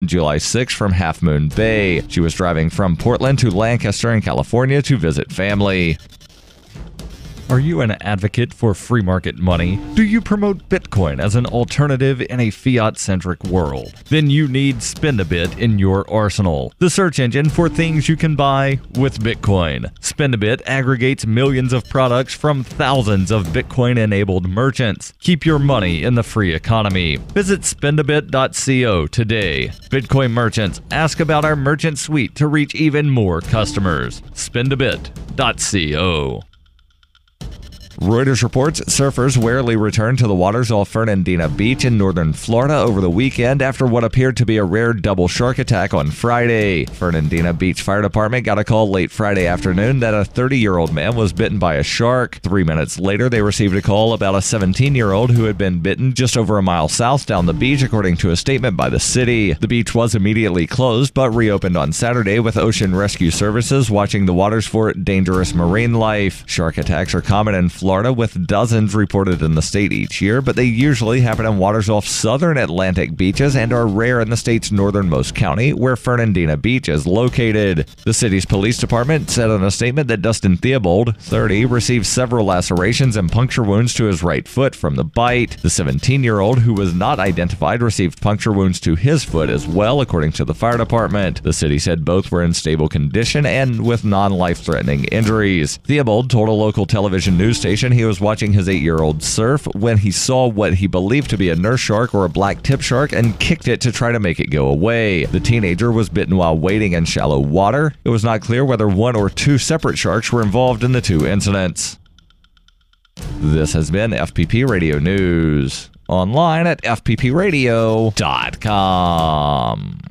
July 6 from Half Moon Bay. She was driving from Portland to Lancaster in California to visit family. Are you an advocate for free market money? Do you promote Bitcoin as an alternative in a fiat-centric world? Then you need Spend-A-Bit in your arsenal, the search engine for things you can buy with Bitcoin. Spend-A-Bit aggregates millions of products from thousands of Bitcoin-enabled merchants. Keep your money in the free economy. Visit spendabit.co today. Bitcoin merchants, ask about our merchant suite to reach even more customers. Spendabit.co. Reuters reports surfers warily returned to the waters off Fernandina Beach in northern Florida over the weekend after what appeared to be a rare double shark attack on Friday. Fernandina Beach Fire Department got a call late Friday afternoon that a 30-year-old man was bitten by a shark. 3 minutes later, they received a call about a 17-year-old who had been bitten just over a mile south down the beach, according to a statement by the city. The beach was immediately closed but reopened on Saturday, with ocean rescue services watching the waters for dangerous marine life. Shark attacks are common in Florida, with dozens reported in the state each year, but they usually happen in waters off southern Atlantic beaches and are rare in the state's northernmost county, where Fernandina Beach is located. The city's police department said in a statement that Dustin Theobald, 30, received several lacerations and puncture wounds to his right foot from the bite. The 17-year-old, who was not identified, received puncture wounds to his foot as well, according to the fire department. The city said both were in stable condition and with non-life-threatening injuries. Theobald told a local television news station he was watching his 8-year-old surf when he saw what he believed to be a nurse shark or a black tip shark and kicked it to try to make it go away. The teenager was bitten while wading in shallow water. It was not clear whether one or two separate sharks were involved in the two incidents. This has been FPP Radio News. Online at fppradio.com.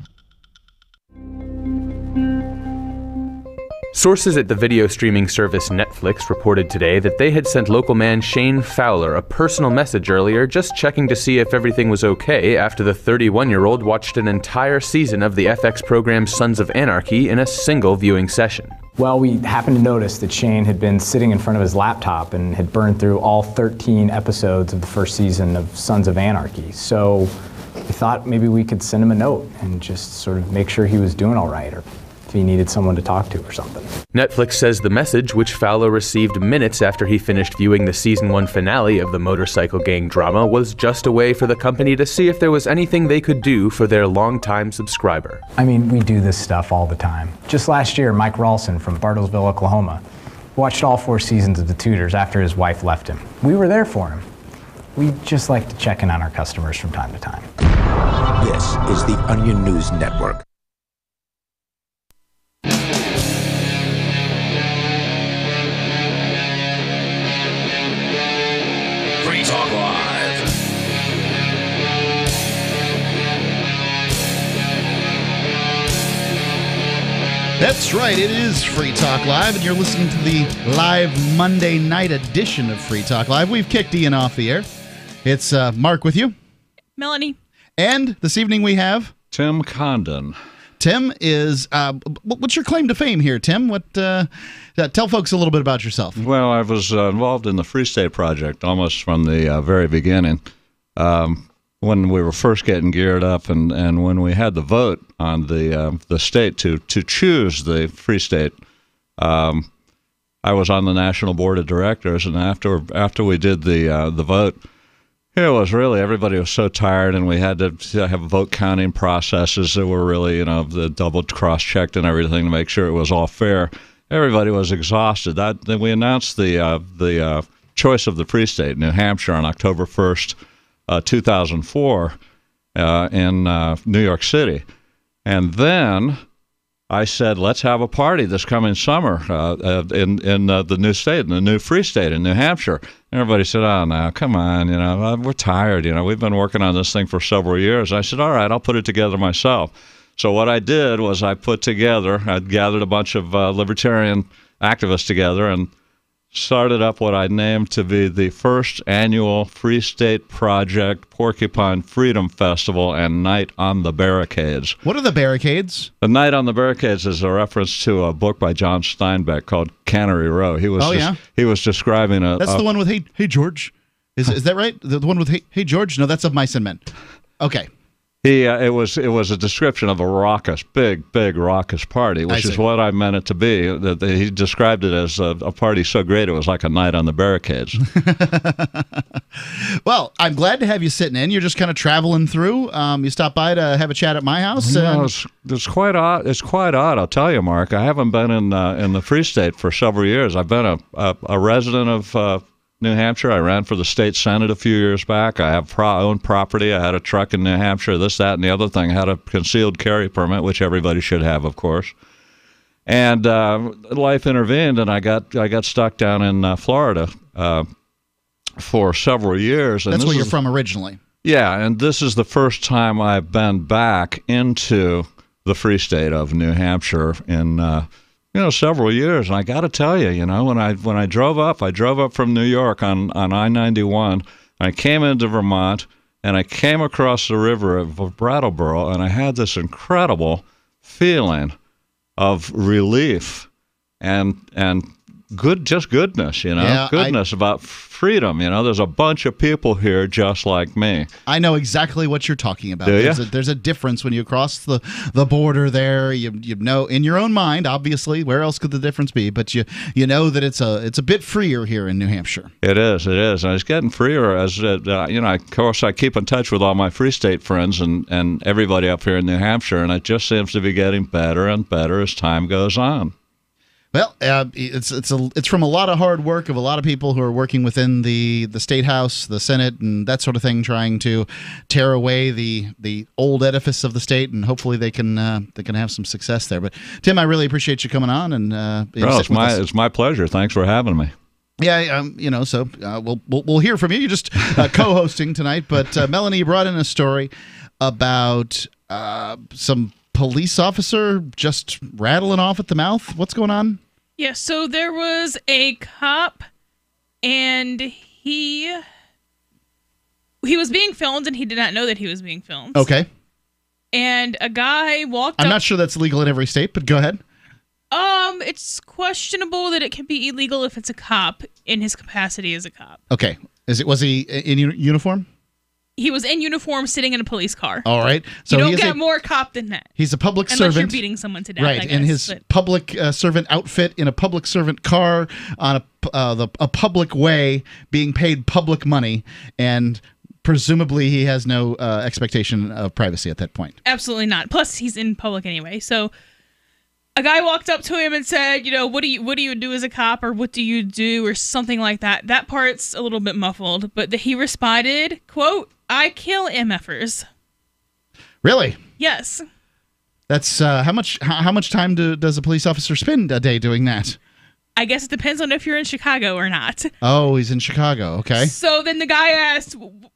Sources at the video streaming service Netflix reported today that they had sent local man Shane Fowler a personal message earlier, just checking to see if everything was okay after the 31-year-old watched an entire season of the FX program Sons of Anarchy in a single viewing session. Well, we happened to notice that Shane had been sitting in front of his laptop and had burned through all 13 episodes of the first season of Sons of Anarchy. So we thought maybe we could send him a note and just sort of make sure he was doing all right, or if he needed someone to talk to or something. Netflix says the message, which Fowler received minutes after he finished viewing the season 1 finale of the motorcycle gang drama, was just a way for the company to see if there was anything they could do for their longtime subscriber. I mean, we do this stuff all the time. Just last year, Mike Ralston from Bartlesville, Oklahoma, watched all 4 seasons of The Tudors after his wife left him. We were there for him. We just like to check in on our customers from time to time. This is the Onion News Network. Free Talk Live. That's right, it is Free Talk Live, and you're listening to the live Monday night edition of Free Talk Live. We've kicked Ian off the air. It's Mark with you. Melanie. And this evening we have Tim Condon. Tim is, what's your claim to fame here, Tim? Tell folks a little bit about yourself. Well, I was involved in the Free State Project almost from the very beginning. When we were first getting geared up and when we had the vote on the state to choose the Free State, I was on the National Board of Directors, and after we did the vote, it was really, everybody was so tired, and we had to have vote counting processes that were really, the double cross-checked and everything to make sure it was all fair. Everybody was exhausted. Then we announced the choice of the Free State, New Hampshire, on October 1st, 2004, in New York City. And then I said, let's have a party this coming summer in the new state, in the new Free State in New Hampshire. Everybody said, oh, no, come on, we're tired. We've been working on this thing for several years. I said, all right, I'll put it together myself. So what I did was I gathered a bunch of libertarian activists together and started up what I named to be the first annual Free State Project Porcupine Freedom Festival and Night on the Barricades. What are the barricades? The Night on the Barricades is a reference to a book by John Steinbeck called Cannery Row. He was describing That's the one with Hey George. Is that right? The one with Hey George? No, that's Of Mice and Men. Okay. It was a description of a raucous, big raucous party, which is what I meant it to be. He described it as a party so great it was like a night on the barricades. Well, I'm glad to have you sitting in. You're just kind of traveling through. You stopped by to have a chat at my house. It's quite odd. It's quite odd. I'll tell you, Mark. I haven't been in the Free State for several years. I've been a resident of New Hampshire. I ran for the state senate a few years back. I have owned property. I had a truck in New Hampshire, this, that, and the other thing. I had a concealed carry permit, which everybody should have, of course. And life intervened, and I got stuck down in Florida for several years. And that's where you're from originally. Yeah, and this is the first time I've been back into the Free State of New Hampshire in several years. And I got to tell you, when I drove up from New York on I-91, I came into Vermont, and I came across the river of Brattleboro, and I had this incredible feeling of relief and goodness, goodness about freedom. There's a bunch of people here just like me. I know exactly what you're talking about. Do you? There's a difference when you cross the border there. You know in your own mind, obviously, where else could the difference be? But you know that it's a bit freer here in New Hampshire. It is. And it's getting freer as of course I keep in touch with all my Free State friends and everybody up here in New Hampshire, and it just seems to be getting better and better as time goes on. Well, it's from a lot of hard work of a lot of people who are working within the State House, the Senate, and that sort of thing, trying to tear away the old edifice of the state, and hopefully they can have some success there. But Tim, I really appreciate you coming on and it's my pleasure. Thanks for having me. Yeah, so we'll hear from you. You're just co-hosting tonight, but Melanie, you brought in a story about some police officer just rattling off at the mouth. What's going on? Yeah, so there was a cop, and he was being filmed, and he did not know that he was being filmed. Okay. And a guy walked up. I'm not sure that's legal in every state, but go ahead. It's questionable that it can be illegal if it's a cop in his capacity as a cop. Okay. Was he in uniform? He was in uniform sitting in a police car. All right. So you don't get more cop than that. He's a public servant. servant. Unless you're beating someone to death, right, I guess, in his public servant outfit, in a public servant car, on a public way, being paid public money, and presumably he has no expectation of privacy at that point. Absolutely not. Plus, he's in public anyway. So a guy walked up to him and said, what do you do as a cop, or what do you do, or something like that. That part's a little bit muffled, but he responded, quote, "I kill MFers." Really? Yes. That's how much time does a police officer spend a day doing that? I guess it depends on if you're in Chicago or not. Oh, he's in Chicago. Okay. So then the guy asked,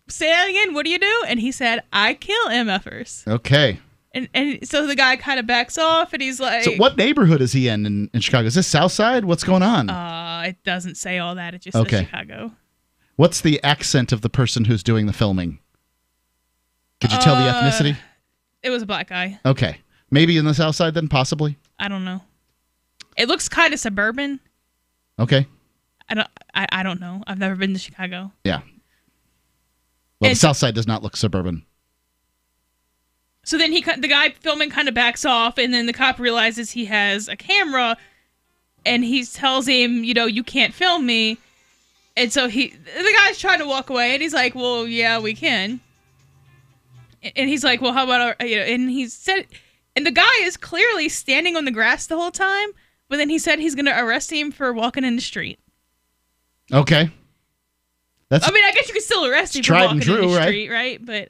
"Say that again, what do you do?" And he said, "I kill MFers." Okay. And so the guy kind of backs off, and he's like... So what neighborhood is he in Chicago? Is this South Side? What's going on? It doesn't say all that. It just says Chicago. What's the accent of the person who's doing the filming? Could you tell the ethnicity? It was a black guy. Okay. Maybe in the South Side then, possibly? I don't know. It looks kind of suburban. Okay. I don't know. I've never been to Chicago. Yeah. Well, the South Side does not look suburban. So then the guy filming kind of backs off, and then the cop realizes he has a camera, and he tells him, you can't film me. And so the guy's trying to walk away, and he's like, "Well, yeah, we can." And he's like, "Well, how about and he said, and the guy is clearly standing on the grass the whole time, but then he said he's going to arrest him for walking in the street. Okay. I guess you could still arrest him for walking in the street, right? But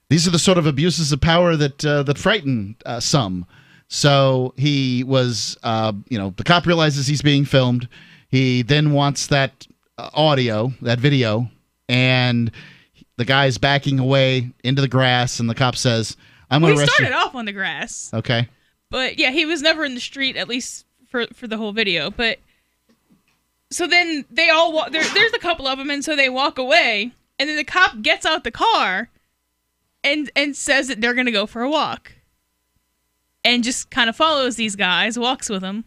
these are the sort of abuses of power that frighten some. So he was, the cop realizes he's being filmed. He then wants that audio, that video, and the guy's backing away into the grass, and the cop says, "I'm going to arrest you." He started off on the grass. Okay. But yeah, he was never in the street, at least for the whole video. But so then they all walk. There's a couple of them, and so they walk away, and then the cop gets out the car and says that they're going to go for a walk, and just kind of follows these guys, walks with them.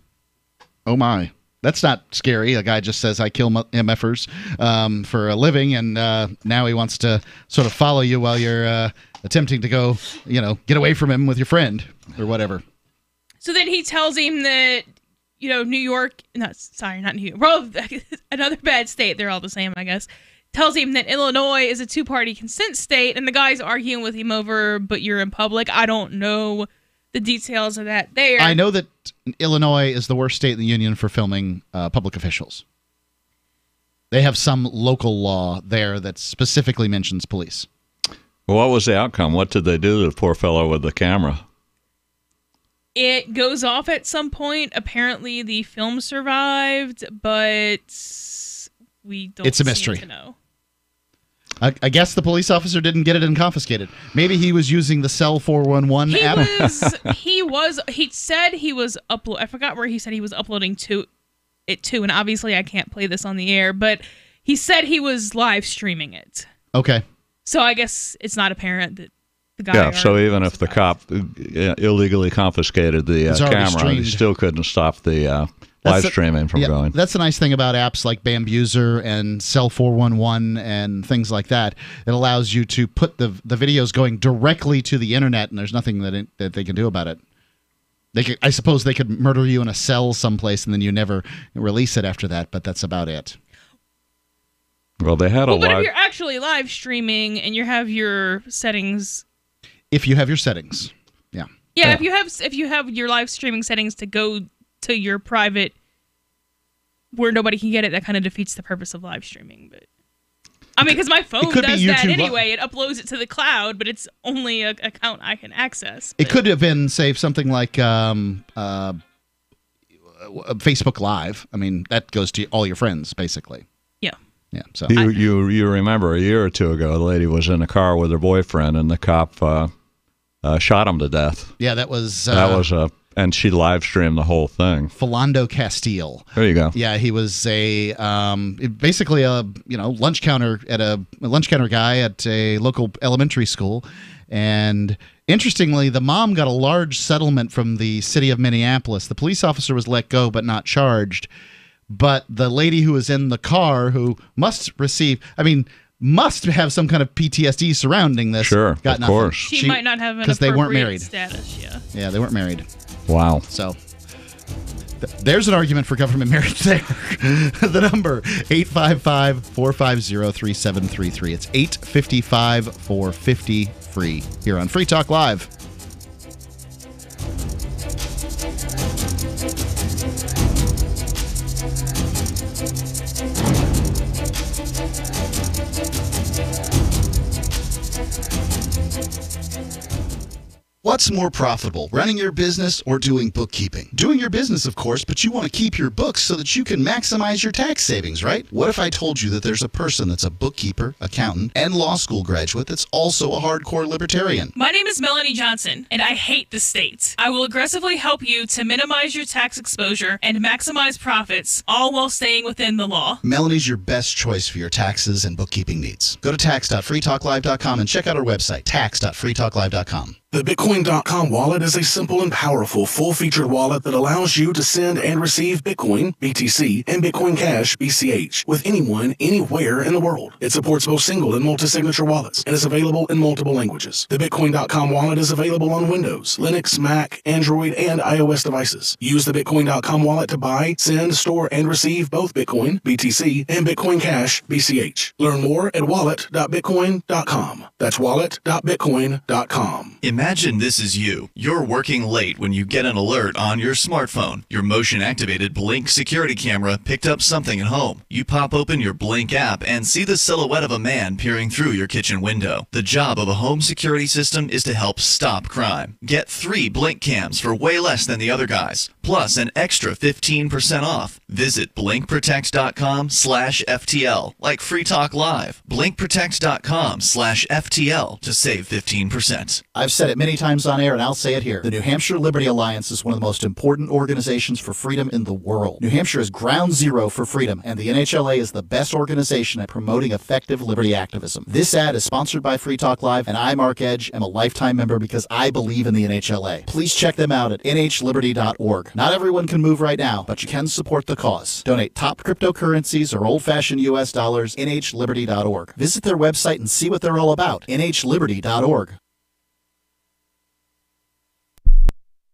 Oh my! That's not scary. A guy just says, I kill MFers for a living, and now he wants to sort of follow you while you're attempting to go, get away from him with your friend or whatever. So then he tells him that, New York, not New York, well, another bad state, they're all the same, I guess, tells him that Illinois is a two-party consent state, and the guy's arguing with him over, but you're in public. I don't know the details of that there. I know that Illinois is the worst state in the union for filming public officials. They have some local law there that specifically mentions police. Well, what was the outcome? What did they do to the poor fellow with the camera? It goes off at some point. Apparently, the film survived, but we don't. It's a mystery. Seem to know. I guess the police officer didn't get it and confiscated. Maybe he was using the Cell 411 app. He said he was I forgot where he said he was uploading to, and obviously I can't play this on the air, but he said he was live streaming it. Okay. So I guess it's not apparent that the guy. Yeah, so even if the cop illegally confiscated the camera, he still couldn't stop the live streaming from going. That's the nice thing about apps like Bambuser and Cell 411 and things like that. It allows you to put the videos going directly to the internet, and there's nothing that they can do about it. I suppose they could murder you in a cell someplace, and then you never release it after that, but that's about it. Well, they had But if you're actually live streaming and you have your settings... If you have your settings, yeah. Yeah, if you have your live streaming settings to go to your private where nobody can get it, that kind of defeats the purpose of live streaming. But I mean, because my phone does that anyway. It uploads it to the cloud, but it's only an account I can access. It could have been, say, something like Facebook Live. I mean, that goes to all your friends, basically. Yeah. So you remember a year or two ago, the lady was in a car with her boyfriend, and the cop shot him to death. Yeah, that was and she live streamed the whole thing. Philando Castile. There you go. Yeah, he was basically a lunch counter guy at a local elementary school, and interestingly, the mom got a large settlement from the city of Minneapolis. The police officer was let go but not charged. But the lady who was in the car, who must have some kind of PTSD surrounding this. Sure, got of nothing. course. She might not have an because they weren't married. Status, yeah, they weren't married. Wow. So there's an argument for government marriage there. The number 855-450-3733. It's 855-450-FREE here on Free Talk Live. What's more profitable, running your business or doing bookkeeping? Doing your business, of course, but you want to keep your books so that you can maximize your tax savings, right? What if I told you that there's a person that's a bookkeeper, accountant, and law school graduate that's also a hardcore libertarian? My name is Melanie Johnson, and I hate the state. I will aggressively help you to minimize your tax exposure and maximize profits, all while staying within the law. Melanie's your best choice for your taxes and bookkeeping needs. Go to tax.freetalklive.com and check out our website, tax.freetalklive.com. The Bitcoin.com wallet is a simple and powerful full-featured wallet that allows you to send and receive Bitcoin, BTC, and Bitcoin Cash, BCH, with anyone, anywhere in the world. It supports both single and multi-signature wallets and is available in multiple languages. The Bitcoin.com wallet is available on Windows, Linux, Mac, Android, and iOS devices. Use the Bitcoin.com wallet to buy, send, store, and receive both Bitcoin, BTC, and Bitcoin Cash, BCH. Learn more at wallet.bitcoin.com. That's wallet.bitcoin.com. Imagine this is you. You're working late when you get an alert on your smartphone. Your motion-activated Blink security camera picked up something at home. You pop open your Blink app and see the silhouette of a man peering through your kitchen window. The job of a home security system is to help stop crime. Get 3 Blink cams for way less than the other guys, plus an extra 15% off. Visit blinkprotect.com/FTL, like Free Talk Live. Blinkprotect.com/FTL to save 15%. I've said it many times on air, and I'll say it here. The New Hampshire Liberty Alliance is one of the most important organizations for freedom in the world. New Hampshire is ground zero for freedom, and the NHLA is the best organization at promoting effective liberty activism. This ad is sponsored by Free Talk Live, and I, Mark Edge, am a lifetime member because I believe in the NHLA. Please please check them out at nhliberty.org. Not everyone can move right now, but you can support the cause. Donate top cryptocurrencies or old-fashioned U.S. dollars, nhliberty.org. Visit their website and see what they're all about, nhliberty.org.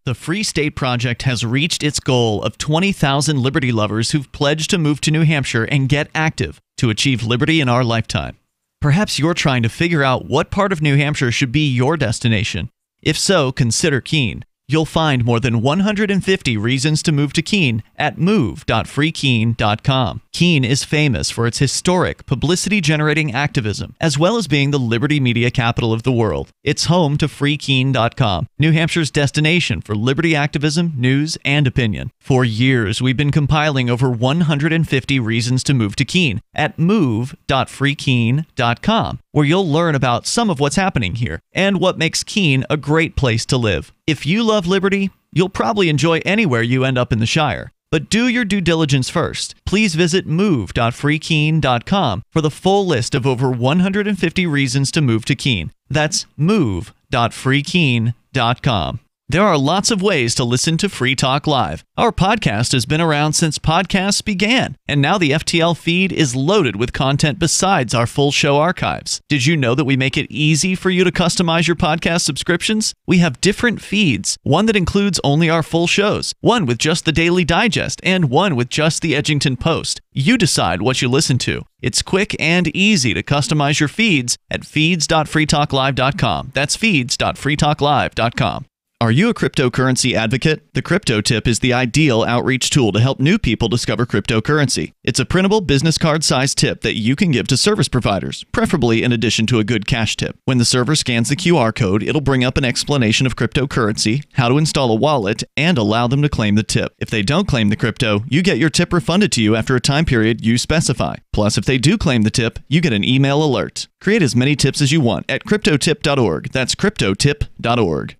The Free State Project has reached its goal of 20,000 liberty lovers who've pledged to move to New Hampshire and get active to achieve liberty in our lifetime. Perhaps you're trying to figure out what part of New Hampshire should be your destination. If so, consider Keene. You'll find more than 150 reasons to move to Keene at move.freekeene.com. Keene is famous for its historic, publicity-generating activism, as well as being the liberty media capital of the world. It's home to freekeene.com, New Hampshire's destination for liberty activism, news, and opinion. For years, we've been compiling over 150 reasons to move to Keene at move.freekeene.com, where you'll learn about some of what's happening here and what makes Keene a great place to live. If you love liberty, you'll probably enjoy anywhere you end up in the Shire. But do your due diligence first. Please visit move.freekeene.com for the full list of over 150 reasons to move to Keene. That's move.freekeene.com. There are lots of ways to listen to Free Talk Live. Our podcast has been around since podcasts began, and now the FTL feed is loaded with content besides our full show archives. Did you know that we make it easy for you to customize your podcast subscriptions? We have different feeds, one that includes only our full shows, one with just the Daily Digest, and one with just the Edgington Post. You decide what you listen to. It's quick and easy to customize your feeds at feeds.freetalklive.com. That's feeds.freetalklive.com. Are you a cryptocurrency advocate? The Crypto Tip is the ideal outreach tool to help new people discover cryptocurrency. It's a printable business card-sized tip that you can give to service providers, preferably in addition to a good cash tip. When the server scans the QR code, it'll bring up an explanation of cryptocurrency, how to install a wallet, and allow them to claim the tip. If they don't claim the crypto, you get your tip refunded to you after a time period you specify. Plus, if they do claim the tip, you get an email alert. Create as many tips as you want at cryptotip.org. That's cryptotip.org.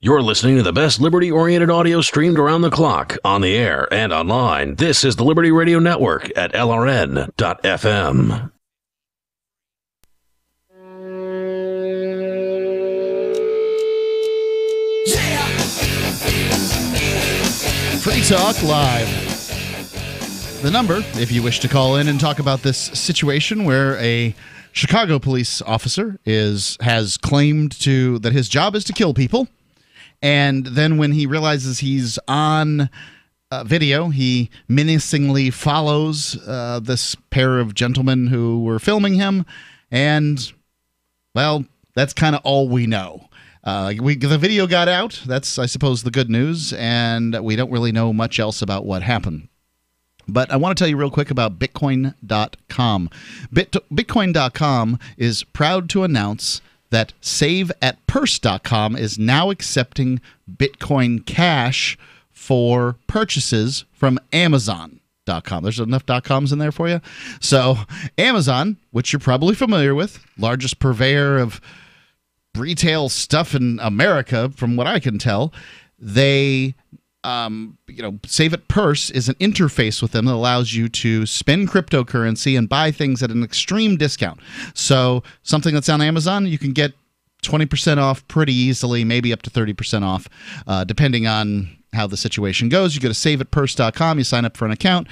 You're listening to the best liberty-oriented audio streamed around the clock, on the air, and online. This is the Liberty Radio Network at LRN.FM. Free Talk Live. The number, if you wish to call in and talk about this situation where a Chicago police officer has claimed that his job is to kill people. And then when he realizes he's on video, he menacingly follows this pair of gentlemen who were filming him. And, well, that's kind of all we know. The video got out. That's, I suppose, the good news. And we don't really know much else about what happened. But I want to tell you real quick about Bitcoin.com. Bitcoin.com is proud to announce that SaveAtPurse.com is now accepting Bitcoin Cash for purchases from Amazon.com. There's enough .coms in there for you. So Amazon, which you're probably familiar with, largest purveyor of retail stuff in America, from what I can tell, they Save It Purse is an interface with them that allows you to spend cryptocurrency and buy things at an extreme discount. So something that's on Amazon, you can get 20% off pretty easily, maybe up to 30% off, depending on how the situation goes. You go to saveitpurse.com, you sign up for an account,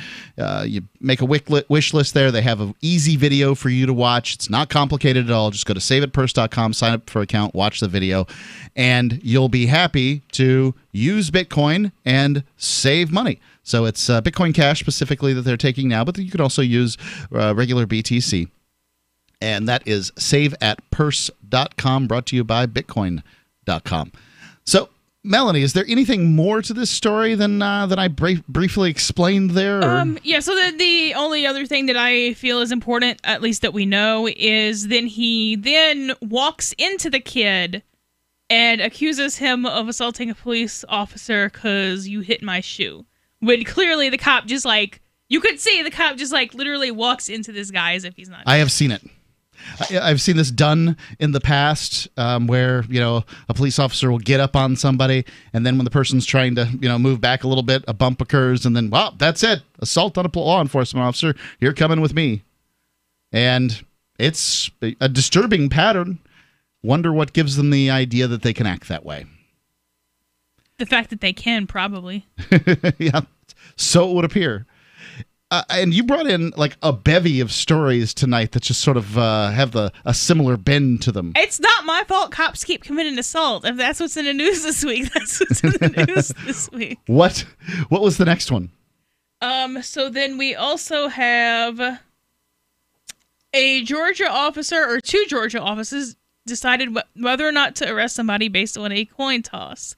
you make a wish list there. They have an easy video for you to watch. It's not complicated at all. Just go to saveitpurse.com, sign up for an account, watch the video, and you'll be happy to use Bitcoin and save money. So it's Bitcoin Cash specifically that they're taking now, but you can also use regular BTC. And that is saveatpurse.com, brought to you by bitcoin.com. So, Melanie, is there anything more to this story than I briefly explained there? Yeah, so the only other thing that I feel is important, at least that we know, is then he then walks into the kid and accuses him of assaulting a police officer because you hit my shoe. When clearly the cop just you could see the cop just literally walks into this guy as if he's not. I have seen it. I've seen this done in the past where, a police officer will get up on somebody, and then when the person's trying to, move back a little bit, a bump occurs, and then, well, that's it. Assault on a law enforcement officer. You're coming with me. And it's a disturbing pattern. Wonder what gives them the idea that they can act that way. The fact that they can, probably. Yeah, so it would appear. And you brought in like a bevy of stories tonight that just sort of have a similar bend to them. It's not my fault cops keep committing assault. If that's what's in the news this week, that's what's in the news this week. What was the next one? So then we also have a Georgia officer, or two Georgia officers, decided whether or not to arrest somebody based on a coin toss.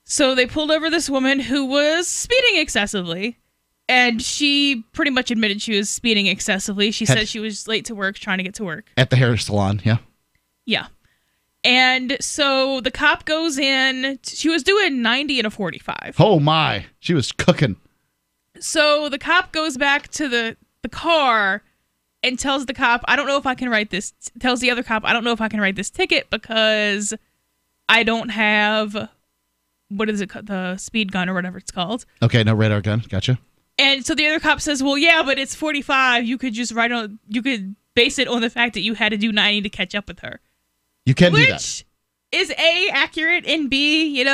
So they pulled over this woman who was speeding excessively. And she pretty much admitted she was speeding excessively. She said she was late to work, trying to get to work. At the hair salon, yeah. Yeah. And so the cop goes in. She was doing 90 and a 45. Oh, my. She was cooking. So the cop goes back to the car and tells the cop, I don't know if I can write this. Tells the other cop, I don't know if I can write this ticket because I don't have, what is it, the speed gun or whatever it's called. Okay, no radar gun. Gotcha. And so the other cop says, well, yeah, but it's 45. You could just you could base it on the fact that you had to do 90 to catch up with her. You can do that. Which is A, accurate, and B,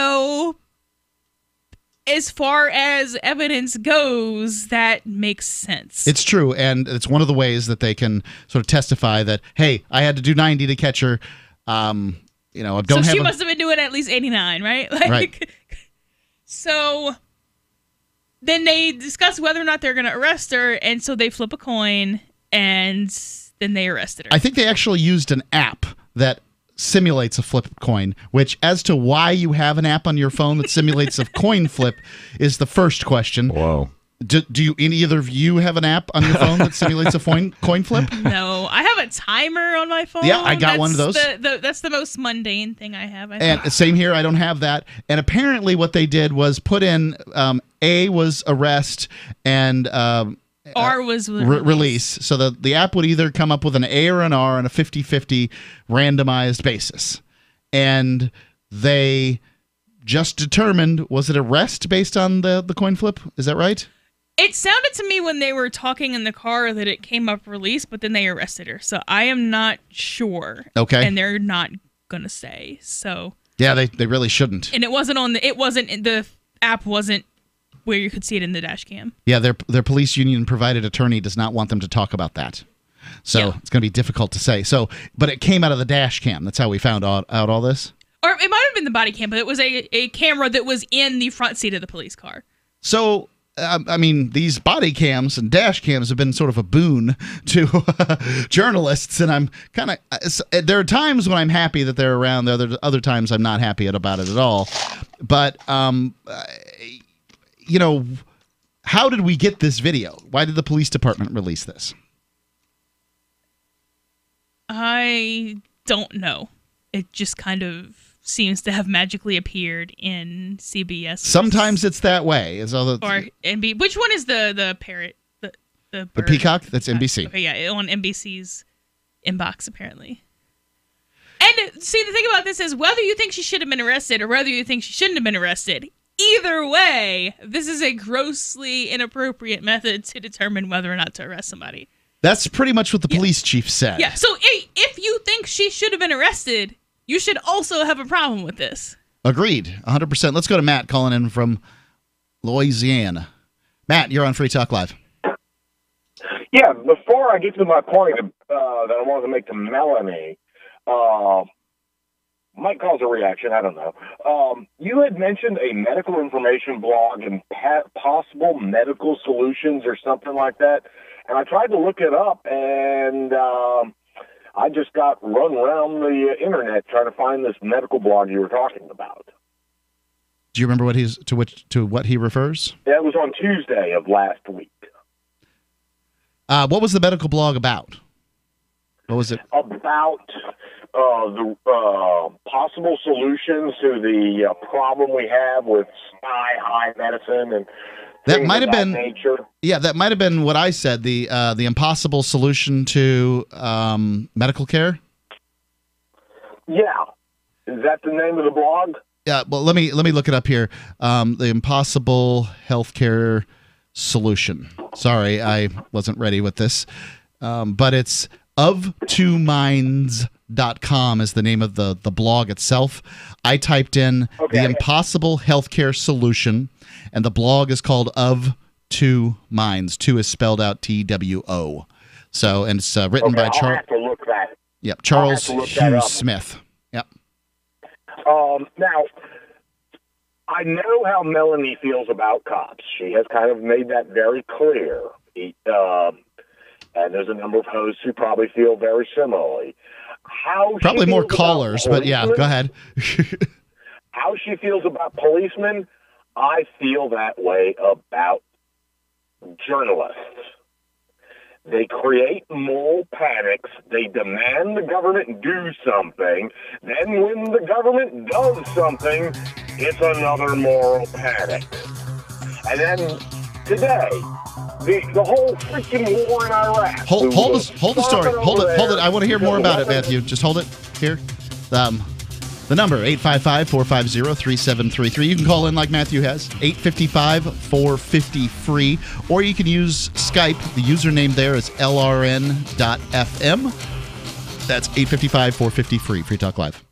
as far as evidence goes, that makes sense. It's true, and it's one of the ways that they can sort of testify that, hey, I had to do 90 to catch her. I don't have. So she must have been doing at least 89, right? Right. So then they discuss whether or not they're going to arrest her, and so they flip a coin, and then they arrested her. I think they actually used an app that simulates a flip coin, which, as to why you have an app on your phone that simulates a coin flip, is the first question. Whoa. Do either of you have an app on your phone that simulates a coin flip? No, I have a timer on my phone. Yeah, I got one of those. That's the most mundane thing I have. I think. And same here, I don't have that. And apparently what they did was put in A was arrest and R was release. So the app would either come up with an A or an R on a 50-50 randomized basis. And they just determined, was it arrest based on the coin flip? Is that right? It sounded to me when they were talking in the car that it came up release, but then they arrested her. So I am not sure. Okay. And they're not going to say. So yeah, they really shouldn't. And the app wasn't where you could see it in the dash cam. Yeah, their police union provided attorney does not want them to talk about that. So It's going to be difficult to say. So, but it came out of the dash cam. That's how we found out all this. Or it might have been the body cam, but it was a camera that was in the front seat of the police car. So, these body cams and dash cams have been sort of a boon to journalists, and I'm kind of. There are times when I'm happy that they're around. There are other times I'm not happy about it at all. But, how did we get this video? Why did the police department release this? I don't know. It just kind of seems to have magically appeared in CBS. Sometimes it's that way. Or NBC. Which one is the parrot? The peacock? That's NBC. Okay, yeah, on NBC's inbox, apparently. And see, the thing about this is whether you think she should have been arrested or whether you think she shouldn't have been arrested, either way, this is a grossly inappropriate method to determine whether or not to arrest somebody. That's pretty much what the police chief said. Yeah, so if you think she should have been arrested, you should also have a problem with this. Agreed, 100%. Let's go to Matt calling in from Louisiana. Matt, you're on Free Talk Live. Yeah, before I get to my point that I wanted to make to Melanie, might cause a reaction, I don't know. You had mentioned a medical information blog and possible medical solutions or something like that. And I tried to look it up, and I just got run around the internet trying to find this medical blog you were talking about. Do you remember what he refers? That was on Tuesday of last week. What was the medical blog about? What was it? About the possible solutions to the problem we have with high medicine and that might have been nature. Yeah, that might have been what I said. The impossible solution to medical care. Yeah, is that the name of the blog? Yeah. Well, let me look it up here. The impossible healthcare solution. Sorry, I wasn't ready with this. But it's of2minds.com is the name of the blog itself. I typed in the impossible healthcare solution, and the blog is called Of Two Minds. Two is spelled out TWO. So, and it's written by I'll have to look that. Yep, Charles Hughes Smith. Yep. Now, I know how Melanie feels about cops. She has kind of made that very clear. And there's a number of hosts who probably feel very similarly. Probably more callers, but yeah, go ahead. How she feels about policemen, I feel that way about journalists. They create moral panics. They demand the government do something. Then when the government does something, it's another moral panic. And then today, the whole freaking war in Iraq. Hold the story. Hold it. I want to hear more about it, Matthew. Just hold it here. The number, 855-450-3733. You can call in like Matthew has, 855-450-FREE, or you can use Skype. The username there is lrn.fm. That's 855-450-FREE, Free Talk Live.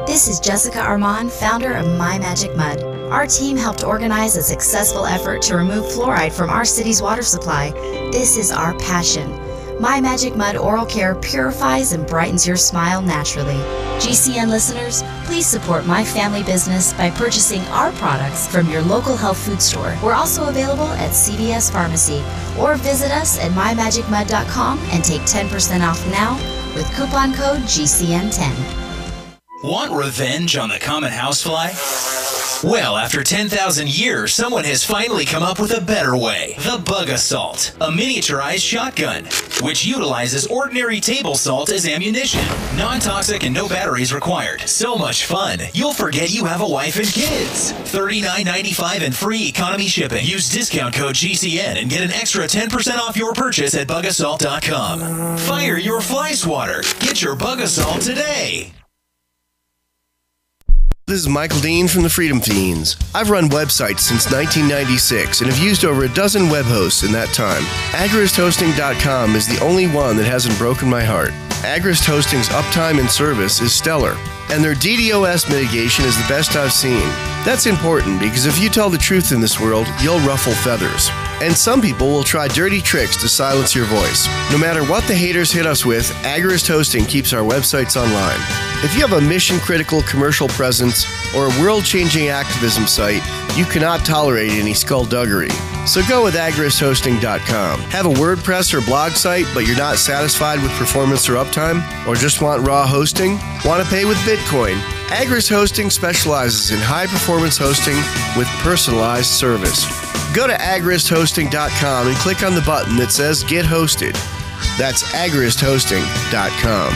This is Jessica Armand, founder of My Magic Mud. Our team helped organize a successful effort to remove fluoride from our city's water supply. This is our passion. My Magic Mud Oral Care purifies and brightens your smile naturally. GCN listeners, please support my family business by purchasing our products from your local health food store. We're also available at CVS Pharmacy, or visit us at mymagicmud.com and take 10% off now with coupon code GCN10. Want revenge on the common housefly? Well, after 10,000 years, someone has finally come up with a better way. The Bug Assault, a miniaturized shotgun, which utilizes ordinary table salt as ammunition. Non-toxic and no batteries required. So much fun, you'll forget you have a wife and kids. $39.95 and free economy shipping. Use discount code GCN and get an extra 10% off your purchase at bugassault.com. Fire your fly swatter. Get your Bug Assault today. This is Michael Dean from the Freedom Fiends. I've run websites since 1996 and have used over a dozen web hosts in that time. AgristHosting.com is the only one that hasn't broken my heart. Agrist Hosting's uptime and service is stellar, and their DDoS mitigation is the best I've seen. That's important because if you tell the truth in this world, you'll ruffle feathers. And some people will try dirty tricks to silence your voice. No matter what the haters hit us with, Agrist Hosting keeps our websites online. If you have a mission-critical commercial presence or a world-changing activism site, you cannot tolerate any skullduggery. So go with agristhosting.com. Have a WordPress or blog site, but you're not satisfied with performance or uptime? Or just want raw hosting? Want to pay with Bitcoin? Agrist Hosting specializes in high-performance hosting with personalized service. Go to agristhosting.com and click on the button that says Get Hosted. That's agristhosting.com.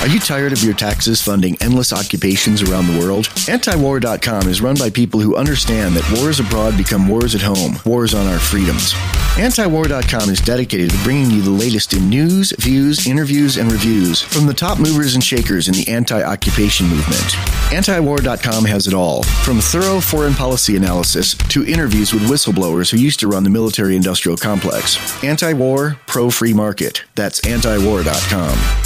Are you tired of your taxes funding endless occupations around the world? Antiwar.com is run by people who understand that wars abroad become wars at home, wars on our freedoms. Antiwar.com is dedicated to bringing you the latest in news, views, interviews, and reviews from the top movers and shakers in the anti-occupation movement. Antiwar.com has it all, from thorough foreign policy analysis to interviews with whistleblowers who used to run the military-industrial complex. Anti-war, pro-free market. That's antiwar.com.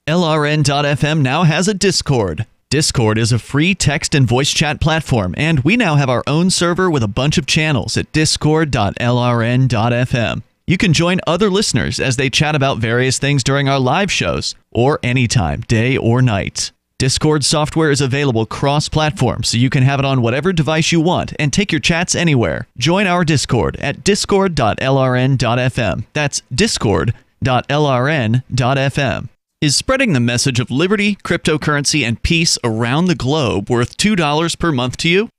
LRN.FM now has a Discord. Discord is a free text and voice chat platform, and we now have our own server with a bunch of channels at discord.lrn.fm. You can join other listeners as they chat about various things during our live shows, or anytime, day or night. Discord software is available cross-platform, so you can have it on whatever device you want and take your chats anywhere. Join our Discord at discord.lrn.fm. That's discord.lrn.fm. Is spreading the message of liberty, cryptocurrency, and peace around the globe worth $2 per month to you?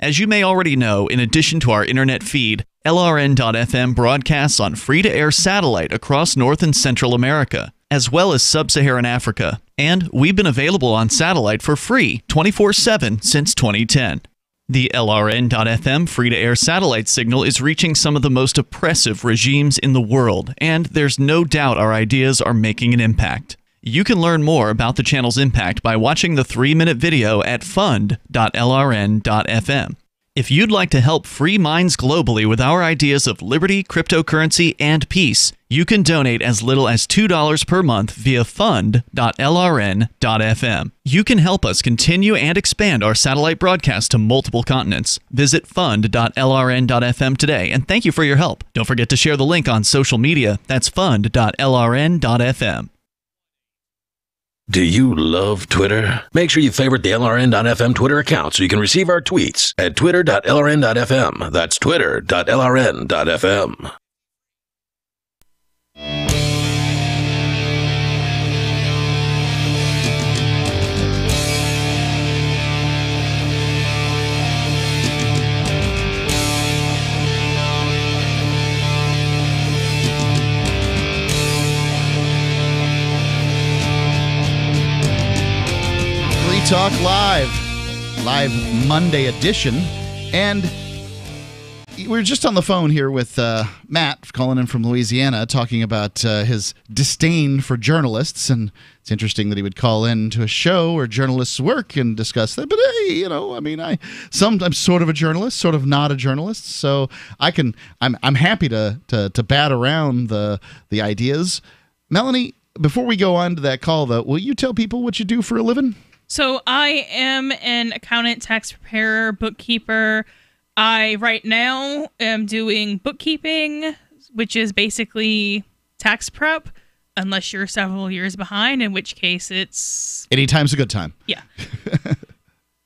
As you may already know, in addition to our internet feed, LRN.FM broadcasts on free-to-air satellite across North and Central America, as well as Sub-Saharan Africa. And we've been available on satellite for free 24/7 since 2010. The LRN.FM free-to-air satellite signal is reaching some of the most oppressive regimes in the world, and there's no doubt our ideas are making an impact. You can learn more about the channel's impact by watching the 3-minute video at fund.lrn.fm. If you'd like to help free minds globally with our ideas of liberty, cryptocurrency, and peace, you can donate as little as $2 per month via fund.lrn.fm. You can help us continue and expand our satellite broadcast to multiple continents. Visit fund.lrn.fm today, and thank you for your help. Don't forget to share the link on social media. That's fund.lrn.fm. Do you love Twitter? Make sure you favorite the LRN.FM Twitter account so you can receive our tweets at twitter.lrn.fm. That's twitter.lrn.fm. Talk Live Monday edition, and we were just on the phone here with Matt calling in from Louisiana, talking about his disdain for journalists, and it's interesting that he would call in to a show where journalists work and discuss that. But hey, I'm sort of a journalist, sort of not a journalist, so I'm happy to bat around the ideas. Melanie, before we go on to that call, though, will you tell people what you do for a living? So I am an accountant, tax preparer, bookkeeper. I right now am doing bookkeeping, which is basically tax prep, unless you're several years behind, in which case it's... Anytime's a good time. Yeah.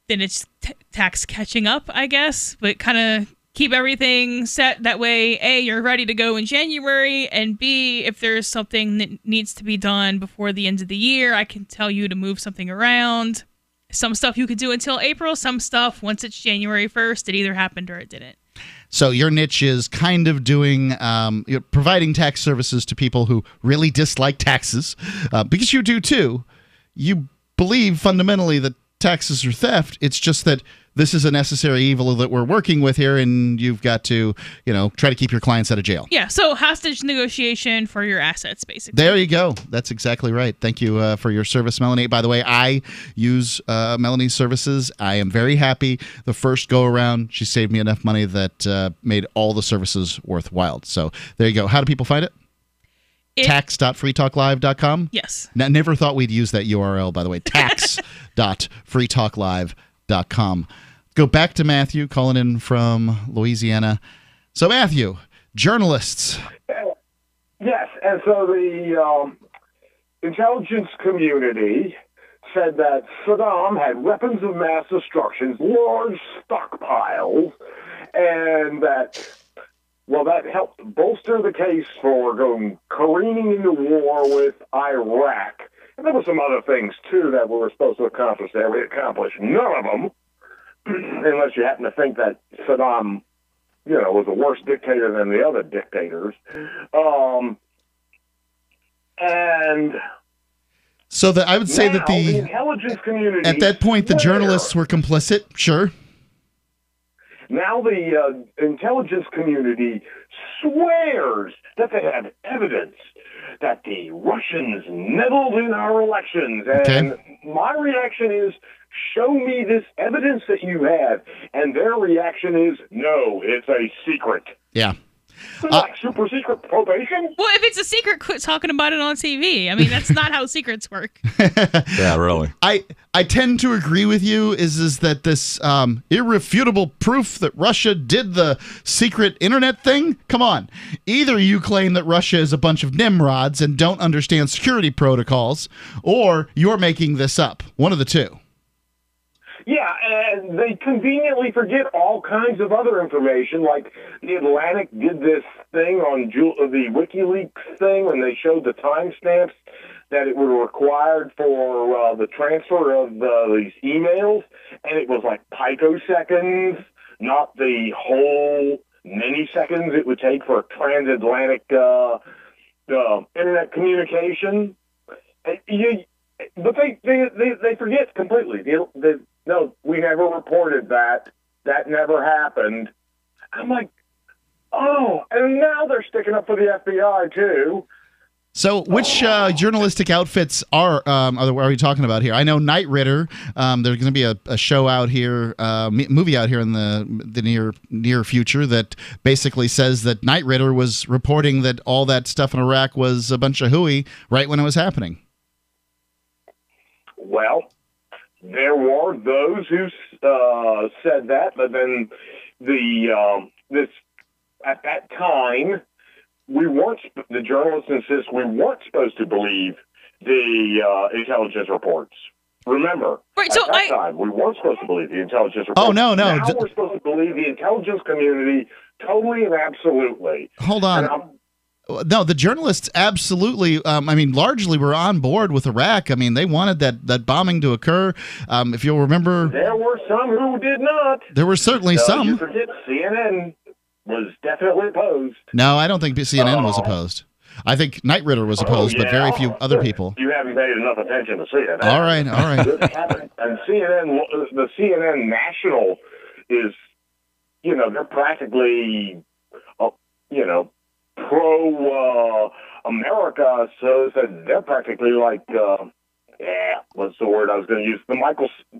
Then it's tax catching up, I guess, but kind of keep everything set. That way, A, you're ready to go in January, and B, if there's something that needs to be done before the end of the year, I can tell you to move something around. Some stuff you could do until April, some stuff, once it's January 1st, it either happened or it didn't. So your niche is kind of doing, providing tax services to people who really dislike taxes, because you do too. You believe fundamentally that taxes are theft. It's just that this is a necessary evil that we're working with here, and you've got to, try to keep your clients out of jail. Yeah, so hostage negotiation for your assets, basically. There you go. That's exactly right. Thank you for your service, Melanie. By the way, I use Melanie's services. I am very happy. The first go-around, she saved me enough money that made all the services worthwhile. So there you go. How do people find it? Tax.freetalklive.com? Yes. Now, never thought we'd use that URL, by the way. Tax.freetalklive.com. Go back to Matthew, calling in from Louisiana. So, Matthew, journalists. Yes, and so the intelligence community said that Saddam had weapons of mass destruction, large stockpiles, and that, well, that helped bolster the case for going careening into war with Iraq. And there were some other things, too, that we were supposed to accomplish there. We accomplished none of them, unless you happen to think that Saddam, was a worse dictator than the other dictators. And so I would say that the intelligence community... At that point, the journalists were complicit, sure. Now the intelligence community swears that they have evidence that the Russians meddled in our elections. And my reaction is, show me this evidence that you have. And their reaction is, no, it's a secret. Yeah. Like super secret probation? Well, if it's a secret, quit talking about it on TV. I mean, that's not how secrets work. Yeah, really. I tend to agree with you is that this irrefutable proof that Russia did the secret internet thing? Come on. Either you claim that Russia is a bunch of nimrods and don't understand security protocols, or you're making this up. One of the two. Yeah, and they conveniently forget all kinds of other information, like the Atlantic did this thing on the WikiLeaks thing when they showed the timestamps that it was required for the transfer of these emails, and it was like picoseconds, not the whole many seconds it would take for transatlantic internet communication. But they forget completely. No, we never reported that. That never happened. I'm like, oh, and now they're sticking up for the FBI, too. So, which journalistic outfits are we talking about here? I know Knight Ridder. There's going to be a show out here, movie out here in the near future that basically says that Knight Ridder was reporting that all that stuff in Iraq was a bunch of hooey right when it was happening. Well, there were those who said that, but then at that time. The journalists insist we weren't supposed to believe the intelligence reports. Remember, right, at that time, we weren't supposed to believe the intelligence reports. Oh, no. Now we're supposed to believe the intelligence community totally and absolutely. Hold on. No, the journalists absolutely, largely were on board with Iraq. I mean, they wanted that bombing to occur. If you'll remember... There were some who did not. There were certainly some. You forget CNN was definitely opposed. No, I don't think CNN was opposed. I think Knight Ridder was opposed, but very few other people. You haven't paid enough attention to CNN. All right. And the CNN National is, they're practically, pro-America, so they're practically like, what's the word I was going to use? The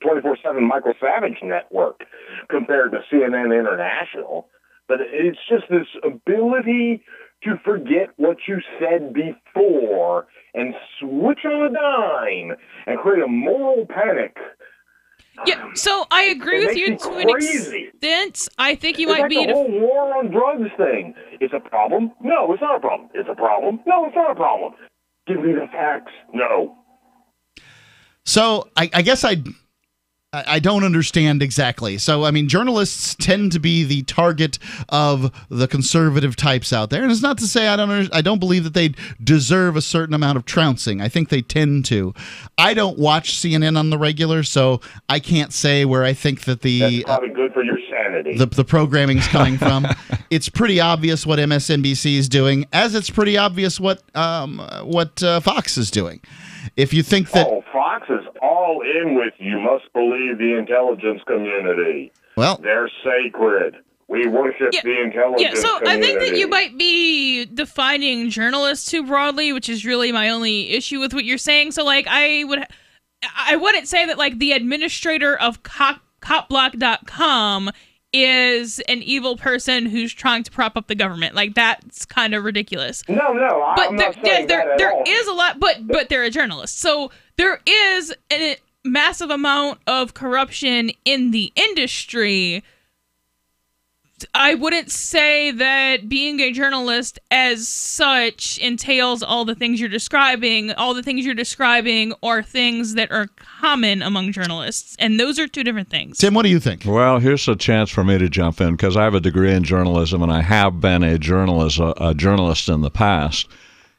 24/7 Michael Savage network compared to CNN International. But it's just this ability to forget what you said before and switch on a dime and create a moral panic. Yeah, so I agree with you to an extent. I think you might be... the whole war on drugs thing. It's a problem? No, it's not a problem. It's a problem? No, it's not a problem. Give me the facts. No. So I guess I don't understand exactly. So, journalists tend to be the target of the conservative types out there. And it's not to say I don't believe that they deserve a certain amount of trouncing. I think they tend to. I don't watch CNN on the regular, so I can't say where I think that that's probably good for your sanity. The programming's coming from. It's pretty obvious what MSNBC is doing, as it's pretty obvious what Fox is doing. If you think that... Oh, Fox is all in with you must believe the intelligence community. Well, they're sacred. We worship the intelligence community. I think that you might be defining journalists too broadly, which is really my only issue with what you're saying. So, I wouldn't say that, the administrator of copblock.com is an evil person who's trying to prop up the government. That's kind of ridiculous. No, I'm not saying that at all. There is a lot, but they're a journalist. So there is a massive amount of corruption in the industry. I wouldn't say that being a journalist as such entails all the things you're describing. All the things you're describing are things that are common among journalists, and those are two different things. Tim, what do you think? Well, here's a chance for me to jump in because I have a degree in journalism, and I have been a journalist in the past.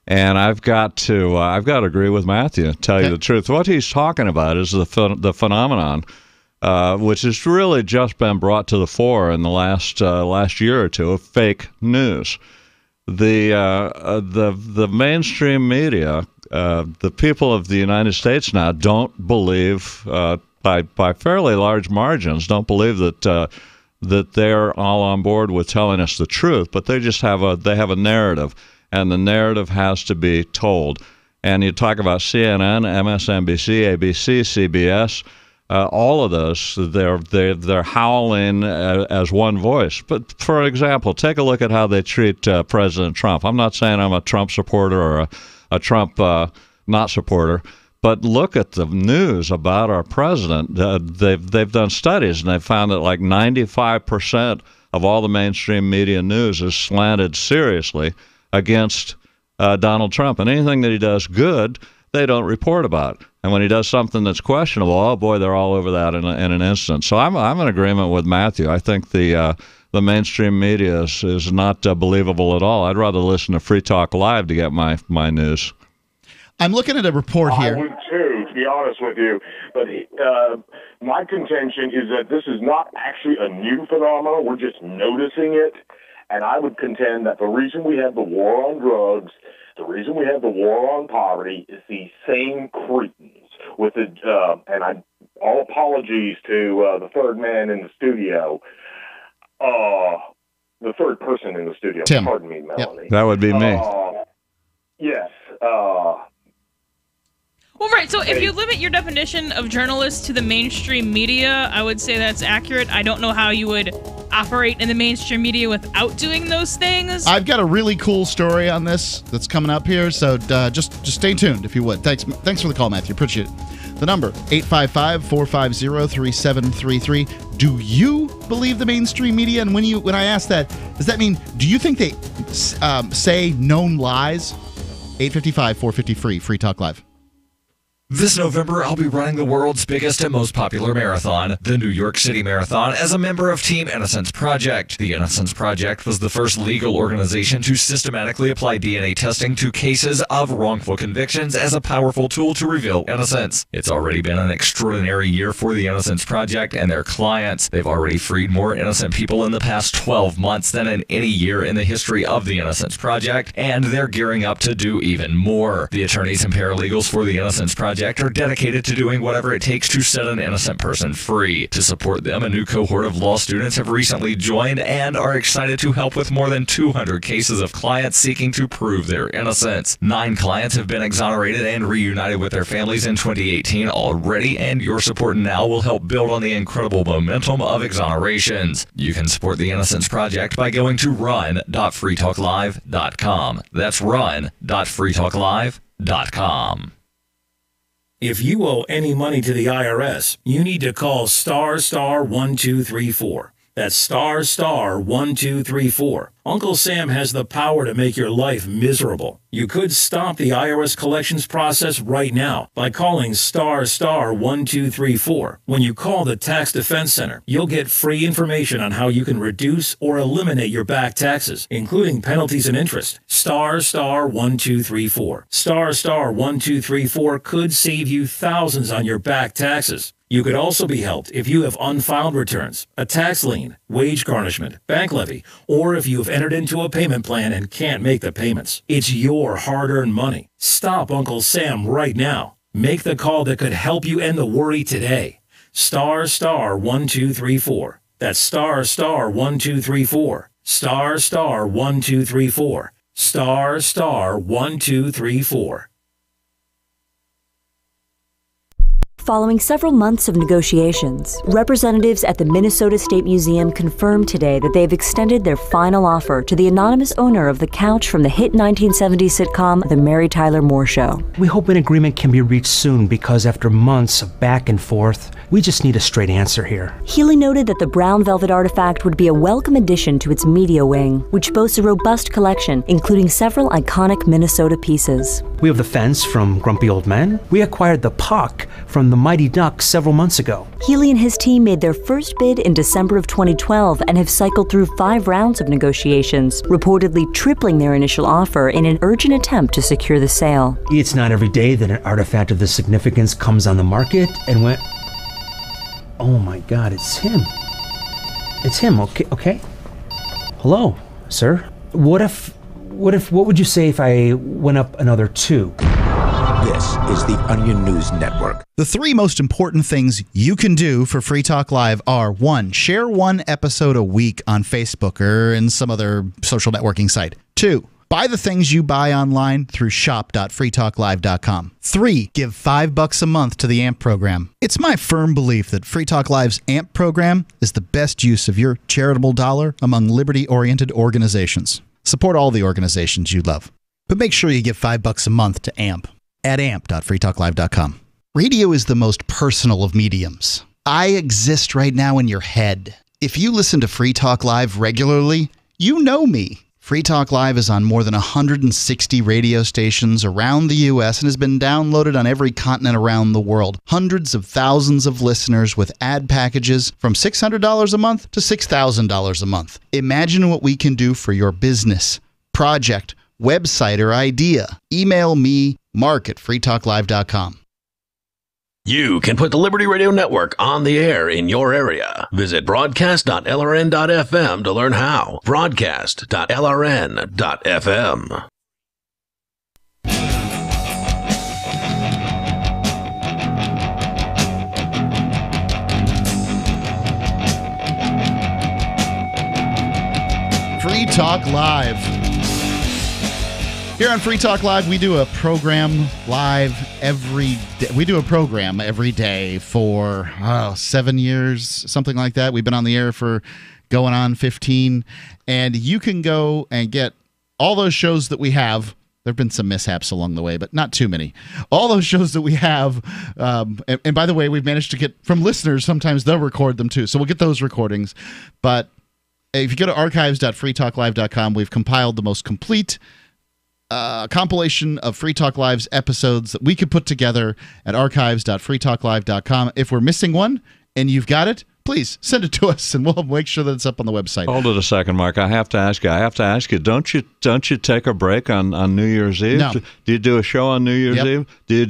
And I've got to agree with Matthew. Tell you the truth, what he's talking about is the phenomenon. Which has really just been brought to the fore in the last year or two of fake news. The mainstream media, the people of the United States now don't believe by fairly large margins don't believe that they're all on board with telling us the truth, but they just have a narrative, and the narrative has to be told. And you talk about CNN, MSNBC, ABC, CBS. All of those, they're howling as one voice. But for example, take a look at how they treat President Trump. I'm not saying I'm a Trump supporter or a Trump not supporter, but look at the news about our president. They've done studies, and they've found that 95% of all the mainstream media news is slanted seriously against Donald Trump. And anything that he does good, they don't report about. And when he does something that's questionable, oh boy, they're all over that in an instant. So I'm in agreement with Matthew. I think the mainstream media is not believable at all. I'd rather listen to Free Talk Live to get my news. I'm looking at a report here. I would too, to be honest with you. But my contention is that this is not actually a new phenomenon. We're just noticing it. And I would contend that the reason we have the war on drugs, the reason we have the war on poverty is the same cretins with all apologies to the third man in the studio, the third person in the studio. Tim. Pardon me, Melanie. Yep. That would be me. Yes. Well, right. So if you limit your definition of journalists to the mainstream media, I would say that's accurate. I don't know how you would operate in the mainstream media without doing those things. I've got a really cool story on this that's coming up here, so just stay tuned if you would. Thanks for the call, Matthew. Appreciate it. The number, 855-450-3733. Do you believe the mainstream media? And when I ask that, does that mean, do you think they say known lies? 855-450-FREE, Free Talk Live. This November, I'll be running the world's biggest and most popular marathon, the New York City Marathon, as a member of Team Innocence Project. The Innocence Project was the first legal organization to systematically apply DNA testing to cases of wrongful convictions as a powerful tool to reveal innocence. It's already been an extraordinary year for the Innocence Project and their clients. They've already freed more innocent people in the past 12 months than in any year in the history of the Innocence Project, and they're gearing up to do even more. The attorneys and paralegals for the Innocence Project are dedicated to doing whatever it takes to set an innocent person free. To support them, a new cohort of law students have recently joined and are excited to help with more than 200 cases of clients seeking to prove their innocence. 9 clients have been exonerated and reunited with their families in 2018 already, and your support now will help build on the incredible momentum of exonerations. You can support the Innocence Project by going to run.freetalklive.com. That's run.freetalklive.com. If you owe any money to the IRS, you need to call **1234. That's **1234. Uncle Sam has the power to make your life miserable. You could stop the IRS collections process right now by calling **1234. When you call the Tax Defense Center, you'll get free information on how you can reduce or eliminate your back taxes, including penalties and interest. *1234. *1234 could save you thousands on your back taxes. You could also be helped if you have unfiled returns, a tax lien, wage garnishment, bank levy, or if you have entered into a payment plan and can't make the payments. It's your hard-earned money. Stop Uncle Sam right now. Make the call that could help you end the worry today. *1234. That's *1234. *1234. *1234. Following several months of negotiations, representatives at the Minnesota State Museum confirmed today that they've extended their final offer to the anonymous owner of the couch from the hit 1970s sitcom The Mary Tyler Moore Show. We hope an agreement can be reached soon because after months of back and forth, we just need a straight answer here. Healy noted that the brown velvet artifact would be a welcome addition to its media wing, which boasts a robust collection, including several iconic Minnesota pieces. We have the fence from Grumpy Old Men. We acquired the puck from the Mighty Ducks several months ago. Healy and his team made their first bid in December of 2012 and have cycled through 5 rounds of negotiations, reportedly tripling their initial offer in an urgent attempt to secure the sale. It's not every day that an artifact of this significance comes on the market and went... Oh my God, it's him. It's him, okay? Hello, sir. What would you say if I went up another 2? This is the Onion News Network. The 3 most important things you can do for Free Talk Live are: 1, share 1 episode a week on Facebook or in some other social networking site. 2, buy the things you buy online through shop.freetalklive.com. 3, give $5 a month to the AMP program. It's my firm belief that Free Talk Live's AMP program is the best use of your charitable dollar among liberty-oriented organizations. Support all the organizations you love, but make sure you give $5 a month to AMP at amp.freetalklive.com. Radio is the most personal of mediums. I exist right now in your head. If you listen to Free Talk Live regularly, you know me. Free Talk Live is on more than 160 radio stations around the U.S. and has been downloaded on every continent around the world. Hundreds of thousands of listeners with ad packages from $600 a month to $6,000 a month. Imagine what we can do for your business, project, website, or idea. Email me, mark@freetalklive.com. You can put the Liberty Radio Network on the air in your area. Visit broadcast.lrn.fm to learn how. Broadcast.lrn.fm. Free Talk Live. Here on Free Talk Live, we do a program live every day. We do a program every day for 7 years, something like that. We've been on the air for going on 15. And you can go and get all those shows that we have. There have been some mishaps along the way, but not too many. All those shows that we have, and by the way, we've managed to get from listeners, sometimes they'll record them too. So we'll get those recordings. But if you go to archives.freetalklive.com, we've compiled the most complete compilation of Free Talk Live's episodes that we could put together at archives.freetalklive.com. If we're missing one and you've got it, please send it to us, and we'll make sure that it's up on the website. Hold it a second, Mark. I have to ask you. Don't you take a break on New Year's Eve? No. Do you do a show on New Year's Yep. Eve? Do you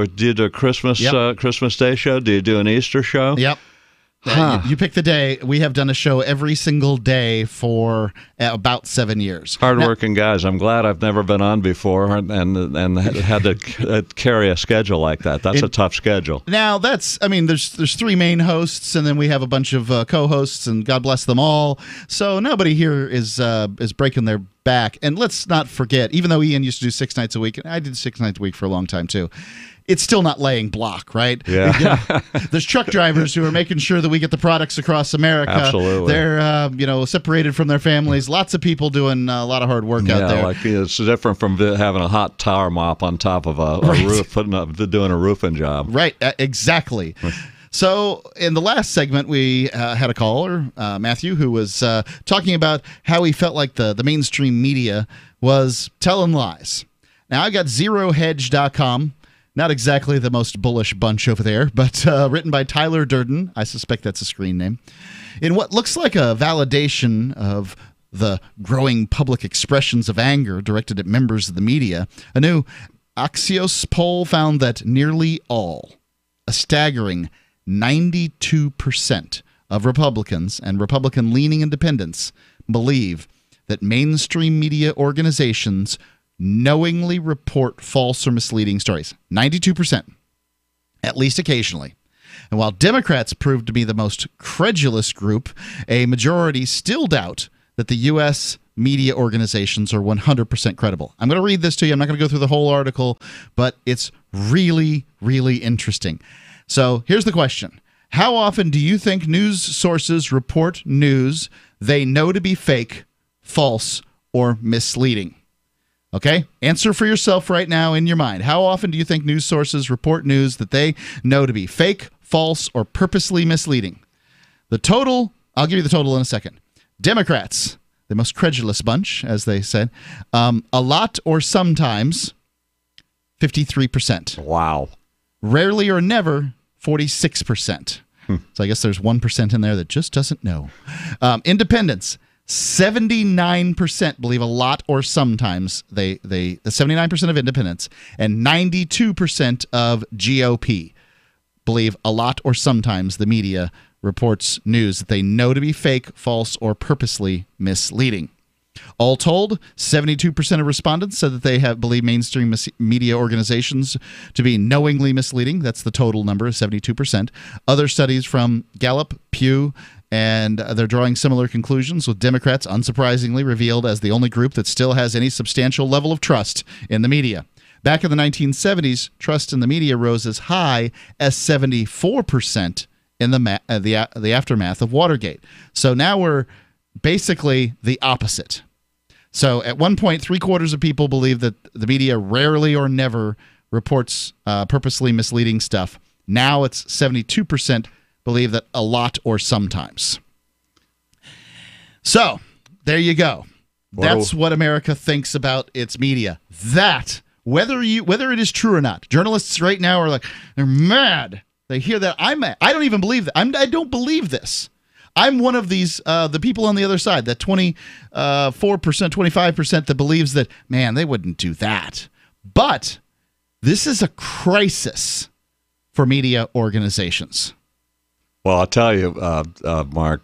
do a Christmas Christmas Day show? Do you do an Easter show? Yep. You pick the day. We have done a show every single day for about 7 years. Hardworking guys. I'm glad I've never been on before and had to carry a schedule like that. That's a tough schedule. Now there's three main hosts, and then we have a bunch of co-hosts, and God bless them all. So nobody here is breaking their back. And let's not forget, even though Ian used to do 6 nights a week, and I did 6 nights a week for a long time too, it's still not laying block, right? Yeah. There's truck drivers who are making sure that we get the products across America. Absolutely. They're separated from their families. Lots of people doing a lot of hard work out there. Like it's different from having a hot tower mop on top of a roof, doing a roofing job. Right, exactly. So in the last segment, we had a caller, Matthew, who was talking about how he felt like the mainstream media was telling lies. Now, I've got ZeroHedge.com. Not exactly the most bullish bunch over there, but written by Tyler Durden. I suspect that's a screen name. In what looks like a validation of the growing public expressions of anger directed at members of the media, a new Axios poll found that nearly all, a staggering 92% of Republicans and Republican-leaning independents believe that mainstream media organizations knowingly report false or misleading stories. 92%, at least occasionally. And while Democrats proved to be the most credulous group, a majority still doubt that the U.S. media organizations are 100% credible. I'm going to read this to you. I'm not going to go through the whole article, but it's really, really interesting. So here's the question. How often do you think news sources report news they know to be fake, false, or misleading? Okay? Answer for yourself right now in your mind. How often do you think news sources report news that they know to be fake, false, or purposely misleading? The total, I'll give you the total in a second. Democrats, the most credulous bunch, as they said, a lot or sometimes, 53%. Wow. Rarely or never, 46%. So I guess there's 1% in there that just doesn't know. Independents, 79% believe a lot or sometimes. The 79% of independents and 92% of GOP believe a lot or sometimes the media reports news that they know to be fake, false, or purposely misleading. All told, 72% of respondents said that they believe mainstream media organizations to be knowingly misleading. That's the total number, 72%. Other studies from Gallup, Pew, and they're drawing similar conclusions, with Democrats, unsurprisingly, revealed as the only group that still has any substantial level of trust in the media. Back in the 1970s, trust in the media rose as high as 74% in the aftermath of Watergate. So now we're basically the opposite. So at one point, 3/4 of people believe that the media rarely or never reports purposely misleading stuff. Now it's 72% believe that a lot or sometimes. So there you go. That's what America thinks about its media. That, whether it is true or not, journalists right now are like, they're mad. They hear that. I'm mad. I don't even believe that. I don't believe this. I'm one of these, the people on the other side, that 24%, 25% that believes that, man, they wouldn't do that. But this is a crisis for media organizations. Well, I'll tell you, Mark,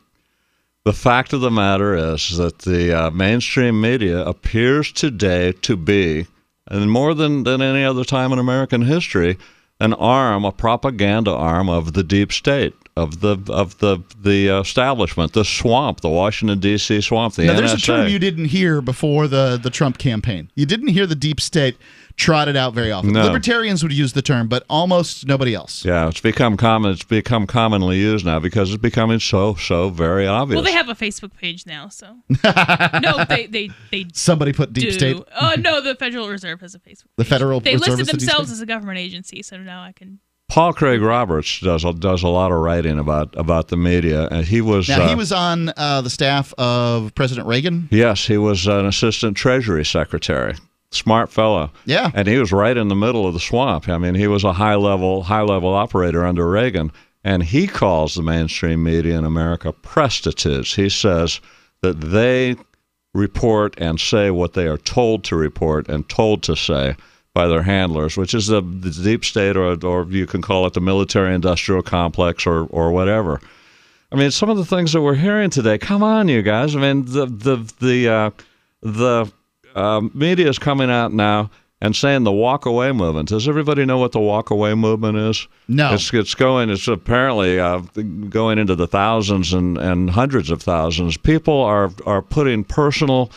the fact of the matter is that the mainstream media appears today to be, and more than any other time in American history, a propaganda arm of the deep state. of the establishment, the swamp, the Washington D.C. swamp, the now, NSA. There's a term you didn't hear before the Trump campaign. You didn't hear the deep state trotted out very often. No. Libertarians would use the term, but almost nobody else. Yeah, it's become common. It's become commonly used now because it's becoming so very obvious. Well, they have a Facebook page now, so no, they somebody put deep do. state. No, the Federal Reserve has a Facebook page. The Federal they Reserve listed is the deep themselves state? as a government agency, so now I can. Paul Craig Roberts does a lot of writing about the media, and he was Now, he was on the staff of President Reagan. Yes, he was an assistant Treasury Secretary. Smart fellow. Yeah. And he was right in the middle of the swamp. I mean, he was a high level operator under Reagan, and he calls the mainstream media in America prostitutes. He says that they report and say what they are told to report and told to say by their handlers, which is the deep state, or you can call it the military-industrial complex, or whatever. I mean, some of the things that we're hearing today. Come on, you guys. I mean, the media is coming out now and saying the walk-away movement. Does everybody know what the walk-away movement is? No. It's apparently going into the thousands and hundreds of thousands. People are putting personal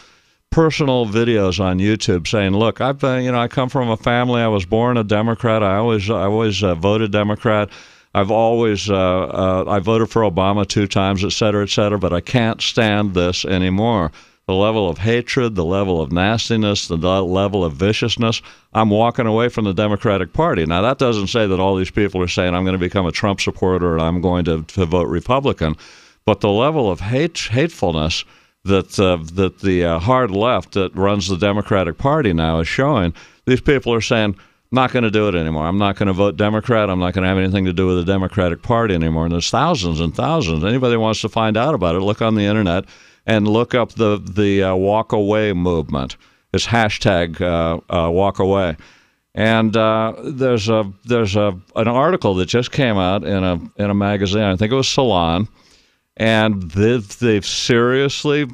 videos on YouTube saying, "Look, I come from a family. I was born a Democrat. I always voted Democrat. I've always I voted for Obama 2 times, et cetera, but I can't stand this anymore. The level of hatred, the level of nastiness, the level of viciousness. I'm walking away from the Democratic Party." Now, that doesn't say that all these people are saying, "I'm going to become a Trump supporter and I'm going to vote Republican." But the level of hatefulness that the hard left that runs the Democratic Party now is showing, these people are saying, "Not going to do it anymore. I'm not going to vote Democrat. I'm not going to have anything to do with the Democratic Party anymore." And there's thousands and thousands. Anybody who wants to find out about it, look on the internet and look up the walk away movement. It's hashtag walk away. And there's an article that just came out in a magazine. I think it was Salon, and they've seriously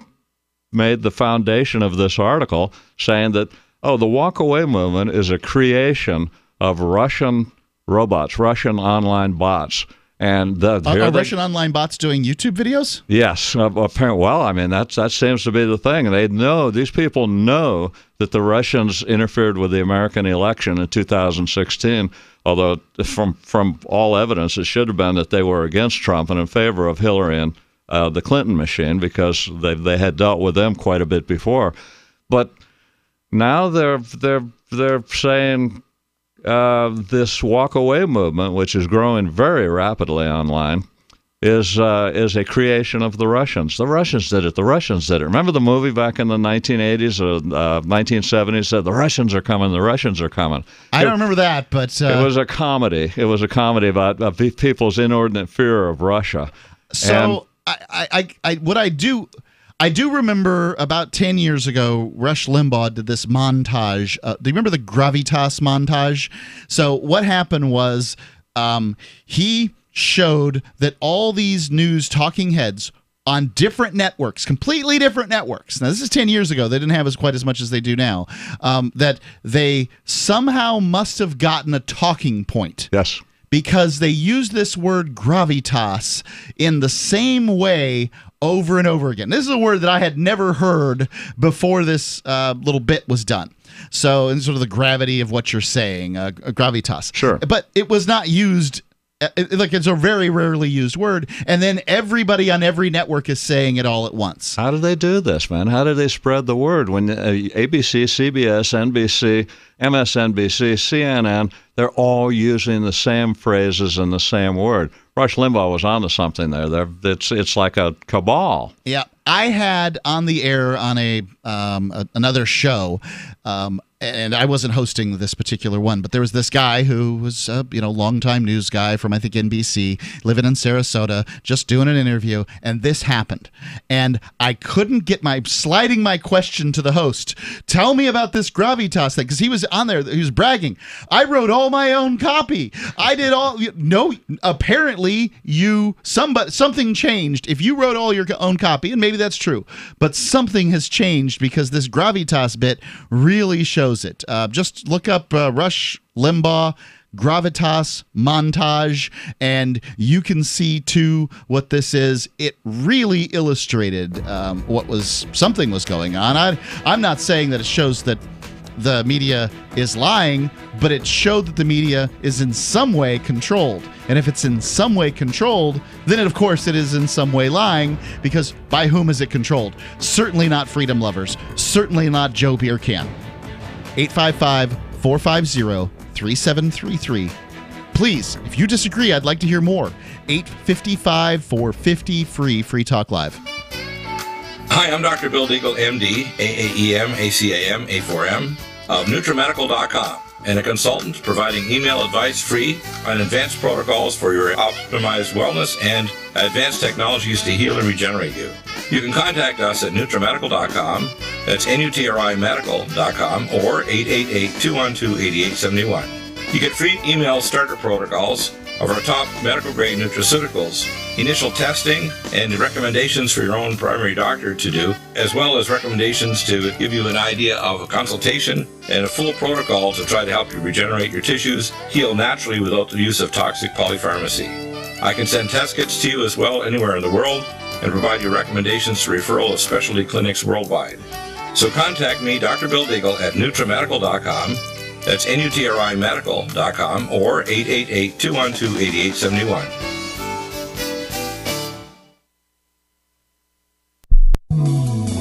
made the foundation of this article saying that, the walk away movement is a creation of Russian robots, Russian online bots. And are Russian online bots doing YouTube videos? Yes. Apparently, well, I mean, that seems to be the thing. These people know that the Russians interfered with the American election in 2016, although from all evidence, it should have been that they were against Trump and in favor of Hillary and the Clinton machine, because they had dealt with them quite a bit before. But now they're saying this walk-away movement, which is growing very rapidly online, is a creation of the Russians. The Russians did it. The Russians did it. Remember the movie back in the 1980s or 1970s said, "The Russians are coming, the Russians are coming." I don't remember that, but... it was a comedy. It was a comedy about people's inordinate fear of Russia. So I do remember about 10 years ago, Rush Limbaugh did this montage. Do you remember the Gravitas montage? So what happened was he showed that all these news talking heads on different networks, completely different networks. Now, this is 10 years ago. They didn't have quite as much as they do now. That they somehow must have gotten a talking point. Yes. Because they used this word gravitas in the same way over and over again. This is a word that I had never heard before this little bit was done. So, and sort of the gravity of what you're saying, gravitas. Sure. But it was not used, like it's a very rarely used word, and then everybody on every network is saying it all at once. How do they do this, man? How do they spread the word? When ABC, CBS, NBC, MSNBC, CNN, they're all using the same phrases and the same word. Rush Limbaugh was onto something there. It's like a cabal. Yeah, I had on the air on another show, and I wasn't hosting this particular one, but there was this guy who was a longtime news guy from, I think, NBC, living in Sarasota, just doing an interview, and this happened. And I couldn't get sliding my question to the host. Tell me about this gravitas thing, because he was on there, he was bragging. I wrote all my own copy. I did all. No, apparently something changed. If you wrote all your own copy, and maybe that's true, but something has changed, because this gravitas bit really shows it. Just look up Rush Limbaugh gravitas montage, and you can see too what this is. It really illustrated something was going on. I'm not saying that it shows that the media is lying, but it showed that the media is in some way controlled. And if it's in some way controlled, then of course it is in some way lying, because by whom is it controlled? Certainly not freedom lovers. Certainly not Joe Beercan. 855-450-3733. Please, if you disagree, I'd like to hear more. 855-450-FREE, Free Talk Live. Hi, I'm Dr. Bill Deagle, MD, AAEM, ACAM, A4M, of NutriMedical.com, and a consultant providing email advice free on advanced protocols for your optimized wellness and advanced technologies to heal and regenerate you. You can contact us at NutriMedical.com, that's NutriMedical.com, or 888-212-8871. You get free email starter protocols of our top medical-grade nutraceuticals, initial testing, and recommendations for your own primary doctor to do, as well as recommendations to give you an idea of a consultation and a full protocol to try to help you regenerate your tissues, heal naturally without the use of toxic polypharmacy. I can send test kits to you as well anywhere in the world and provide you recommendations to referral of specialty clinics worldwide. So contact me, Dr. Bill Deagle, at NutriMedical.com. That's NutriMedical.com, or 888-212-8871.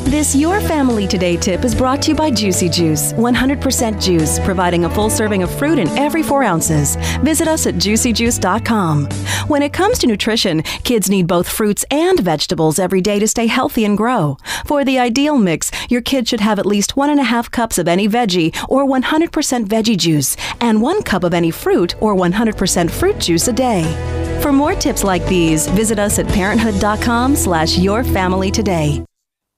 This Your Family Today tip is brought to you by Juicy Juice, 100% juice, providing a full serving of fruit in every 4 ounces. Visit us at juicyjuice.com. When it comes to nutrition, kids need both fruits and vegetables every day to stay healthy and grow. For the ideal mix, your kid should have at least 1.5 cups of any veggie or 100% veggie juice, and 1 cup of any fruit or 100% fruit juice a day. For more tips like these, visit us at parenthood.com/yourfamilytoday.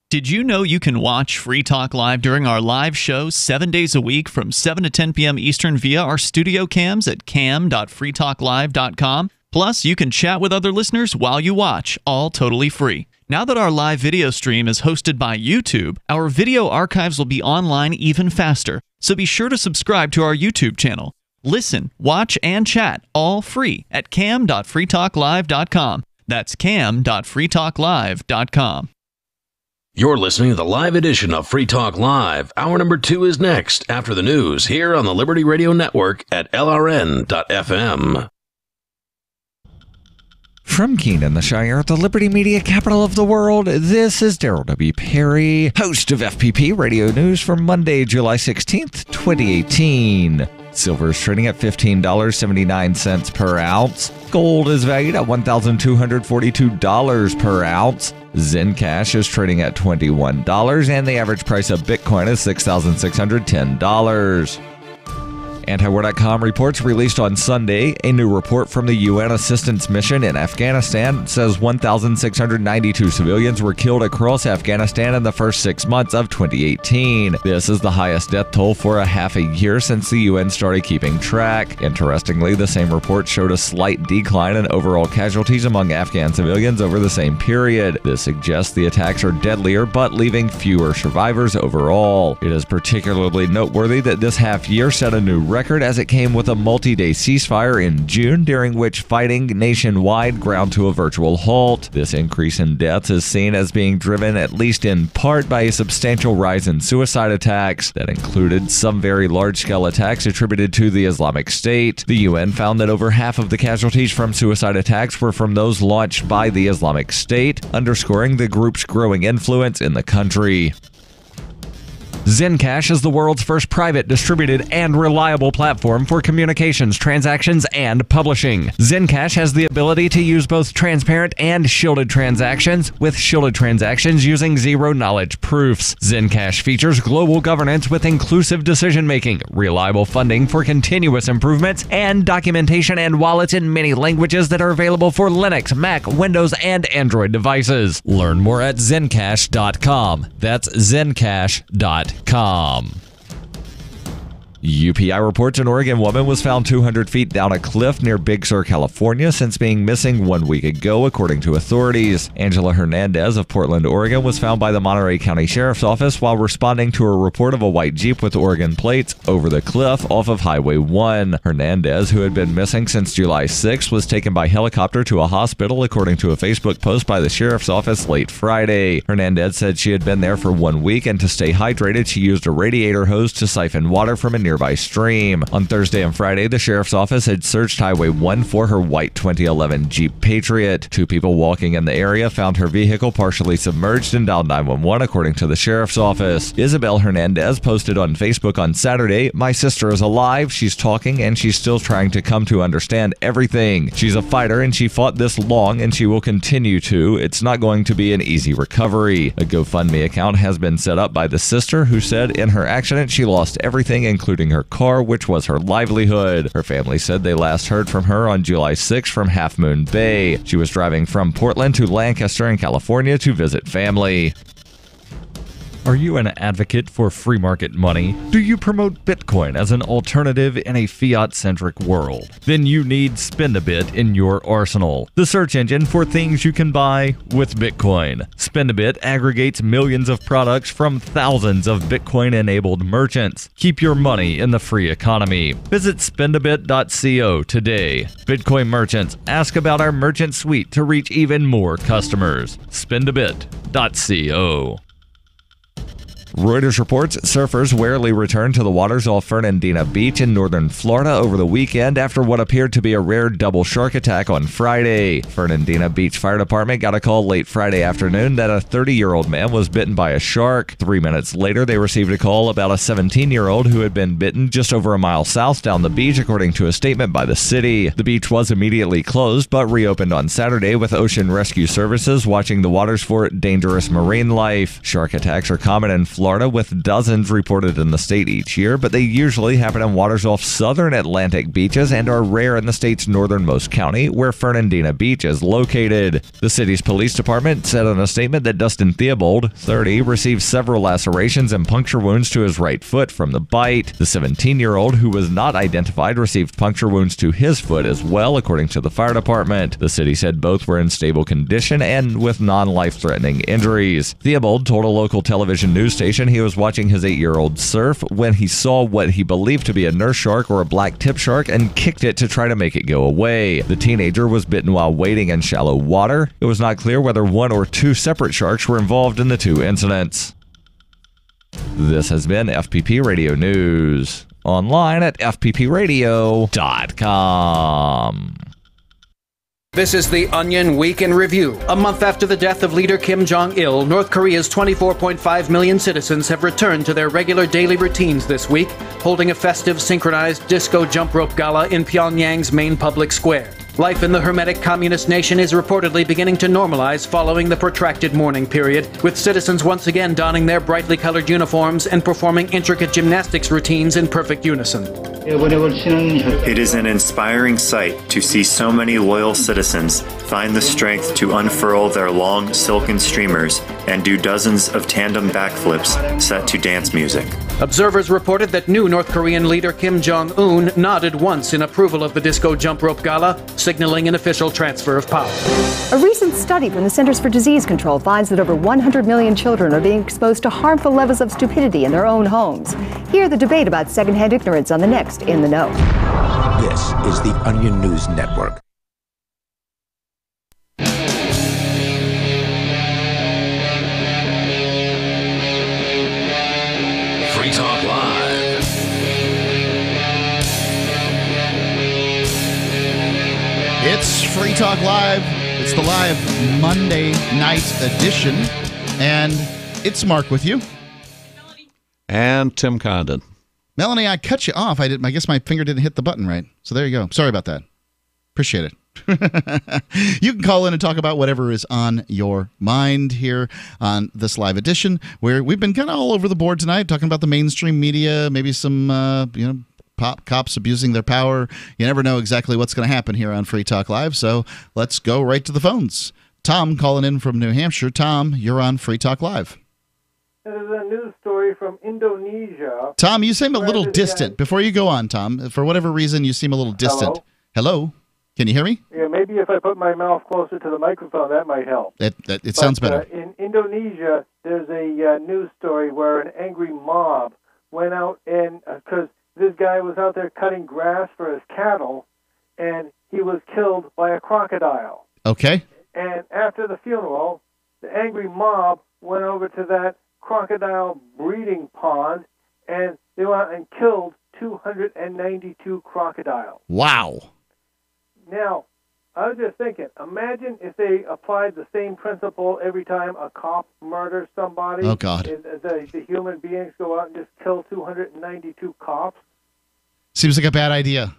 Did you know you can watch Free Talk Live during our live show 7 days a week from 7 to 10 p.m. Eastern via our studio cams at cam.freetalklive.com? Plus, you can chat with other listeners while you watch, all totally free. Now that our live video stream is hosted by YouTube, our video archives will be online even faster, so be sure to subscribe to our YouTube channel. Listen, watch, and chat all free at cam.freetalklive.com. That's cam.freetalklive.com. You're listening to the live edition of Free Talk Live. Hour number 2 is next after the news here on the Liberty Radio Network at LRN.FM. From Keene, the Shire, the Liberty Media capital of the world, this is Daryl W. Perry, host of FPP Radio News for Monday, July 16th, 2018. Silver is trading at $15.79 per ounce. Gold is valued at $1,242 per ounce. Zencash is trading at $21, and the average price of Bitcoin is $6,610. Antiwar.com reports released on Sunday. A new report from the UN assistance mission in Afghanistan says 1,692 civilians were killed across Afghanistan in the first 6 months of 2018. This is the highest death toll for a half a year since the UN started keeping track. Interestingly, the same report showed a slight decline in overall casualties among Afghan civilians over the same period. This suggests the attacks are deadlier, but leaving fewer survivors overall. It is particularly noteworthy that this half year set a new record as it came with a multi-day ceasefire in June, during which fighting nationwide ground to a virtual halt. This increase in deaths is seen as being driven at least in part by a substantial rise in suicide attacks that included some very large-scale attacks attributed to the Islamic State. The UN found that over half of the casualties from suicide attacks were from those launched by the Islamic State, underscoring the group's growing influence in the country. Zencash is the world's first private, distributed, and reliable platform for communications, transactions, and publishing. Zencash has the ability to use both transparent and shielded transactions, with shielded transactions using zero-knowledge proofs. Zencash features global governance with inclusive decision-making, reliable funding for continuous improvements, and documentation and wallets in many languages that are available for Linux, Mac, Windows, and Android devices. Learn more at zencash.com. That's zencash.com. UPI reports an Oregon woman was found 200 feet down a cliff near Big Sur, California, since being missing 1 week ago, according to authorities. Angela Hernandez of Portland, Oregon, was found by the Monterey County Sheriff's Office while responding to a report of a white Jeep with Oregon plates over the cliff off of Highway 1. Hernandez, who had been missing since July 6, was taken by helicopter to a hospital, according to a Facebook post by the Sheriff's Office late Friday. Hernandez said she had been there for 1 week, and to stay hydrated, she used a radiator hose to siphon water from a nearby stream. On Thursday and Friday, the Sheriff's Office had searched Highway 1 for her white 2011 Jeep Patriot. 2 people walking in the area found her vehicle partially submerged and dialed 911, according to the Sheriff's Office. Isabel Hernandez posted on Facebook on Saturday, "My sister is alive, she's talking, and she's still trying to come to understand everything. She's a fighter and she fought this long and she will continue to. It's not going to be an easy recovery." A GoFundMe account has been set up by the sister, who said in her accident she lost everything, including her car, which was her livelihood. Her family said they last heard from her on July 6 from Half Moon Bay. She was driving from Portland to Lancaster in California to visit family. Are you an advocate for free market money? Do you promote Bitcoin as an alternative in a fiat-centric world? Then you need Spend a Bit in your arsenal, the search engine for things you can buy with Bitcoin. Spend a Bit aggregates millions of products from thousands of Bitcoin-enabled merchants. Keep your money in the free economy. Visit spendabit.co today. Bitcoin merchants, ask about our merchant suite to reach even more customers. Spendabit.co. Reuters reports surfers warily returned to the waters off Fernandina Beach in northern Florida over the weekend after what appeared to be a rare double shark attack on Friday. Fernandina Beach Fire Department got a call late Friday afternoon that a 30-year-old man was bitten by a shark. 3 minutes later, they received a call about a 17-year-old who had been bitten just over a mile south down the beach, according to a statement by the city. The beach was immediately closed but reopened on Saturday, with ocean rescue services watching the waters for dangerous marine life. Shark attacks are common in Florida, with dozens reported in the state each year, but they usually happen in waters off southern Atlantic beaches and are rare in the state's northernmost county, where Fernandina Beach is located. The city's police department said in a statement that Dustin Theobald, 30, received several lacerations and puncture wounds to his right foot from the bite. The 17-year-old, who was not identified, received puncture wounds to his foot as well, according to the fire department. The city said both were in stable condition and with non-life-threatening injuries. Theobald told a local television news station he was watching his 8-year-old surf when he saw what he believed to be a nurse shark or a black tip shark and kicked it to try to make it go away. The teenager was bitten while wading in shallow water. It was not clear whether 1 or 2 separate sharks were involved in the 2 incidents. This has been FPP Radio News. Online at fppradio.com. This is the Onion Week in Review. A month after the death of leader Kim Jong-il, North Korea's 24.5 million citizens have returned to their regular daily routines this week, holding a festive synchronized disco jump rope gala in Pyongyang's main public square. Life in the hermetic communist nation is reportedly beginning to normalize following the protracted mourning period, with citizens once again donning their brightly colored uniforms and performing intricate gymnastics routines in perfect unison. It is an inspiring sight to see so many loyal citizens find the strength to unfurl their long silken streamers and do dozens of tandem backflips set to dance music. Observers reported that new North Korean leader Kim Jong-un nodded once in approval of the disco jump rope gala, signaling an official transfer of power. A recent study from the Centers for Disease Control finds that over 100 million children are being exposed to harmful levels of stupidity in their own homes. Hear the debate about secondhand ignorance on the next In the Know. This is the Onion News Network. Free Talk Live. It's Free Talk Live. It's the live Monday night edition. And it's Mark with you. And Tim Condon. Melanie, I cut you off. I guess my finger didn't hit the button right. So there you go. Sorry about that. Appreciate it. You can call in and talk about whatever is on your mind here on this live edition, where we've been kind of all over the board tonight, talking about the mainstream media, maybe some pop cops abusing their power. You never know exactly what's going to happen here on Free Talk Live, so let's go right to the phones. Tom calling in from New Hampshire. Tom, you're on Free Talk Live. there's a news story from Indonesia. Tom, you seem a little Where this distant. Before you go on, Tom, for whatever reason, you seem a little distant. Hello? Can you hear me? Yeah, maybe if I put my mouth closer to the microphone, that might help. It sounds better. In Indonesia, there's a news story where an angry mob went out and because this guy was out there cutting grass for his cattle, and he was killed by a crocodile. Okay. And after the funeral, the angry mob went over to that crocodile breeding pond, and they went out and killed 292 crocodiles. Wow. Now, I was just thinking, imagine if they applied the same principle every time a cop murders somebody. Oh, God. And the human beings go out and just kill 292 cops. Seems like a bad idea.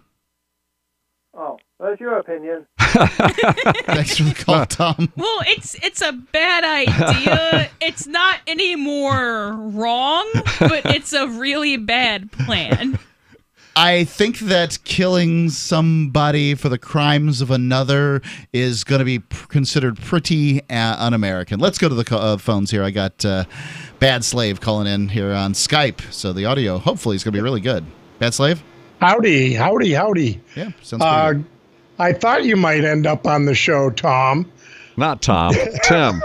Oh, that's your opinion. Thanks for the call, Tom. Well, it's a bad idea. It's not any more wrong, but it's a really bad plan. I think that killing somebody for the crimes of another is going to be considered pretty un-American. Let's go to the phones here. I got Bad Slave calling in here on Skype, so the audio hopefully is going to be really good. Bad Slave? Howdy. Yeah, sounds good. I thought you might end up on the show, Tom. Not Tom. Tim.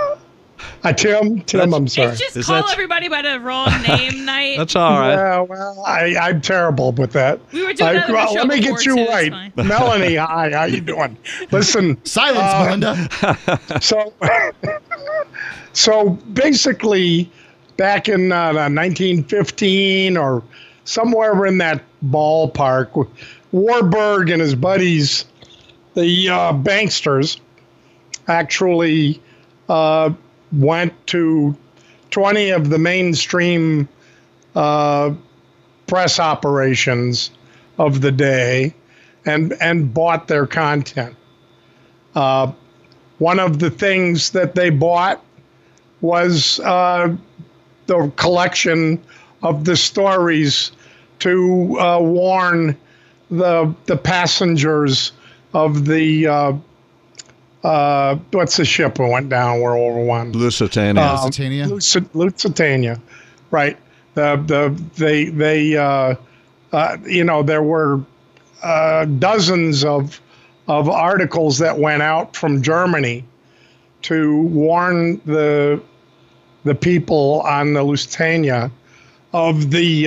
Tim, I'm sorry. It's just call everybody by the wrong name night. That's all right. Yeah, well, I'm terrible with that. We were doing that on the show let me before, get you too, right. it's Melanie, hi, how you doing? Listen. Silence, Melinda. So basically, back in 1915 or somewhere in that ballpark, Warburg and his buddies, the banksters, actually went to 20 of the mainstream press operations of the day and bought their content. One of the things that they bought was the collection of the stories to warn the passengers of the what's the ship that went down World War I? Lusitania. Lusitania, right? There were dozens of articles that went out from Germany to warn the people on the Lusitania of the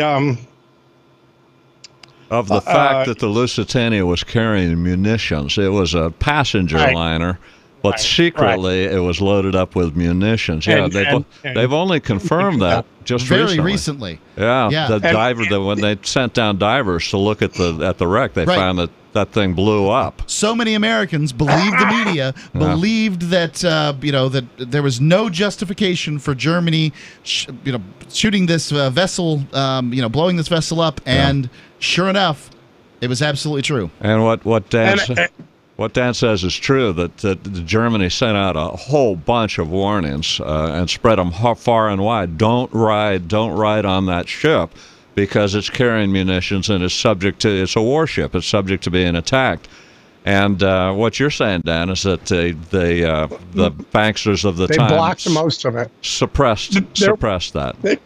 fact that the Lusitania was carrying munitions. It was a passenger liner, but secretly it was loaded up with munitions. Yeah, they've only confirmed that just very recently. Yeah. The diver, when they sent down divers to look at the wreck, they found that thing blew up. So many Americans believed the media, believed that that there was no justification for Germany, shooting this vessel, blowing this vessel up, and sure enough, it was absolutely true. And what Dan says is true, that Germany sent out a whole bunch of warnings and spread them far and wide. Don't ride on that ship, because it's carrying munitions and it's a warship. It's subject to being attacked. And what you're saying, Dan, is that the banksters of the time blocked most of it, suppressed that.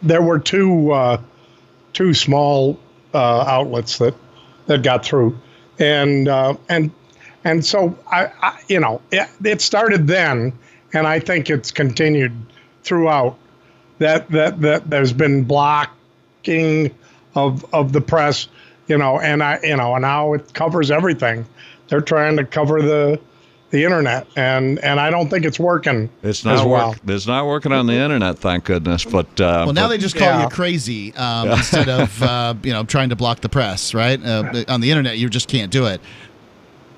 There were two small outlets that got through, and so it started then, and I think it's continued throughout. That there's been blocking of the press, and now it covers everything. They're trying to cover the internet, and I don't think it's working. It's not It's not working on the internet, thank goodness. But now they just call you crazy instead of trying to block the press, right? On the internet, you just can't do it.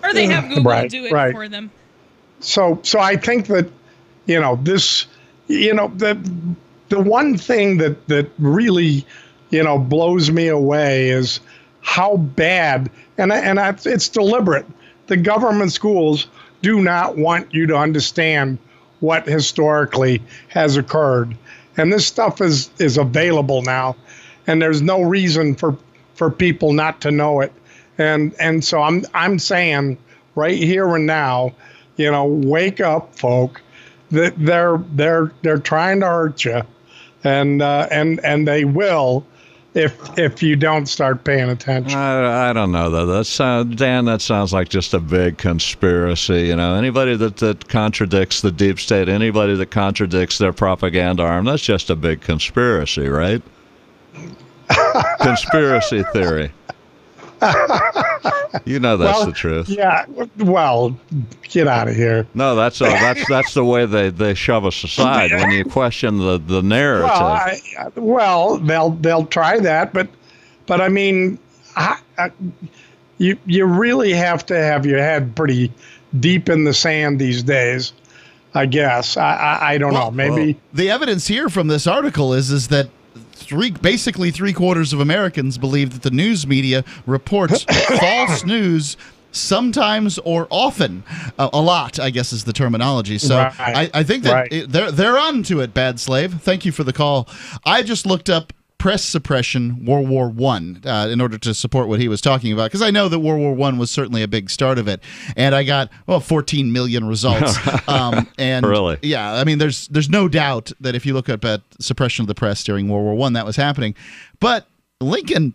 Or they have Google do it for them. So I think that this the one thing that really blows me away is how bad, and it's deliberate. The government schools do not want you to understand what historically has occurred, and this stuff is available now, and there's no reason for people not to know it. And so I'm saying right here and now, wake up, folk. That they're trying to hurt you. and they will if you don't start paying attention. I don't know though. Dan, that sounds like just a big conspiracy. Anybody that contradicts the deep state, anybody that contradicts their propaganda arm, that's just a big conspiracy, right? Conspiracy theory. That's the truth. Yeah. Well, get out of here. No, that's the way they shove us aside when you question the narrative. Well, they'll try that, but I mean, you really have to have your head pretty deep in the sand these days, I guess. I don't know. Maybe the evidence here from this article is that basically 3/4 of Americans believe that the news media reports false news sometimes or often. A lot, I guess, is the terminology. So right. I think that they're on to it, Bad Slave. Thank you for the call. I just looked up press suppression World War I in order to support what he was talking about, because I know that World War I was certainly a big start of it, and I got 14 million results. And really? Yeah, I mean, there's no doubt that if you look up at suppression of the press during World War I, that was happening. But Lincoln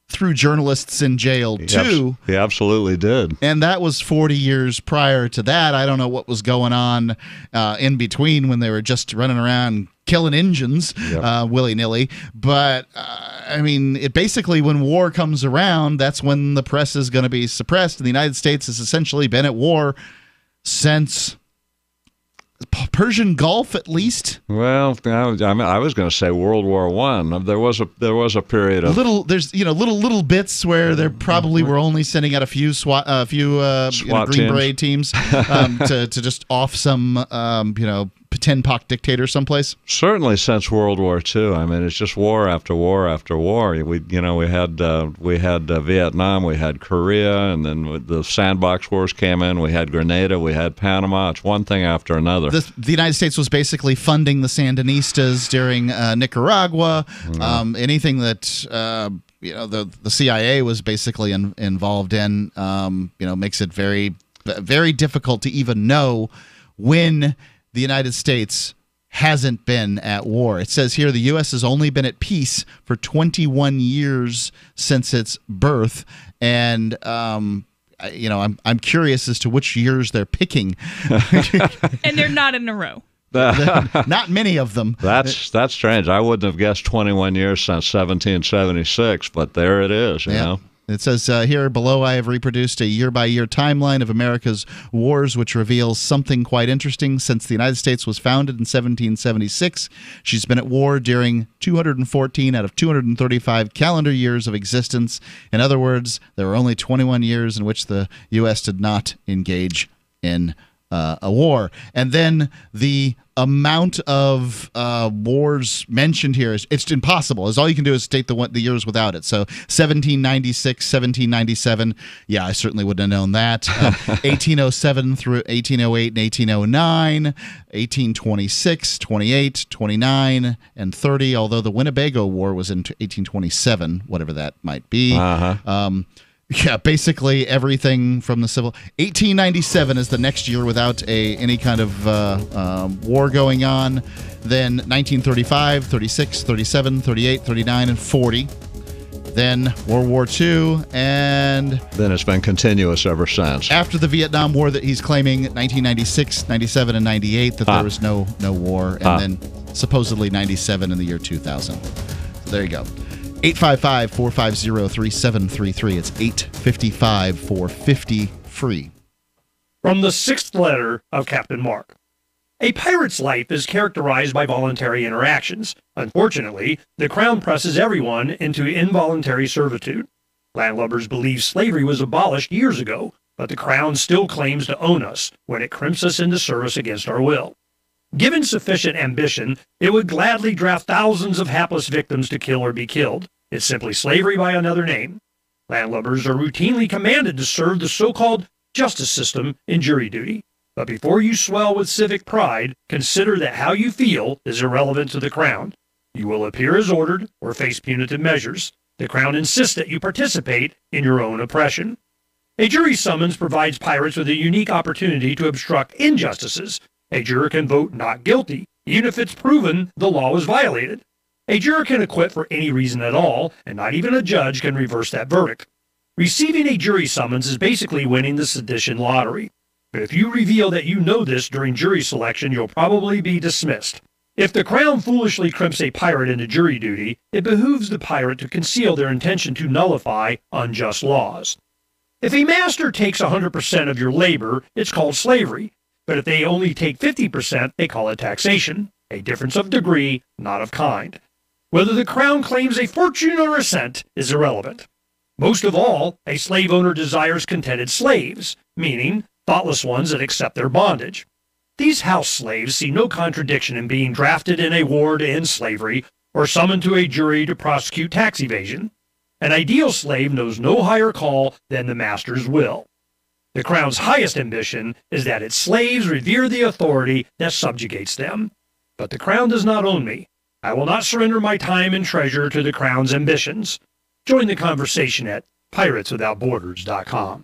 threw journalists in jail too. He absolutely did. And that was 40 years prior to that. I don't know what was going on in between when they were just running around killing Injuns willy-nilly. But, I mean, it basically, when war comes around, that's when the press is going to be suppressed. And the United States has essentially been at war since Persian Gulf, at least. Well, I was going to say World War I. There was a period of little bits where there probably were only sending out a few Green Beret teams to just off some tin-pock dictator someplace. Certainly since World War II. I mean, it's just war after war after war. We had Vietnam, we had Korea, and then the sandbox wars came in. We had Grenada, we had Panama. It's one thing after another. The United States was basically funding the Sandinistas during Nicaragua. Anything that the CIA was basically involved in, makes it very, very difficult to even know when the United States hasn't been at war. It says here the U.S. has only been at peace for 21 years since its birth, and I'm curious as to which years they're picking. And they're not in a row. Not many of them. That's strange. I wouldn't have guessed 21 years since 1776, but there it is. You know. It says here below, I have reproduced a year-by-year timeline of America's wars, which reveals something quite interesting. Since the United States was founded in 1776, she's been at war during 214 out of 235 calendar years of existence. In other words, there were only 21 years in which the U.S. did not engage in a war. And then the amount of wars mentioned here it's impossible. All you can do is state the years without it. So 1796, 1797, yeah, I certainly wouldn't have known that. 1807 through 1808 and 1809, 1826, 28, 29, and 30, although the Winnebago War was in 1827, whatever that might be. Yeah, basically everything from the civil. 1897 is the next year without any kind of war going on. Then 1935, 36, 37, 38, 39, and 40. Then World War II, and then it's been continuous ever since. After the Vietnam War, that he's claiming 1996, 97, and 98 that there was no war, and then supposedly 97 in the year 2000. So there you go. 855-450-3733. It's 855-450-FREE. From the sixth letter of Captain Mark. A pirate's life is characterized by voluntary interactions. Unfortunately, the Crown presses everyone into involuntary servitude. Landlubbers believe slavery was abolished years ago, but the Crown still claims to own us when it crimps us into service against our will. Given sufficient ambition, it would gladly draft thousands of hapless victims to kill or be killed. It's simply slavery by another name. Landlubbers are routinely commanded to serve the so-called justice system in jury duty. But before you swell with civic pride, consider that how you feel is irrelevant to the Crown. You will appear as ordered or face punitive measures. The Crown insists that you participate in your own oppression. A jury summons provides pirates with a unique opportunity to obstruct injustices. A juror can vote not guilty even if it's proven the law was violated. A juror can acquit for any reason at all, and not even a judge can reverse that verdict. Receiving a jury summons is basically winning the sedition lottery. But if you reveal that you know this during jury selection, you'll probably be dismissed. If the Crown foolishly crimps a pirate into jury duty, it behooves the pirate to conceal their intention to nullify unjust laws. If a master takes 100% of your labor, it's called slavery. But if they only take 50%, they call it taxation. A difference of degree, not of kind. Whether the Crown claims a fortune or a cent is irrelevant. Most of all, a slave owner desires contented slaves, meaning thoughtless ones that accept their bondage. These house slaves see no contradiction in being drafted in a war to end slavery or summoned to a jury to prosecute tax evasion. An ideal slave knows no higher call than the master's will. The Crown's highest ambition is that its slaves revere the authority that subjugates them. But the Crown does not own me. I will not surrender my time and treasure to the Crown's ambitions. Join the conversation at pirateswithoutborders.com.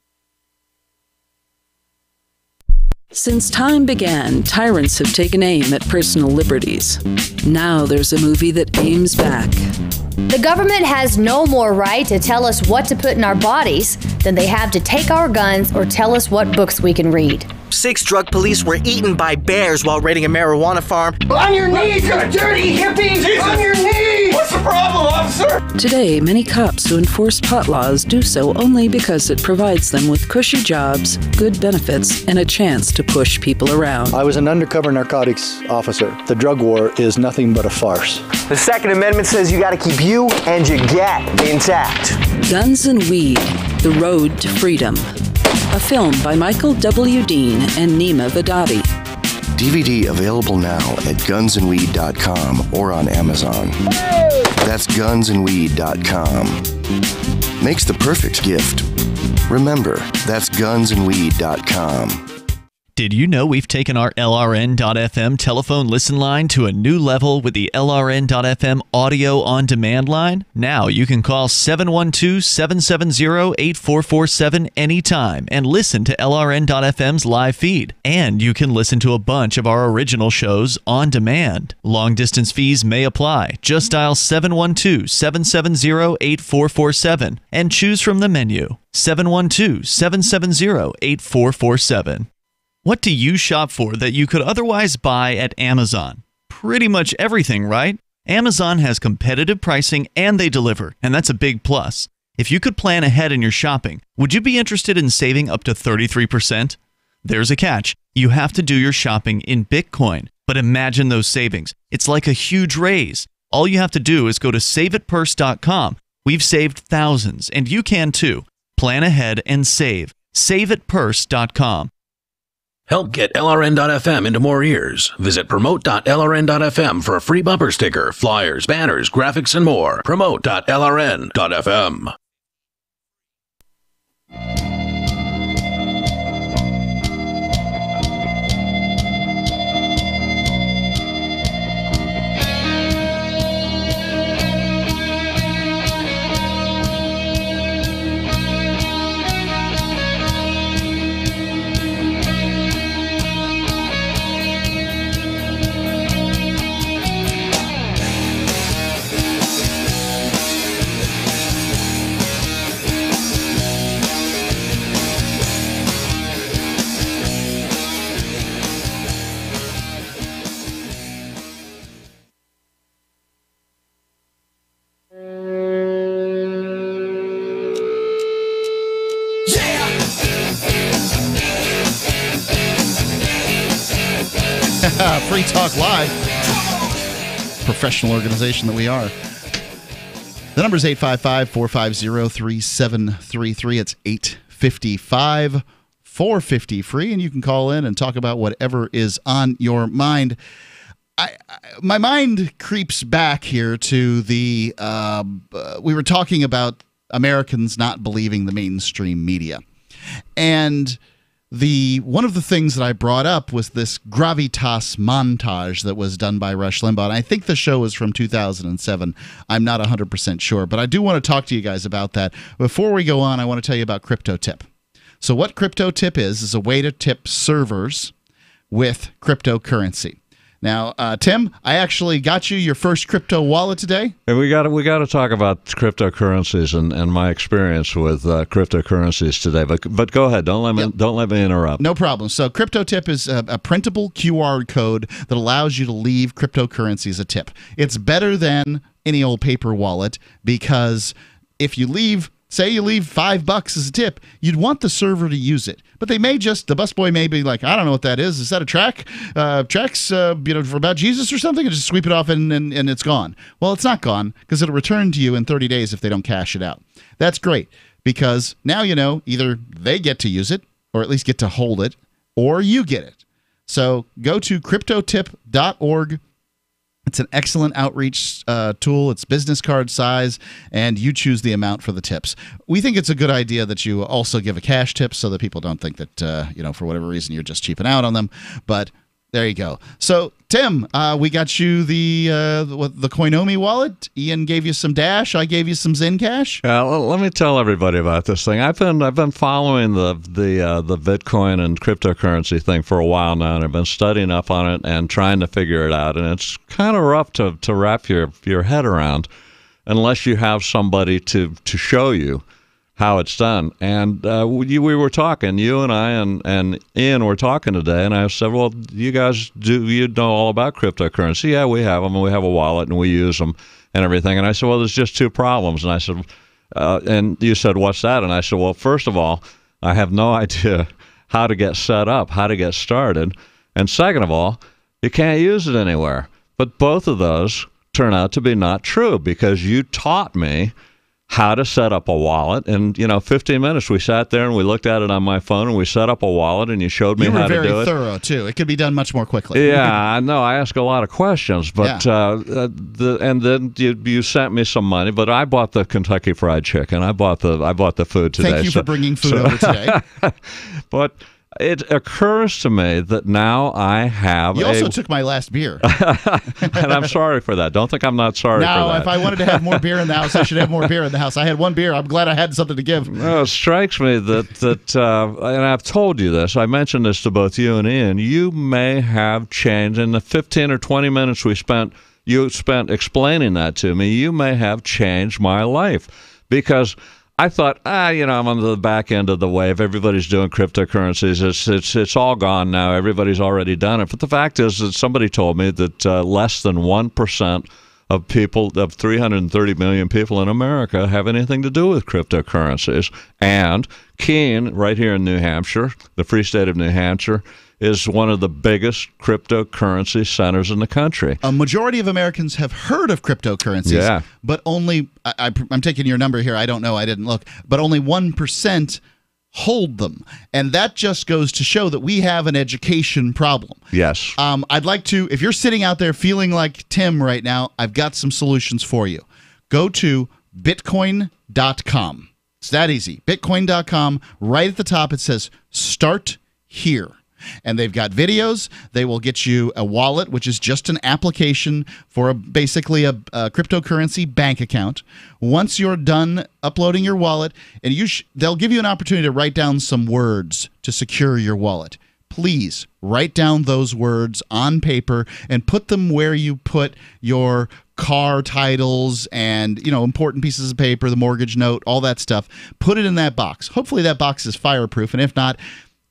Since time began, tyrants have taken aim at personal liberties. Now there's a movie that aims back. The government has no more right to tell us what to put in our bodies than they have to take our guns or tell us what books we can read. 6 drug police were eaten by bears while raiding a marijuana farm. On your knees, you dirty hippies! Jesus. On your knees! What's the problem, officer? Today, many cops who enforce pot laws do so only because it provides them with cushy jobs, good benefits, and a chance to push people around. I was an undercover narcotics officer. The drug war is nothing but a farce. The Second Amendment says you gotta keep you and your gat intact. Guns and Weed, The Road to Freedom. A film by Michael W. Dean and Nima Vadadi. DVD available now at gunsandweed.com or on Amazon. That's gunsandweed.com. Makes the perfect gift. Remember, that's gunsandweed.com. Did you know we've taken our LRN.FM telephone listen line to a new level with the LRN.FM audio on demand line? Now you can call 712-770-8447 anytime and listen to LRN.FM's live feed. And you can listen to a bunch of our original shows on demand. Long distance fees may apply. Just dial 712-770-8447 and choose from the menu. 712-770-8447. What do you shop for that you could otherwise buy at Amazon? Pretty much everything, right? Amazon has competitive pricing and they deliver, and that's a big plus. If you could plan ahead in your shopping, would you be interested in saving up to 33%? There's a catch. You have to do your shopping in Bitcoin. But imagine those savings. It's like a huge raise. All you have to do is go to saveatpurse.com. We've saved thousands, and you can too. Plan ahead and save. Saveatpurse.com. Help get LRN.FM into more ears. Visit promote.lrn.fm for a free bumper sticker, flyers, banners, graphics, and more. Promote.lrn.fm. Free Talk Live. Professional organization that we are. The number is 855-450-3733. It's 855-450-FREE, and you can call in and talk about whatever is on your mind. My mind creeps back here to the we were talking about Americans not believing the mainstream media. And one of the things that I brought up was this gravitas montage that was done by Rush Limbaugh. And I think the show was from 2007. I'm not 100% sure, but I do want to talk to you guys about that. Before we go on, I want to tell you about Crypto Tip. So what Crypto Tip is a way to tip servers with cryptocurrency. Now, Tim, I actually got you your first crypto wallet today. And we got to talk about cryptocurrencies and my experience with cryptocurrencies today. But go ahead. Don't let me interrupt. No problem. So Crypto Tip is a printable QR code that allows you to leave cryptocurrency as a tip. It's better than any old paper wallet because if you leave, say you leave $5 as a tip, you'd want the server to use it. But they may just, the busboy may be like, I don't know what that is. Is that a tracks, for about Jesus or something? And just sweep it off and it's gone. Well, it's not gone because it'll return to you in 30 days if they don't cash it out. That's great because now you know either they get to use it or at least get to hold it or you get it. So go to cryptotip.org. It's an excellent outreach tool. It's business card size, and you choose the amount for the tips. We think it's a good idea that you also give a cash tip so that people don't think that, for whatever reason, you're just cheaping out on them. But there you go. So, Tim, we got you the Coinomi wallet. Ian gave you some Dash. I gave you some Zen Cash. Let me tell everybody about this thing. I've been following the Bitcoin and cryptocurrency thing for a while now, and I've been studying up on it and trying to figure it out. And it's kind of rough to wrap your head around unless you have somebody to show you how it's done. And we were talking, you and I and Ian were talking today, and I said, well, you know all about cryptocurrency? Yeah, we have them, and we have a wallet, and we use them and everything. And I said, well, there's just two problems. And I said, and you said, what's that? And I said, well, first of all, I have no idea how to get set up, how to get started. And second of all, you can't use it anywhere. But both of those turn out to be not true because you taught me how to set up a wallet. And, 15 minutes, we sat there and we looked at it on my phone and we set up a wallet and you showed me how to do it. You were very thorough, too. It could be done much more quickly. Yeah, I know. I ask a lot of questions. But and then you sent me some money, but I bought the Kentucky Fried Chicken. I bought the food today. Thank you for bringing food over today. But it occurs to me that now I have You also took my last beer. And I'm sorry for that. Don't think I'm not sorry for that. Now, if I wanted to have more beer in the house, I should have more beer in the house. I had one beer. I'm glad I had something to give. No, it strikes me that and I've told you this, I mentioned this to both you and Ian, you may have changed in the 15 or 20 minutes you spent explaining that to me, you may have changed my life. Because I thought, I'm on the back end of the wave. Everybody's doing cryptocurrencies. It's all gone now. Everybody's already done it. But the fact is that somebody told me that less than 1% of 330 million people in America have anything to do with cryptocurrencies. And Keene, right here in New Hampshire, the free state of New Hampshire, is one of the biggest cryptocurrency centers in the country. A majority of Americans have heard of cryptocurrencies, but only, I'm taking your number here, I don't know, I didn't look, but only 1% hold them. And that just goes to show that we have an education problem. Yes. I'd like to, if you're sitting out there feeling like Tim right now, I've got some solutions for you. Go to bitcoin.com. It's that easy. Bitcoin.com. Right at the top, it says, start here. And they've got videos. They will get you a wallet, which is just an application for basically a cryptocurrency bank account. Once you're done uploading your wallet, and they'll give you an opportunity to write down some words to secure your wallet. Please write down those words on paper and put them where you put your car titles and, important pieces of paper, the mortgage note, all that stuff. Put it in that box. Hopefully that box is fireproof, and if not,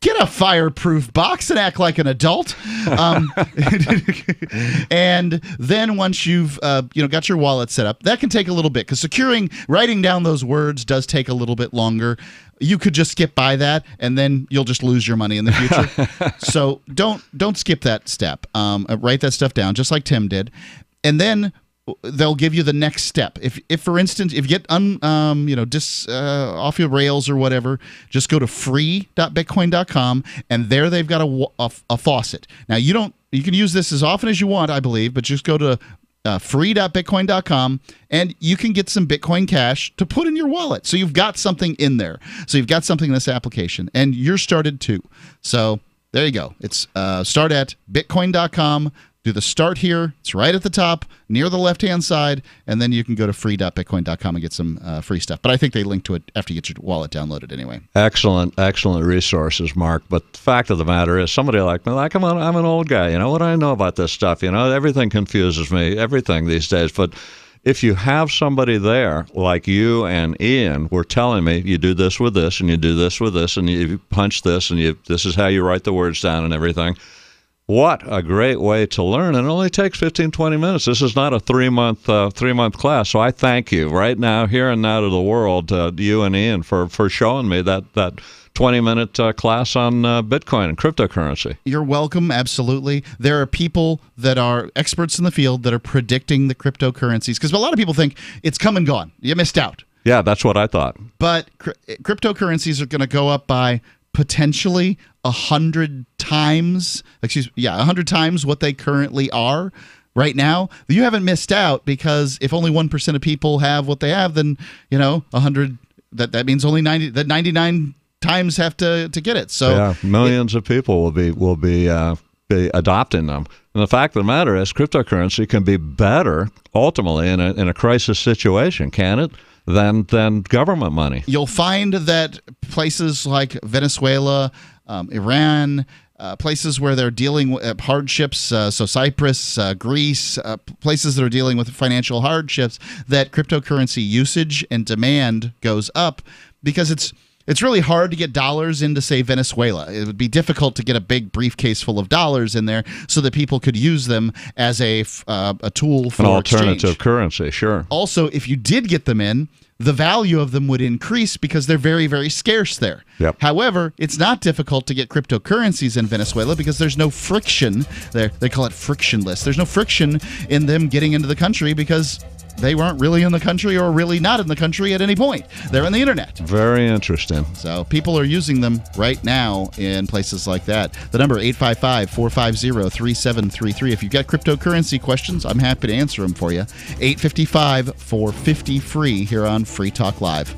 get a fireproof box and act like an adult. And then once you've got your wallet set up, that can take a little bit because writing down those words does take a little bit longer. You could just skip by that, and then you'll just lose your money in the future. So don't skip that step. Write that stuff down, just like Tim did, and then they'll give you the next step. If for instance, if you get off your rails or whatever, just go to free.bitcoin.com, and there they've got a faucet. Now you can use this as often as you want, I believe, but just go to free.bitcoin.com, and you can get some Bitcoin Cash to put in your wallet. So you've got something in there. So you've got something in this application, and you're started too. So there you go. It's start at bitcoin.com. do the start here. It's right at the top, near the left-hand side, and then you can go to free.bitcoin.com and get some free stuff. But I think they link to it after you get your wallet downloaded anyway. Excellent resources, Mark. But the fact of the matter is, somebody like me, I'm an old guy. You know, what do I know about this stuff? You know, everything confuses me, everything these days. But if you have somebody there like you and Ian were telling me, you do this with this, and you do this with this, and you punch this, and this is how you write the words down and everything. What a great way to learn. And it only takes 15, 20 minutes. This is not a three-month class. So I thank you right now, here and now to the world, you and Ian, for showing me that 20-minute class on Bitcoin and cryptocurrency. You're welcome, absolutely. There are people that are experts in the field that are predicting the cryptocurrencies, because a lot of people think it's come and gone. You missed out. Yeah, that's what I thought. But cryptocurrencies are going to go up by potentially 100 times, 100 times what they currently are right now. You haven't missed out, because if only 1% of people have what they have, then 100, that means only 99 times have to get it. So yeah, millions of people will be adopting them. And the fact of the matter is, cryptocurrency can be better ultimately in a crisis situation, can it? Than government money. You'll find that places like Venezuela, Iran, places where they're dealing with hardships, so Cyprus, Greece, places that are dealing with financial hardships, that cryptocurrency usage and demand goes up, because it's really hard to get dollars into, say, Venezuela. It would be difficult to get a big briefcase full of dollars in there so that people could use them as a tool for an alternative exchange. Currency, sure. Also, if you did get them in, the value of them would increase because they're very, very scarce there. Yep. However, it's not difficult to get cryptocurrencies in Venezuela because there's no friction there. They call it frictionless. There's no friction in them getting into the country because they weren't really in the country or really not in the country at any point. They're on the internet. Very interesting. So people are using them right now in places like that. The number 855-450-3733. If you've got cryptocurrency questions, I'm happy to answer them for you. 855-450-FREE here on Free Talk Live.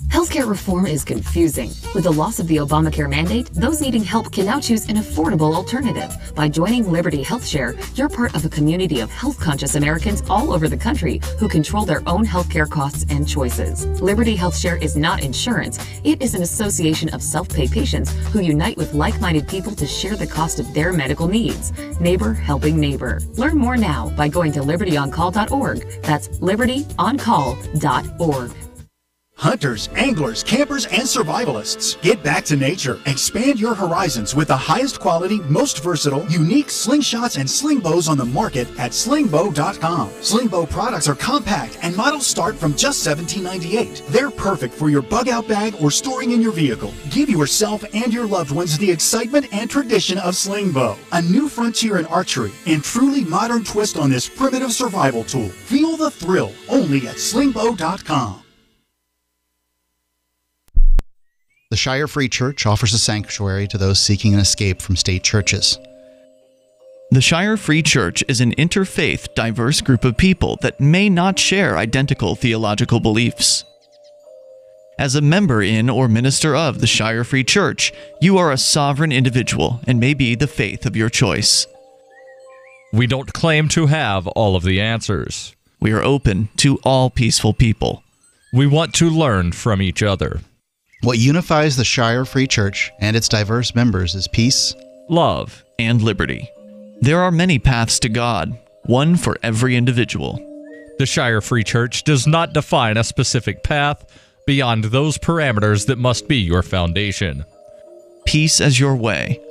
Healthcare reform is confusing. With the loss of the Obamacare mandate, those needing help can now choose an affordable alternative. By joining Liberty HealthShare, you're part of a community of health-conscious Americans all over the country who control their own healthcare costs and choices. Liberty HealthShare is not insurance. It is an association of self-pay patients who unite with like-minded people to share the cost of their medical needs. Neighbor helping neighbor. Learn more now by going to libertyoncall.org. That's libertyoncall.org. Hunters, anglers, campers, and survivalists. Get back to nature. Expand your horizons with the highest quality, most versatile, unique slingshots and sling bows on the market at slingbow.com. Slingbow products are compact and models start from just $17.98. They're perfect for your bug out bag or storing in your vehicle. Give yourself and your loved ones the excitement and tradition of Slingbow. A new frontier in archery and truly modern twist on this primitive survival tool. Feel the thrill only at slingbow.com. The Shire Free Church offers a sanctuary to those seeking an escape from state churches. The Shire Free Church is an interfaith, diverse group of people that may not share identical theological beliefs. As a member in or minister of the Shire Free Church, you are a sovereign individual and may be the faith of your choice. We don't claim to have all of the answers. We are open to all peaceful people. We want to learn from each other. What unifies the Shire Free Church and its diverse members is peace, love, and liberty. There are many paths to God, one for every individual. The Shire Free Church does not define a specific path beyond those parameters that must be your foundation. Peace as your way,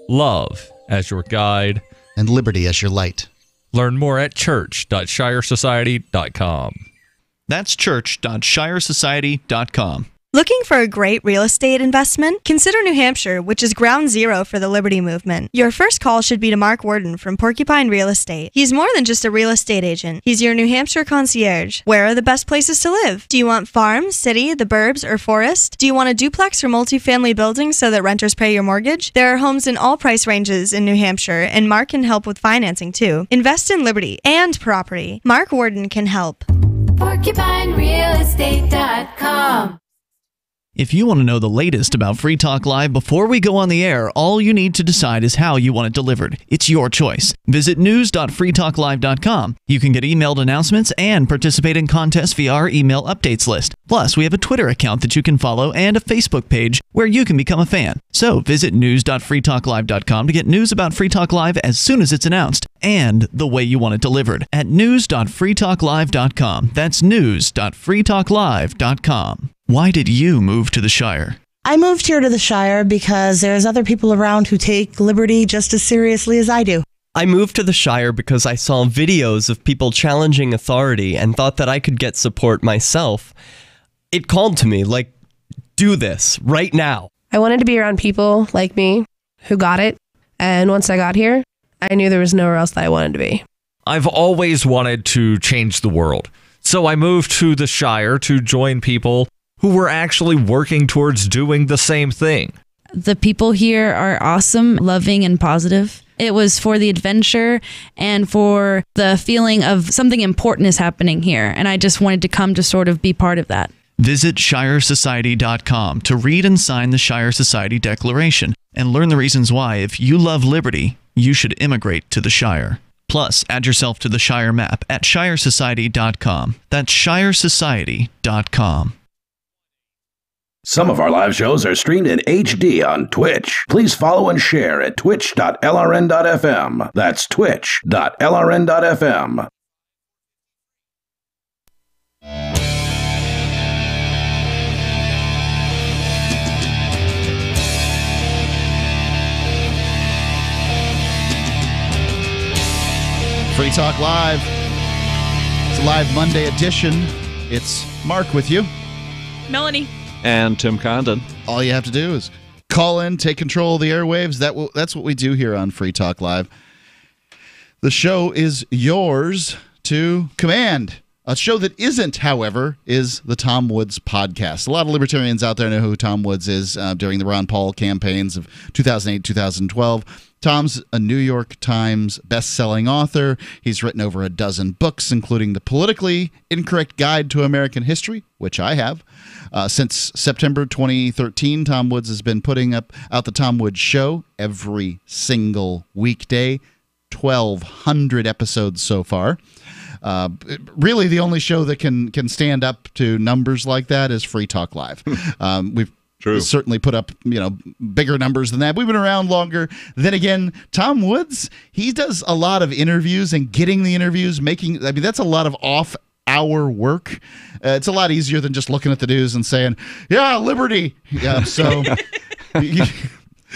love as your guide, and liberty as your light. Learn more at church.shiresociety.com. That's church.shiresociety.com. Looking for a great real estate investment? Consider New Hampshire, which is ground zero for the Liberty Movement. Your first call should be to Mark Worden from Porcupine Real Estate. He's more than just a real estate agent. He's your New Hampshire concierge. Where are the best places to live? Do you want farm, city, the burbs, or forest? Do you want a duplex or multifamily building so that renters pay your mortgage? There are homes in all price ranges in New Hampshire, and Mark can help with financing too. Invest in liberty and property. Mark Worden can help. PorcupineRealEstate.com If you want to know the latest about Free Talk Live before we go on the air, all you need to decide is how you want it delivered. It's your choice. Visit news.freetalklive.com. You can get emailed announcements and participate in contests via our email updates list. Plus, we have a Twitter account that you can follow and a Facebook page where you can become a fan. So visit news.freetalklive.com to get news about Free Talk Live as soon as it's announced and the way you want it delivered at news.freetalklive.com. That's news.freetalklive.com. Why did you move to the Shire? I moved here to the Shire because there's other people around who take liberty just as seriously as I do. I moved to the Shire because I saw videos of people challenging authority and thought that I could get support myself. It called to me, like, do this right now. I wanted to be around people like me who got it, and once I got here, I knew there was nowhere else that I wanted to be. I've always wanted to change the world, so I moved to the Shire to join people who were actually working towards doing the same thing. The people here are awesome, loving, and positive. It was for the adventure and for the feeling of something important is happening here, and I just wanted to come to sort of be part of that. Visit ShireSociety.com to read and sign the Shire Society Declaration and learn the reasons why, if you love liberty, you should immigrate to the Shire. Plus, add yourself to the Shire map at ShireSociety.com. That's ShireSociety.com. Some of our live shows are streamed in HD on Twitch. Please follow and share at twitch.lrn.fm. That's twitch.lrn.fm. Free Talk Live. It's a live Monday edition. It's Mark with you. Melanie. And Tim Condon. All you have to do is call in, take control of the airwaves. That's what we do here on Free Talk Live. The show is yours to command. A show that isn't, however, is the Tom Woods podcast. A lot of libertarians out there know who Tom Woods is during the Ron Paul campaigns of 2008, 2012. Tom's a New York Times best-selling author. He's written over a dozen books, including The Politically Incorrect Guide to American History, which I have. Since September 2013, Tom Woods has been putting out the Tom Woods Show every single weekday, 1,200 episodes so far. Really, the only show that can stand up to numbers like that is Free Talk Live. We've certainly put up bigger numbers than that. We've been around longer. Then again, Tom Woods, he does a lot of interviews and getting the interviews, that's a lot of off-hour work. It's a lot easier than just looking at the news and saying, yeah, liberty. Yeah, so...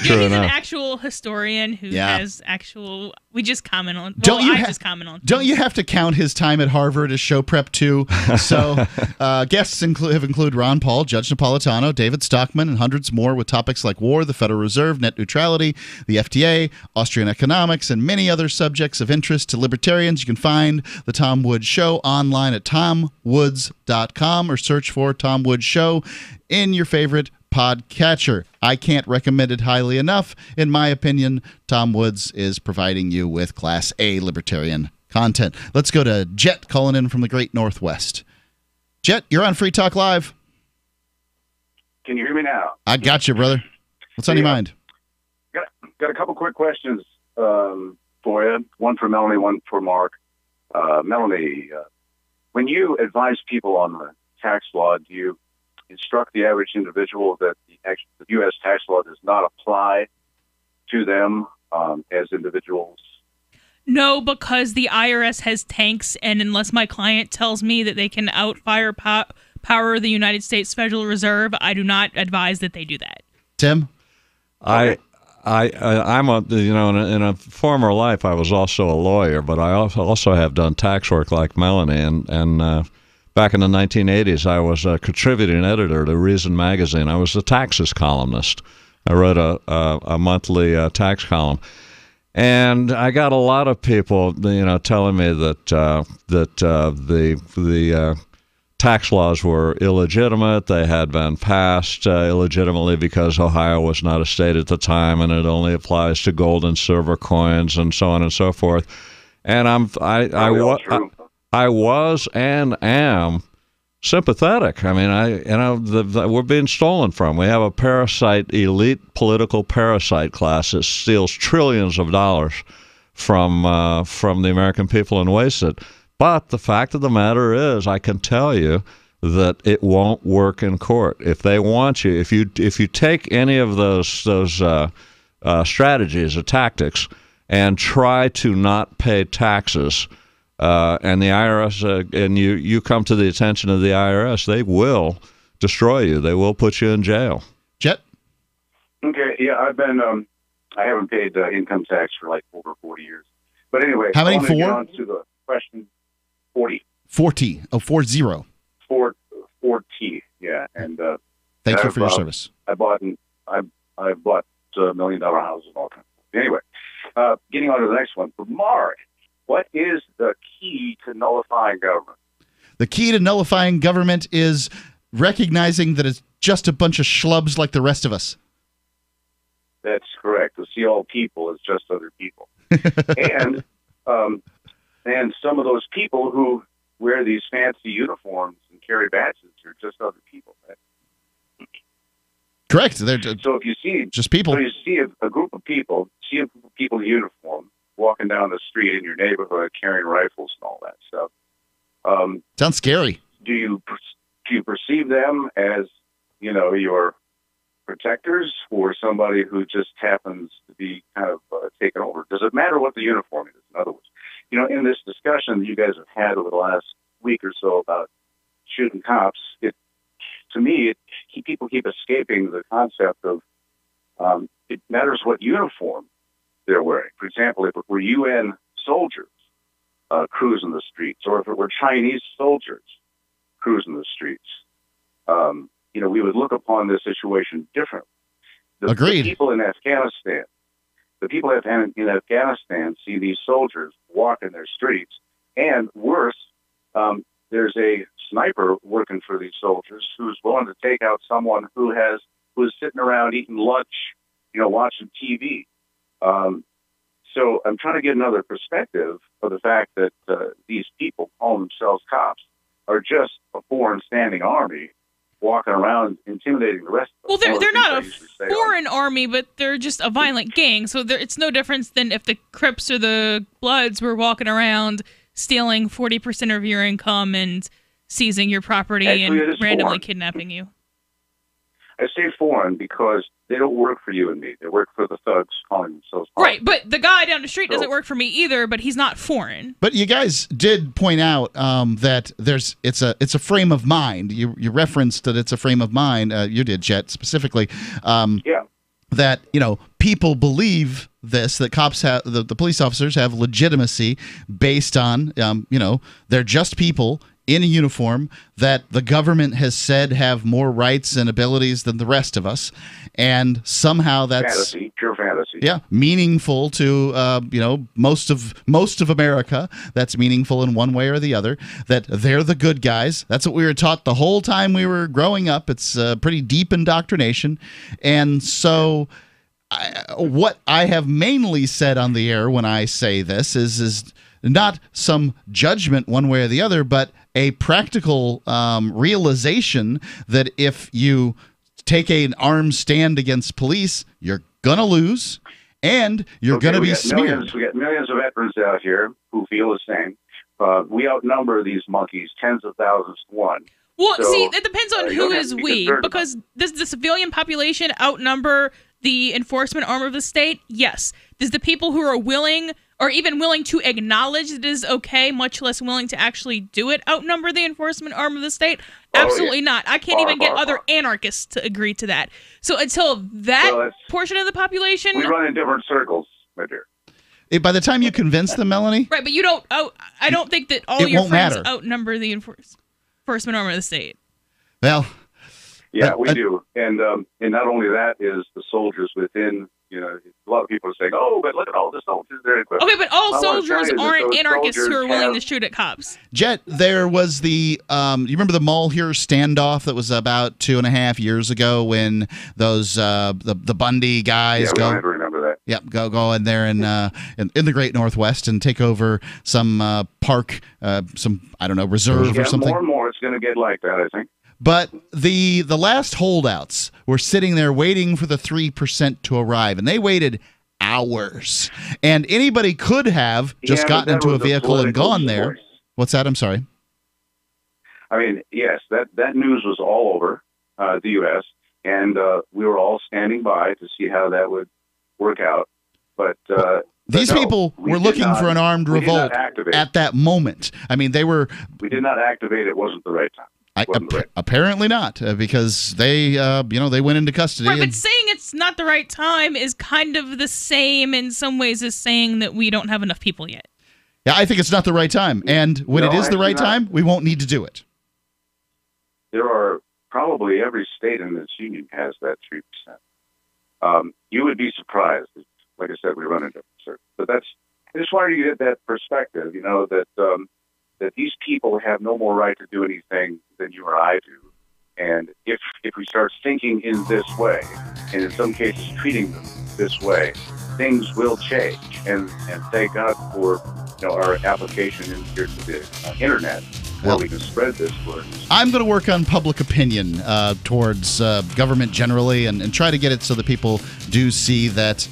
He's an actual historian who has actual... We just comment on... just comment on... Don't you have to count his time at Harvard as show prep, too? So guests have include Ron Paul, Judge Napolitano, David Stockman, and hundreds more with topics like war, the Federal Reserve, net neutrality, the FDA, Austrian economics, and many other subjects of interest to libertarians. You can find The Tom Woods Show online at tomwoods.com or search for Tom Woods Show in your favorite podcatcher. I can't recommend it highly enough. In my opinion, Tom Woods is providing you with Class A libertarian content. Let's go to Jet calling in from the Great Northwest. Jet, you're on Free Talk Live. Can you hear me now? I got you, brother. What's on your mind? Got a couple quick questions for you. One for Melanie, one for Mark. Melanie, when you advise people on the tax law, do you instruct the average individual that the U.S. tax law does not apply to them as individuals? No, because the IRS has tanks, and unless my client tells me that they can outfire power the United States Federal Reserve, I do not advise that they do that. Tim? I'm in a former life I was also a lawyer, but I also have done tax work like Melanie, and back in the 1980s, I was a contributing editor to Reason magazine. I was a taxes columnist. I wrote a monthly tax column, and I got a lot of people, telling me that the tax laws were illegitimate. They had been passed illegitimately because Ohio was not a state at the time, and it only applies to gold and silver coins and so on and so forth. And I was and am sympathetic. I mean, we're being stolen from. We have a parasite, elite political parasite class that steals trillions of dollars from the American people and wastes it. But the fact of the matter is, I can tell you that it won't work in court. If they want you, if you take any of those strategies or tactics and try to not pay taxes, and the IRS, and you come to the attention of the IRS, they will destroy you. They will put you in jail. Jet? Okay, yeah, I haven't paid income tax for like over 40 years. But anyway, how many? I want to get 4? on to the question. 40. 40. Oh, 40. 4T, yeah. And thank you for your service. I bought $1 million houses and all kinds of stuff. Anyway, getting on to the next one. For Mark, what is the key to nullifying government? The key to nullifying government is recognizing that it's just a bunch of schlubs like the rest of us. That's correct. To see all people as just other people. And some of those people who wear these fancy uniforms and carry badges are just other people. Right? Correct. So if you see just people, so you see a group of people, in uniform walking down the street in your neighborhood carrying rifles and all that stuff. Sounds scary. Do you perceive them as, your protectors, or somebody who just happens to be kind of taken over? Does it matter what the uniform is? In other words, in this discussion that you guys have had over the last week or so about shooting cops, people keep escaping the concept of it matters what uniform they're wearing. For example, if it were UN soldiers cruising the streets, or if it were Chinese soldiers cruising the streets, we would look upon this situation differently. Agreed. The people in Afghanistan see these soldiers walking their streets, and worse, there's a sniper working for these soldiers who's willing to take out someone who is sitting around eating lunch, watching TV. So I'm trying to get another perspective of the fact that these people, calling themselves cops, are just a foreign standing army walking around intimidating the rest of us. Well, they're not a foreign army, but they're just a violent gang. So it's no difference than if the Crips or the Bloods were walking around stealing 40% of your income and seizing your property and randomly kidnapping you. I say foreign because they don't work for you and me. They work for the thugs calling themselves cops. Right, but the guy down the street doesn't work for me either, but he's not foreign. But you guys did point out that it's a frame of mind. You referenced that it's a frame of mind. You did, Jet, specifically. Yeah. That people believe this, that cops have the police officers have legitimacy based on they're just people in a uniform that the government has said have more rights and abilities than the rest of us, and somehow that's pure fantasy. Yeah, meaningful to most of America. That's meaningful in one way or the other. That they're the good guys. That's what we were taught the whole time we were growing up. It's pretty deep indoctrination, and so. What I have mainly said on the air when I say this is not some judgment one way or the other, but a practical realization that if you take an armed stand against police, you're gonna lose, and you're gonna be smeared. We got millions of veterans out here who feel the same. We outnumber these monkeys tens of thousands to one. Well, see, it depends on who is we, because does the civilian population outnumber the enforcement arm of the state? Yes. Does the people who are willing, or even willing to acknowledge that it is okay, much less willing to actually do it, outnumber the enforcement arm of the state? Absolutely not. I can't even get other anarchists to agree to that. So until that portion of the population... We run in different circles, my dear. By the time you convince them, Melanie... Right, but you don't... I don't think that all your friends outnumber the enforcement arm of the state. Well... Yeah, we do, and not only that is the soldiers within. A lot of people are saying, "Oh, but look at all the soldiers there." Okay, but all soldiers aren't anarchists who are willing to shoot at cops. Jet, there was the you remember the mall here standoff that was about 2.5 years ago when those the Bundy guys I remember that. Yep, go in there in the Great Northwest and take over some park, some reserve or something. More and more, it's going to get like that, I think. But the last holdouts were sitting there waiting for the 3% to arrive, and they waited hours. And anybody could have just gotten into a vehicle and gone there. What's that? I'm sorry. I mean, yes, that news was all over the U.S., and we were all standing by to see how that would work out. But these people were looking for an armed revolt at that moment. I mean, we did not activate. It wasn't the right time. Apparently not, because they went into custody. Right, but saying it's not the right time is kind of the same in some ways as saying that we don't have enough people yet. Yeah, I think it's not the right time. And when it is the right time, we won't need to do it. There are probably every state in this union has that 3%. You would be surprised. Like I said, we run into it. But I just wanted to get that perspective, that these people have no more right to do anything than you or I do. And if we start thinking in this way, and in some cases treating them this way, things will change. And thank God for our application in here to the internet, where we can spread this word. I'm going to work on public opinion towards government generally and try to get it so that people do see that,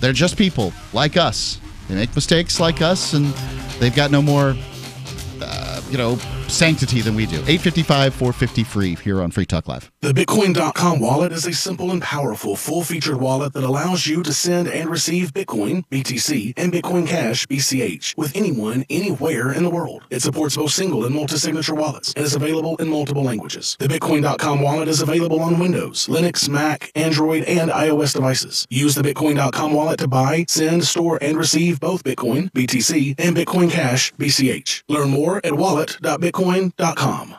they're just people like us. They make mistakes like us, and they've got no more, sanctity than we do. 855-450-FREE here on Free Talk Live. The Bitcoin.com wallet is a simple and powerful full-featured wallet that allows you to send and receive Bitcoin, BTC, and Bitcoin Cash, BCH, with anyone, anywhere in the world. It supports both single and multi-signature wallets and is available in multiple languages. The Bitcoin.com wallet is available on Windows, Linux, Mac, Android, and iOS devices. Use the Bitcoin.com wallet to buy, send, store, and receive both Bitcoin, BTC, and Bitcoin Cash, BCH. Learn more at wallet.bitcoin.com.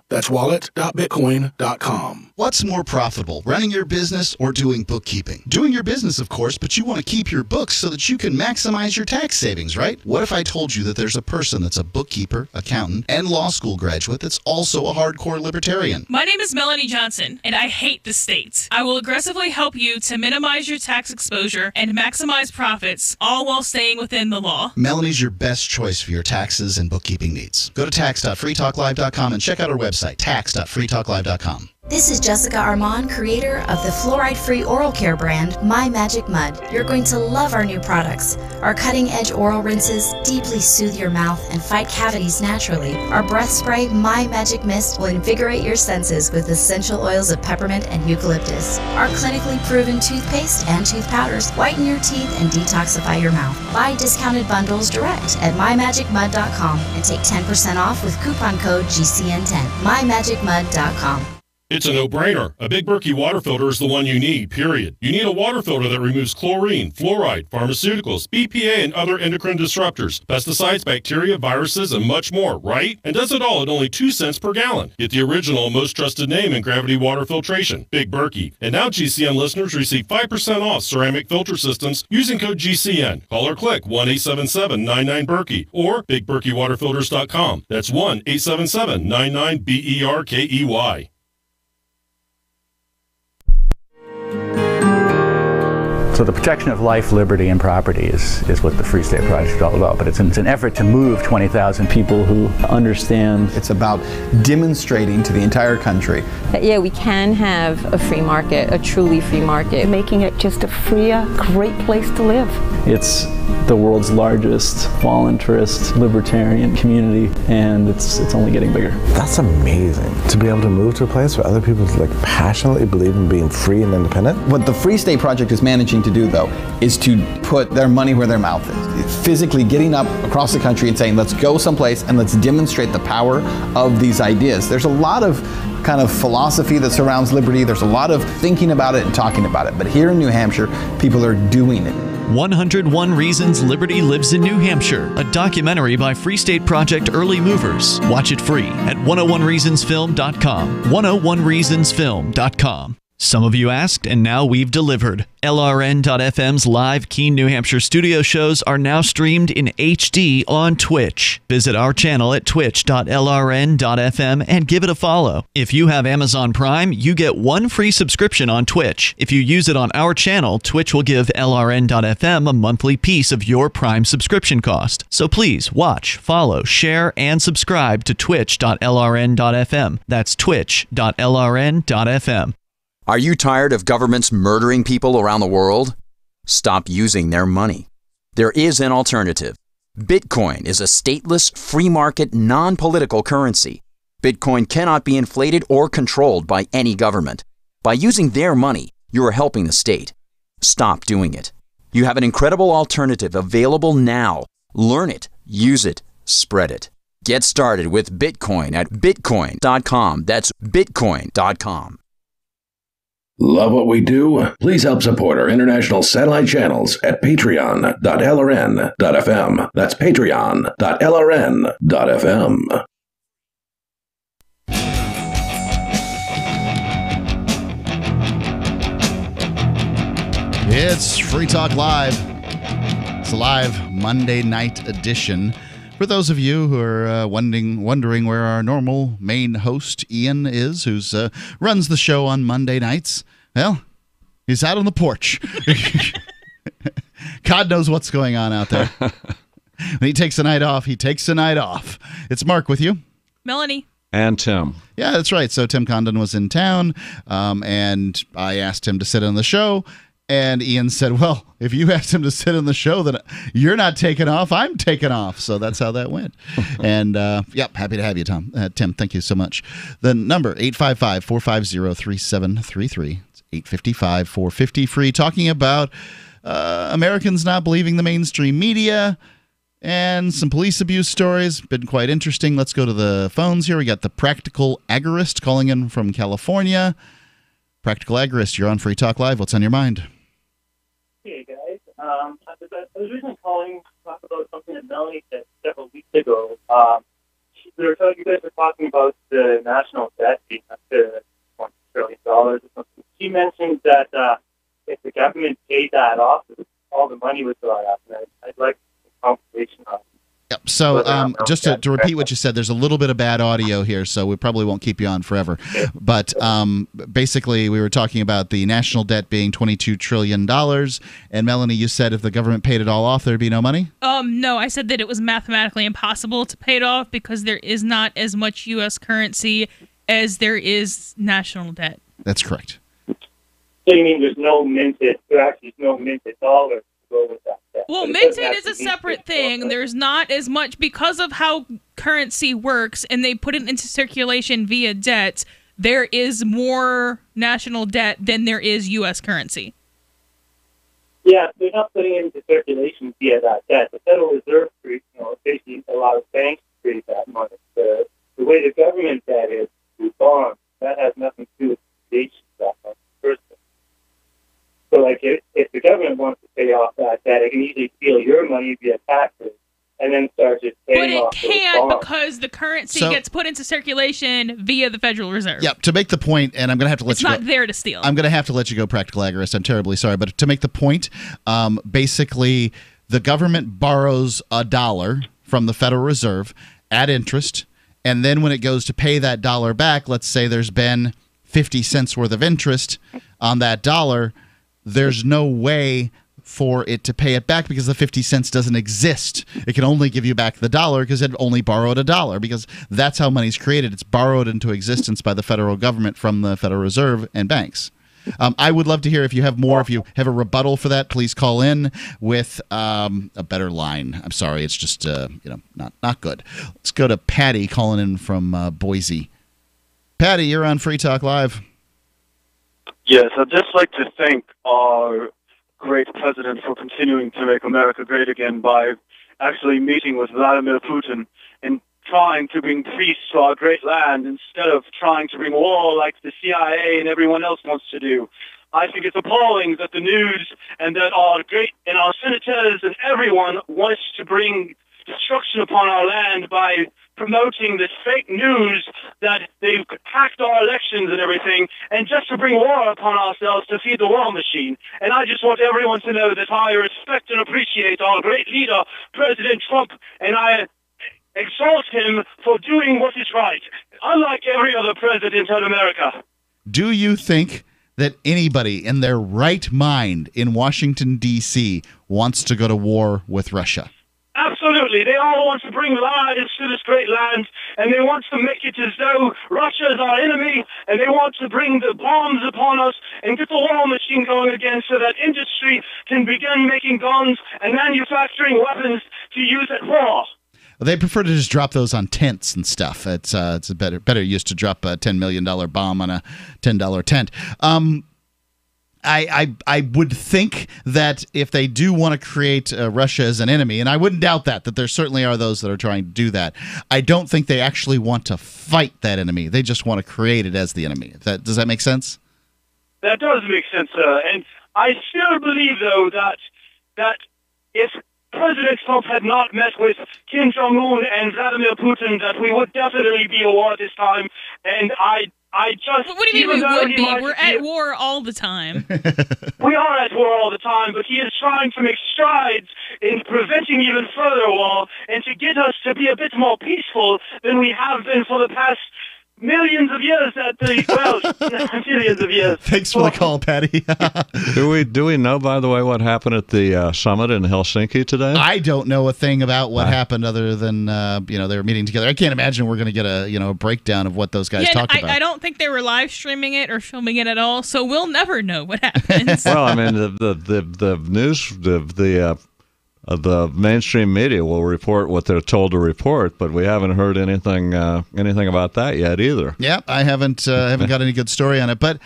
That's wallet.bitcoin.com. What's more profitable, running your business or doing bookkeeping? Doing your business, of course, but you want to keep your books so that you can maximize your tax savings, right? What if I told you that there's a person that's a bookkeeper, accountant, and law school graduate that's also a hardcore libertarian? My name is Melanie Johnson, and I hate the state. I will aggressively help you to minimize your tax exposure and maximize profits, all while staying within the law. Melanie's your best choice for your taxes and bookkeeping needs. Go to tax.freetalklive.com and check out our website, tax.freetalklive.com. This is Jessica Armand, creator of the fluoride-free oral care brand, My Magic Mud. You're going to love our new products. Our cutting-edge oral rinses deeply soothe your mouth and fight cavities naturally. Our breath spray, My Magic Mist, will invigorate your senses with essential oils of peppermint and eucalyptus. Our clinically proven toothpaste and tooth powders whiten your teeth and detoxify your mouth. Buy discounted bundles direct at mymagicmud.com and take 10% off with coupon code GCN10. mymagicmud.com. It's a no-brainer. A Big Berkey water filter is the one you need, period. You need a water filter that removes chlorine, fluoride, pharmaceuticals, BPA, and other endocrine disruptors, pesticides, bacteria, viruses, and much more, right? And does it all at only 2 cents per gallon. Get the original, most trusted name in gravity water filtration, Big Berkey. And now GCN listeners receive 5% off ceramic filter systems using code GCN. Call or click 1-877-99-BERKEY or BigBerkeyWaterFilters.com. That's 1-877-99-BERKEY. So the protection of life, liberty, and property is what the Free State Project is all about. But it's an effort to move 20,000 people who understand. It's about demonstrating to the entire country that, yeah, we can have a free market, a truly free market. Making it just a freer, great place to live. It's the world's largest voluntarist libertarian community, and it's only getting bigger. That's amazing, to be able to move to a place where other people passionately believe in being free and independent. What the Free State Project is managing to do, though, is to put their money where their mouth is. Physically getting up across the country and saying, let's go someplace and let's demonstrate the power of these ideas. There's a lot of kind of philosophy that surrounds liberty. There's a lot of thinking about it and talking about it. But here in New Hampshire, people are doing it. 101 Reasons Liberty Lives in New Hampshire, a documentary by Free State Project Early Movers. Watch it free at 101reasonsfilm.com. 101reasonsfilm.com. Some of you asked, and now we've delivered. LRN.FM's live Keene, New Hampshire studio shows are now streamed in HD on Twitch. Visit our channel at twitch.lrn.fm and give it a follow. If you have Amazon Prime, you get one free subscription on Twitch. If you use it on our channel, Twitch will give LRN.FM a monthly piece of your Prime subscription cost. So please watch, follow, share, and subscribe to twitch.lrn.fm. That's twitch.lrn.fm. Are you tired of governments murdering people around the world? Stop using their money. There is an alternative. Bitcoin is a stateless, free market, non-political currency. Bitcoin cannot be inflated or controlled by any government. By using their money, you are helping the state. Stop doing it. You have an incredible alternative available now. Learn it, use it, spread it. Get started with Bitcoin at bitcoin.com. That's bitcoin.com. Love what we do? Please help support our international satellite channels at patreon.lrn.fm. That's patreon.lrn.fm. It's Free Talk Live. It's a live Monday night edition. For those of you who are wondering where our normal main host, Ian, is, who runs the show on Monday nights, well, he's out on the porch. God knows what's going on out there. When he takes a night off, he takes a night off. It's Mark with you. Melanie. And Tim. Yeah, that's right. So Tim Condon was in town, and I asked him to sit on the show. And Ian said, well, if you asked him to sit on the show, then you're not taking off, I'm taking off. So that's how that went. And, yep, happy to have you, Tim. Thank you so much. The number, 855-450-3733. It's 855-450-FREE, talking about Americans not believing the mainstream media and some police abuse stories. Been quite interesting. Let's go to the phones here. We got the Practical Agorist calling in from California. Practical Agorist, you're on Free Talk Live. What's on your mind? Hey, guys. I was recently calling to talk about something that Melanie said several weeks ago. You guys were talking about the national debt being up to $1 trillion or something. She mentioned that if the government paid that off, all the money would go out. And I'd like some confirmation on it. Yep. So just to repeat what you said, there's a little bit of bad audio here, so we probably won't keep you on forever. But basically, we were talking about the national debt being $22 trillion. And Melanie, you said if the government paid it all off, there'd be no money? No, I said that it was mathematically impossible to pay it off because there is not as much U.S. currency as there is national debt. That's correct. So you mean there's no minted dollars to go with that? Well, minted is a separate thing. There's not as much because of how currency works, and they put it into circulation via debt. There is more national debt than there is U.S. currency. Yeah, they're not putting it into circulation via that debt. The Federal Reserve, basically allows banks to create that money. The way the government debt is through bonds, that has nothing to do with the creation of that money. So, like, if the government wants to pay off that debt, it can easily steal your money via taxes and then start just paying off those bonds. But it can't because the currency gets put into circulation via the Federal Reserve. Yep. To make the point, and I'm going to have to let you go. It's not there to steal. I'm going to have to let you go, Practical Agorist. I'm terribly sorry. But to make the point, basically, the government borrows $1 from the Federal Reserve at interest, and then when it goes to pay that dollar back, let's say there's been 50 cents worth of interest on that dollar, there's no way for it to pay it back because the 50 cents doesn't exist. It can only give you back the dollar because it only borrowed $1 because that's how money's created. It's borrowed into existence by the federal government from the Federal Reserve and banks. I would love to hear if you have more. If you have a rebuttal for that, please call in with a better line. I'm sorry, it's just not good. Let's go to Patty calling in from Boise. Patty, you're on Free Talk Live. Yes, I'd just like to thank our great president for continuing to make America great again by actually meeting with Vladimir Putin and trying to bring peace to our great land instead of trying to bring war like the CIA and everyone else wants to do. I think it's appalling that the news and that our senators and everyone wants to bring destruction upon our land by promoting this fake news that they've hacked our elections and everything, and just to bring war upon ourselves to feed the war machine. And I just want everyone to know that I respect and appreciate our great leader, President Trump, and I exalt him for doing what is right, unlike every other president in America. Do you think that anybody in their right mind in Washington, D.C. wants to go to war with Russia? Absolutely. They all want to bring lies to this great land, and they want to make it as though Russia is our enemy, and they want to bring the bombs upon us and get the war machine going again so that industry can begin making guns and manufacturing weapons to use at war. They prefer to just drop those on tents and stuff. It's a better use to drop a $10 million bomb on a $10 tent. I would think that if they do want to create Russia as an enemy, and I wouldn't doubt that there certainly are those that are trying to do that, I don't think they actually want to fight that enemy. They just want to create it as the enemy. Does that make sense? That does make sense, and I still believe, though, that if President Trump had not met with Kim Jong-un and Vladimir Putin, that we would definitely be at war this time. And I just... What do you mean we would be? We're at war all the time. We are at war all the time, but he is trying to make strides in preventing even further war and to get us to be a bit more peaceful than we have been for the past millions of years millions of years. Thanks for the call, Patty. Do we know, by the way, what happened at the summit in Helsinki today? I don't know a thing about what happened other than they were meeting together. I can't imagine we're going to get a breakdown of what those guys talked about. I don't think they were live streaming it or filming it at all, so we'll never know what happens. Well, I mean, the news, the mainstream media will report what they're told to report, but we haven't heard anything about that yet either. Yeah, I haven't got any good story on it. But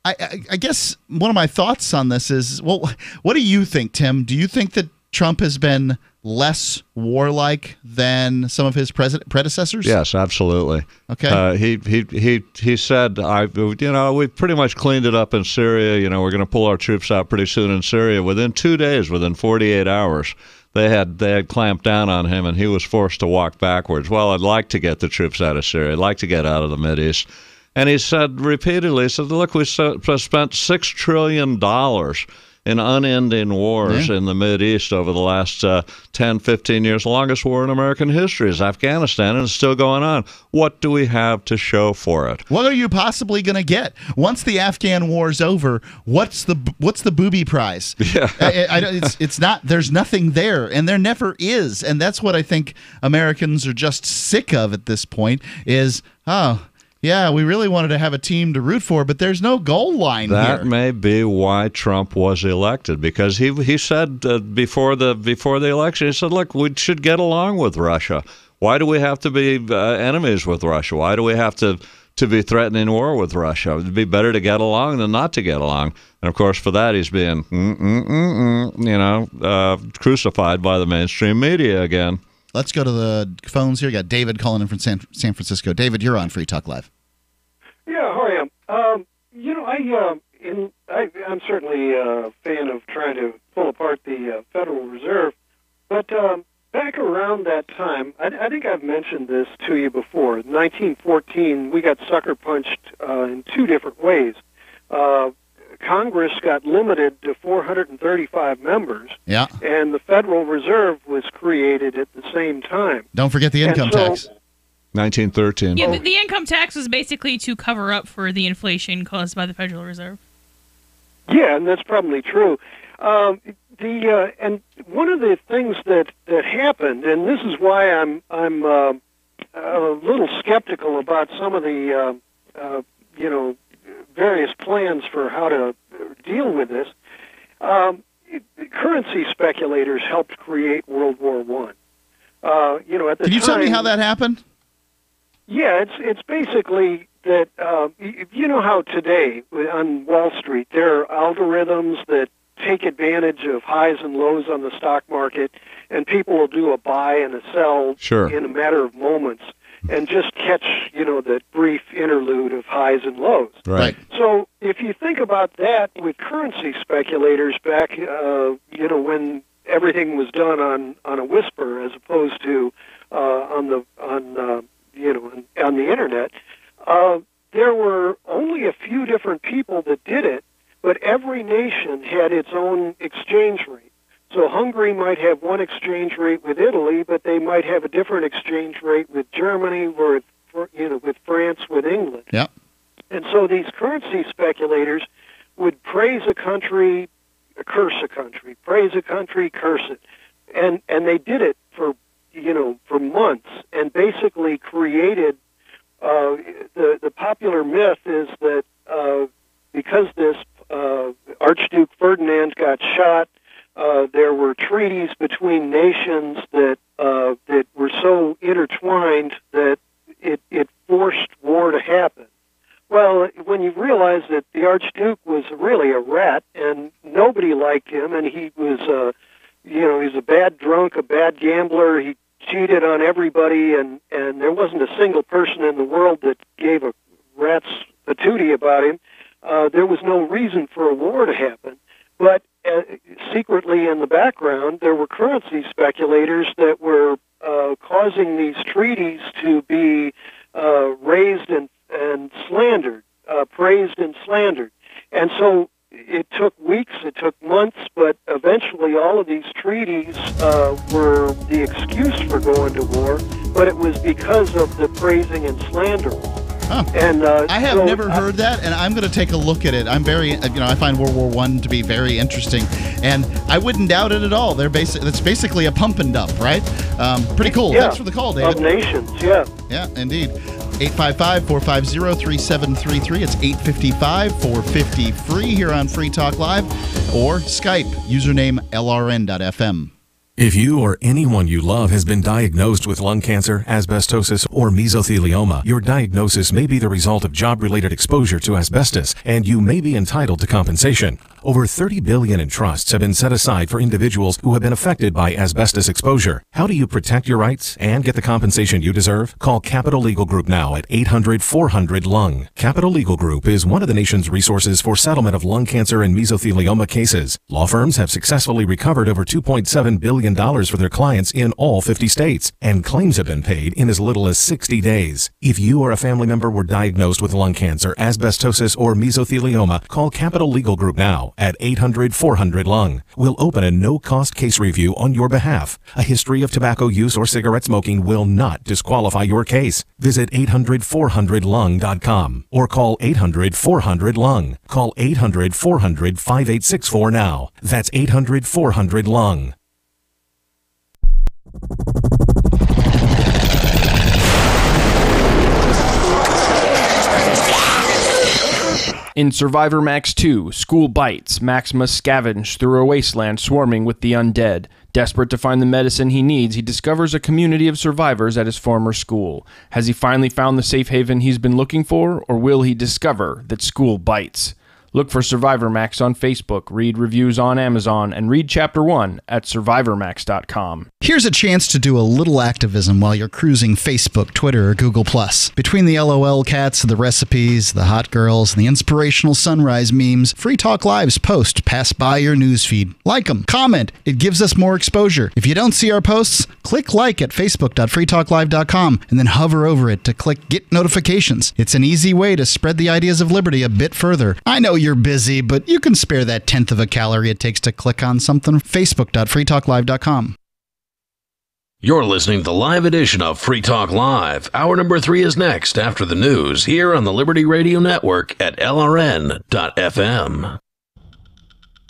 I guess one of my thoughts on this is, well, what do you think, Tim? Do you think that Trump has been less warlike than some of his predecessors? Yes, absolutely. Okay. He said, we've pretty much cleaned it up in Syria. We're going to pull our troops out pretty soon in Syria. Within 2 days, within 48 hours, they had clamped down on him, and he was forced to walk backwards. Well, I'd like to get the troops out of Syria. I'd like to get out of the Mideast. And he said repeatedly, look, we spent $6 trillion in unending wars in the Mideast over the last 10, 15 years. The longest war in American history is Afghanistan, and it's still going on. What do we have to show for it? What are you possibly going to get? Once the Afghan war's over, what's the booby prize? Yeah. It's not, there's nothing there, and there never is. And that's what I think Americans are just sick of at this point is, yeah, we really wanted to have a team to root for, but there's no goal line here. That may be why Trump was elected, because he said before the election, he said, look, we should get along with Russia. Why do we have to be enemies with Russia? Why do we have to be threatening war with Russia? It would be better to get along than not to get along. And, of course, for that, he's being, crucified by the mainstream media again. Let's go to the phones here. We got David calling in from San Francisco. David, you're on Free Talk Live. Yeah, how are you? I'm certainly a fan of trying to pull apart the Federal Reserve, but back around that time, I think I've mentioned this to you before. In 1914, we got sucker punched in two different ways. Congress got limited to 435 members, and the Federal Reserve was created at the same time. Don't forget the income tax. 1913. Yeah, the income tax was basically to cover up for the inflation caused by the Federal Reserve. Yeah, and that's probably true. And one of the things that happened, and this is why I'm a little skeptical about some of the various plans for how to deal with this. Currency speculators helped create World War I. Can you tell me how that happened? Yeah, it's basically that you know how today on Wall Street there are algorithms that take advantage of highs and lows on the stock market, and people will do a buy and a sell in a matter of moments, and just catch, that brief interlude of highs and lows. Right. So if you think about that with currency speculators back, when everything was done on a whisper as opposed to on Internet, there were only a few different people that did it, but every nation had its own exchange rate. So Hungary might have one exchange rate with Italy, but they might have a different exchange rate with Germany, with France, with England. Yep. And so these currency speculators would praise a country, curse a country, praise a country, curse it. And they did it for months, and basically created the popular myth is that because this Archduke Ferdinand got shot, there were treaties between nations that were so intertwined that it forced war to happen. Well, when you realize that the Archduke was really a rat and nobody liked him, and he was he's a bad drunk, a bad gambler, he cheated on everybody, and there wasn't a single person in the world that gave a rat's patootie about him, there was no reason for a war to happen. But secretly in the background, there were currency speculators that were causing these treaties to be raised and slandered, praised and slandered. And so it took weeks, it took months, but eventually all of these treaties were the excuse for going to war, but it was because of the praising and slandering. Huh. And I have never heard that, and I'm going to take a look at it. I'm very, I find World War I to be very interesting, and I wouldn't doubt it at all. It's basically a pump and dump, right? Pretty cool. Yeah, thanks for the call, David. Of nations, yeah. Yeah, indeed. 855-450-3733. It's 855-450-FREE here on Free Talk Live, or Skype, username LRN.FM. If you or anyone you love has been diagnosed with lung cancer, asbestosis, or mesothelioma, your diagnosis may be the result of job-related exposure to asbestos, and you may be entitled to compensation. Over $30 billion in trusts have been set aside for individuals who have been affected by asbestos exposure. How do you protect your rights and get the compensation you deserve? Call Capital Legal Group now at 800-400-LUNG. Capital Legal Group is one of the nation's resources for settlement of lung cancer and mesothelioma cases. Law firms have successfully recovered over $2.7 billion for their clients in all 50 states, and claims have been paid in as little as 60 days. If you or a family member were diagnosed with lung cancer, asbestosis, or mesothelioma, call Capital Legal Group now at 800-400-LUNG. We'll open a no-cost case review on your behalf. A history of tobacco use or cigarette smoking will not disqualify your case. Visit 800-400-LUNG.com or call 800-400-LUNG. Call 800-400-5864 now. That's 800-400-LUNG. In Survivor Max 2, School Bites, Max must scavenge through a wasteland swarming with the undead. Desperate to find the medicine he needs, he discovers a community of survivors at his former school. Has he finally found the safe haven he's been looking for, or will he discover that school bites? Look for Survivor Max on Facebook, read reviews on Amazon, and read Chapter 1 at SurvivorMax.com. Here's a chance to do a little activism while you're cruising Facebook, Twitter, or Google+. Between the LOL cats, the recipes, the hot girls, and the inspirational sunrise memes, Free Talk Live's posts pass by your newsfeed. Like them, comment. It gives us more exposure. If you don't see our posts, click like at facebook.freetalklive.com and then hover over it to click Get Notifications. It's an easy way to spread the ideas of liberty a bit further. I know you're busy, but you can spare that 1/10 of a calorie it takes to click on something. Facebook.freetalklive.com. You're listening to the live edition of Free Talk Live. Hour number 3 is next after the news here on the Liberty Radio Network at LRN.FM.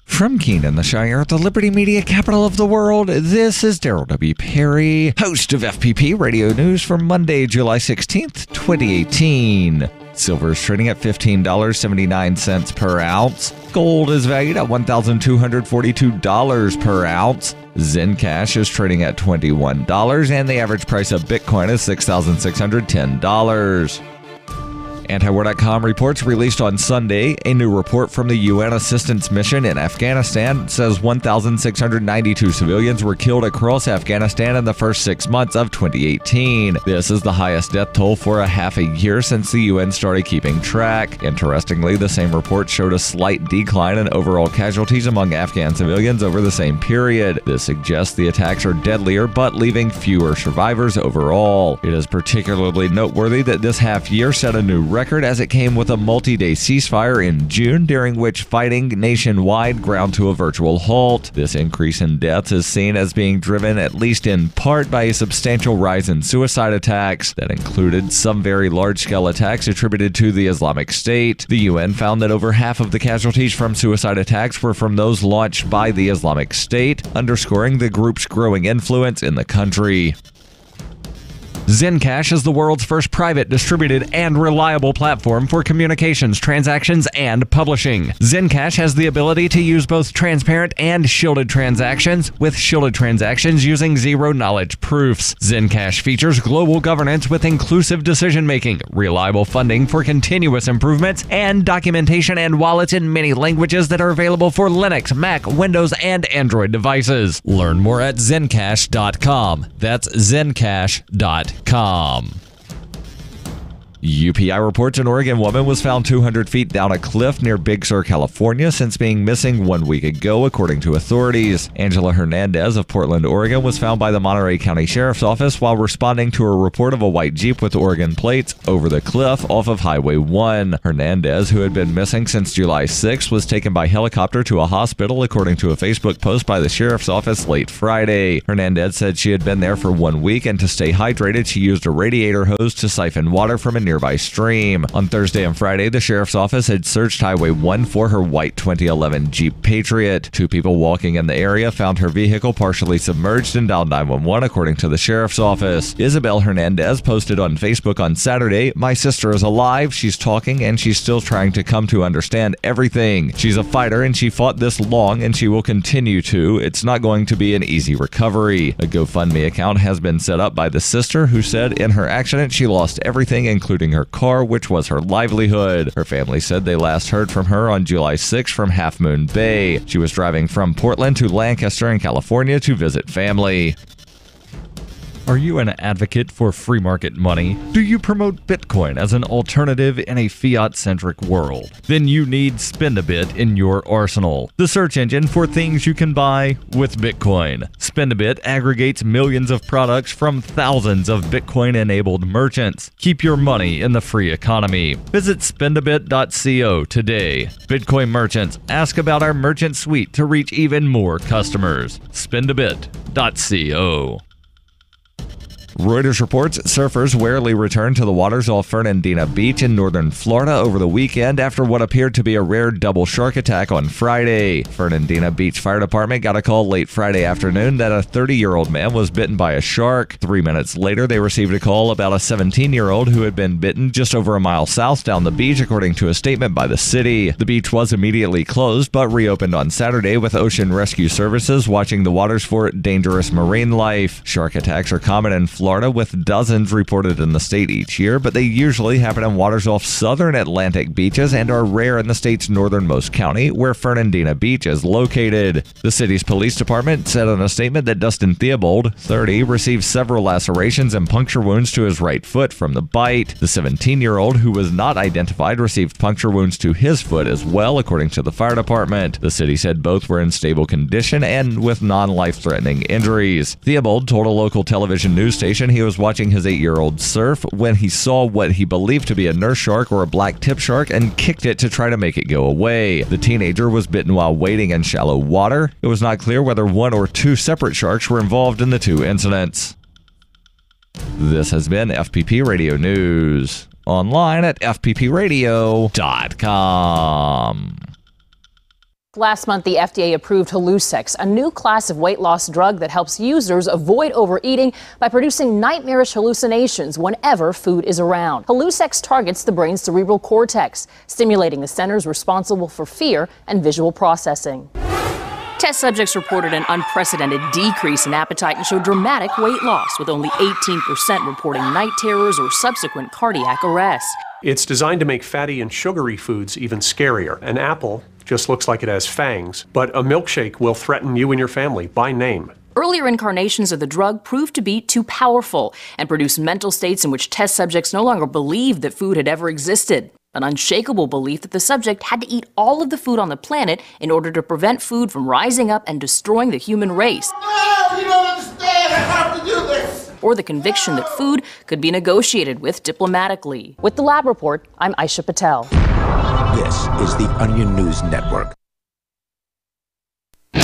From Keenan, the Shire, the Liberty Media capital of the world, this is Daryl W. Perry, host of FPP Radio News for Monday, July 16th, 2018. Silver is trading at $15.79 per ounce. Gold is valued at $1,242 per ounce. Zencash is trading at $21, and the average price of Bitcoin is $6,610. Antiwar.com reports released on Sunday. A new report from the UN Assistance Mission in Afghanistan says 1,692 civilians were killed across Afghanistan in the first 6 months of 2018. This is the highest death toll for a half a year since the UN started keeping track. Interestingly, the same report showed a slight decline in overall casualties among Afghan civilians over the same period. This suggests the attacks are deadlier, but leaving fewer survivors overall. It is particularly noteworthy that this half year set a new record as it came with a multi-day ceasefire in June, during which fighting nationwide ground to a virtual halt. This increase in deaths is seen as being driven at least in part by a substantial rise in suicide attacks that included some very large-scale attacks attributed to the Islamic State. The UN found that over half of the casualties from suicide attacks were from those launched by the Islamic State, underscoring the group's growing influence in the country. Zencash is the world's first private, distributed, and reliable platform for communications, transactions, and publishing. Zencash has the ability to use both transparent and shielded transactions, with shielded transactions using zero-knowledge proofs. Zencash features global governance with inclusive decision-making, reliable funding for continuous improvements, and documentation and wallets in many languages that are available for Linux, Mac, Windows, and Android devices. Learn more at zencash.com. That's zencash.com. UPI reports an Oregon woman was found 200 feet down a cliff near Big Sur, California, since being missing 1 week ago, according to authorities. Angela Hernandez of Portland, Oregon, was found by the Monterey County Sheriff's Office while responding to a report of a white Jeep with Oregon plates over the cliff off of Highway 1. Hernandez, who had been missing since July 6, was taken by helicopter to a hospital, according to a Facebook post by the Sheriff's Office late Friday. Hernandez said she had been there for 1 week, and to stay hydrated, she used a radiator hose to siphon water from a nearby stream. On Thursday and Friday, the Sheriff's Office had searched Highway 1 for her white 2011 Jeep Patriot. 2 people walking in the area found her vehicle partially submerged and dialed 911, according to the Sheriff's Office. Isabel Hernandez posted on Facebook on Saturday, "My sister is alive, she's talking, and she's still trying to come to understand everything. She's a fighter and she fought this long and she will continue to. It's not going to be an easy recovery." A GoFundMe account has been set up by the sister, who said in her accident she lost everything, including her car, which was her livelihood. Her family said they last heard from her on July 6 from Half Moon Bay. She was driving from Portland to Lancaster in California to visit family. Are you an advocate for free market money? Do you promote Bitcoin as an alternative in a fiat-centric world? Then you need Spendabit in your arsenal, the search engine for things you can buy with Bitcoin. Spendabit aggregates millions of products from thousands of Bitcoin-enabled merchants. Keep your money in the free economy. Visit spendabit.co today. Bitcoin merchants, ask about our merchant suite to reach even more customers. Spendabit.co. Reuters reports surfers warily returned to the waters off Fernandina Beach in northern Florida over the weekend after what appeared to be a rare double shark attack on Friday. Fernandina Beach Fire Department got a call late Friday afternoon that a 30-year-old man was bitten by a shark. 3 minutes later, they received a call about a 17-year-old who had been bitten just over a mile south down the beach, according to a statement by the city. The beach was immediately closed but reopened on Saturday, with ocean rescue services watching the waters for dangerous marine life. Shark attacks are common in Florida, with dozens reported in the state each year, but they usually happen in waters off southern Atlantic beaches and are rare in the state's northernmost county, where Fernandina Beach is located. The city's police department said in a statement that Dustin Theobald, 30, received several lacerations and puncture wounds to his right foot from the bite. The 17-year-old, who was not identified, received puncture wounds to his foot as well, according to the fire department. The city said both were in stable condition and with non-life-threatening injuries. Theobald told a local television news station he was watching his 8-year-old surf when he saw what he believed to be a nurse shark or a black tip shark and kicked it to try to make it go away. The teenager was bitten while wading in shallow water. It was not clear whether 1 or 2 separate sharks were involved in the 2 incidents. This has been FPP Radio News. Online at fppradio.com. Last month, the FDA approved Hallucex, a new class of weight loss drug that helps users avoid overeating by producing nightmarish hallucinations whenever food is around. Hallucex targets the brain's cerebral cortex, stimulating the centers responsible for fear and visual processing. Test subjects reported an unprecedented decrease in appetite and showed dramatic weight loss, with only 18% reporting night terrors or subsequent cardiac arrest. It's designed to make fatty and sugary foods even scarier. An apple just looks like it has fangs, but a milkshake will threaten you and your family by name. Earlier incarnations of the drug proved to be too powerful and produced mental states in which test subjects no longer believed that food had ever existed. An unshakable belief that the subject had to eat all of the food on the planet in order to prevent food from rising up and destroying the human race. No, you don't understand. I have to do this. Or the conviction that food could be negotiated with diplomatically. With the Lab Report, I'm Aisha Patel. This is the Onion News Network. Free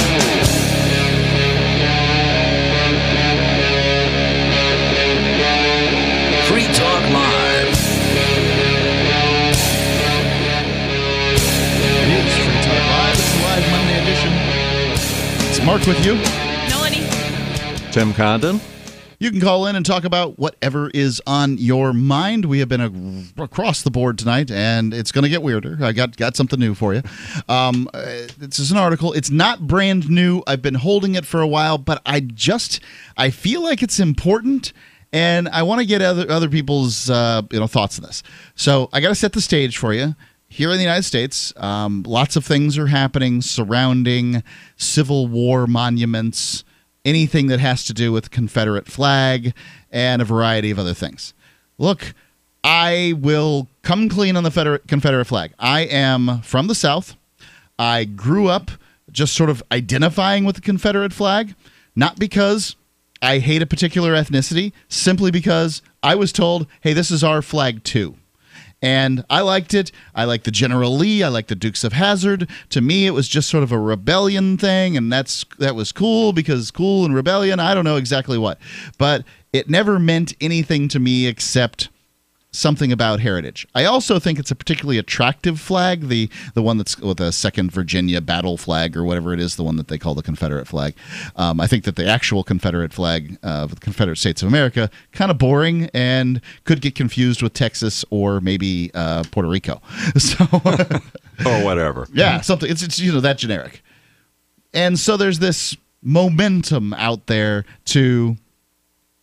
Talk Live. It is Free Talk Live. It's the live Monday edition. It's Mark with you. Melanie. Tim Condon. You can call in and talk about whatever is on your mind. We have been across the board tonight, and it's going to get weirder. I got something new for you. This is an article. It's not brand new. I've been holding it for a while, but I feel like it's important, and I want to get other people's thoughts on this. So I got to set the stage for you. Here in the United States, lots of things are happening surrounding Civil War monuments, anything that has to do with the Confederate flag, and a variety of other things. Look, I will come clean on the Confederate flag. I am from the South. I grew up just sort of identifying with the Confederate flag, not because I hate a particular ethnicity, simply because I was told, hey, this is our flag too. And I liked it. I liked the General Lee. I liked the Dukes of Hazzard. To me, it was just sort of a rebellion thing, and that was cool because cool and rebellion, I don't know exactly what. But it never meant anything to me except something about heritage. I also think it's a particularly attractive flag, the one that's with a 2nd Virginia battle flag or whatever it is, the one that they call the Confederate flag. I think that the actual Confederate flag of the Confederate States of America, kind of boring and could get confused with Texas or maybe Puerto Rico. So, or whatever. Yeah, something. It's that generic. And so there's this momentum out there to...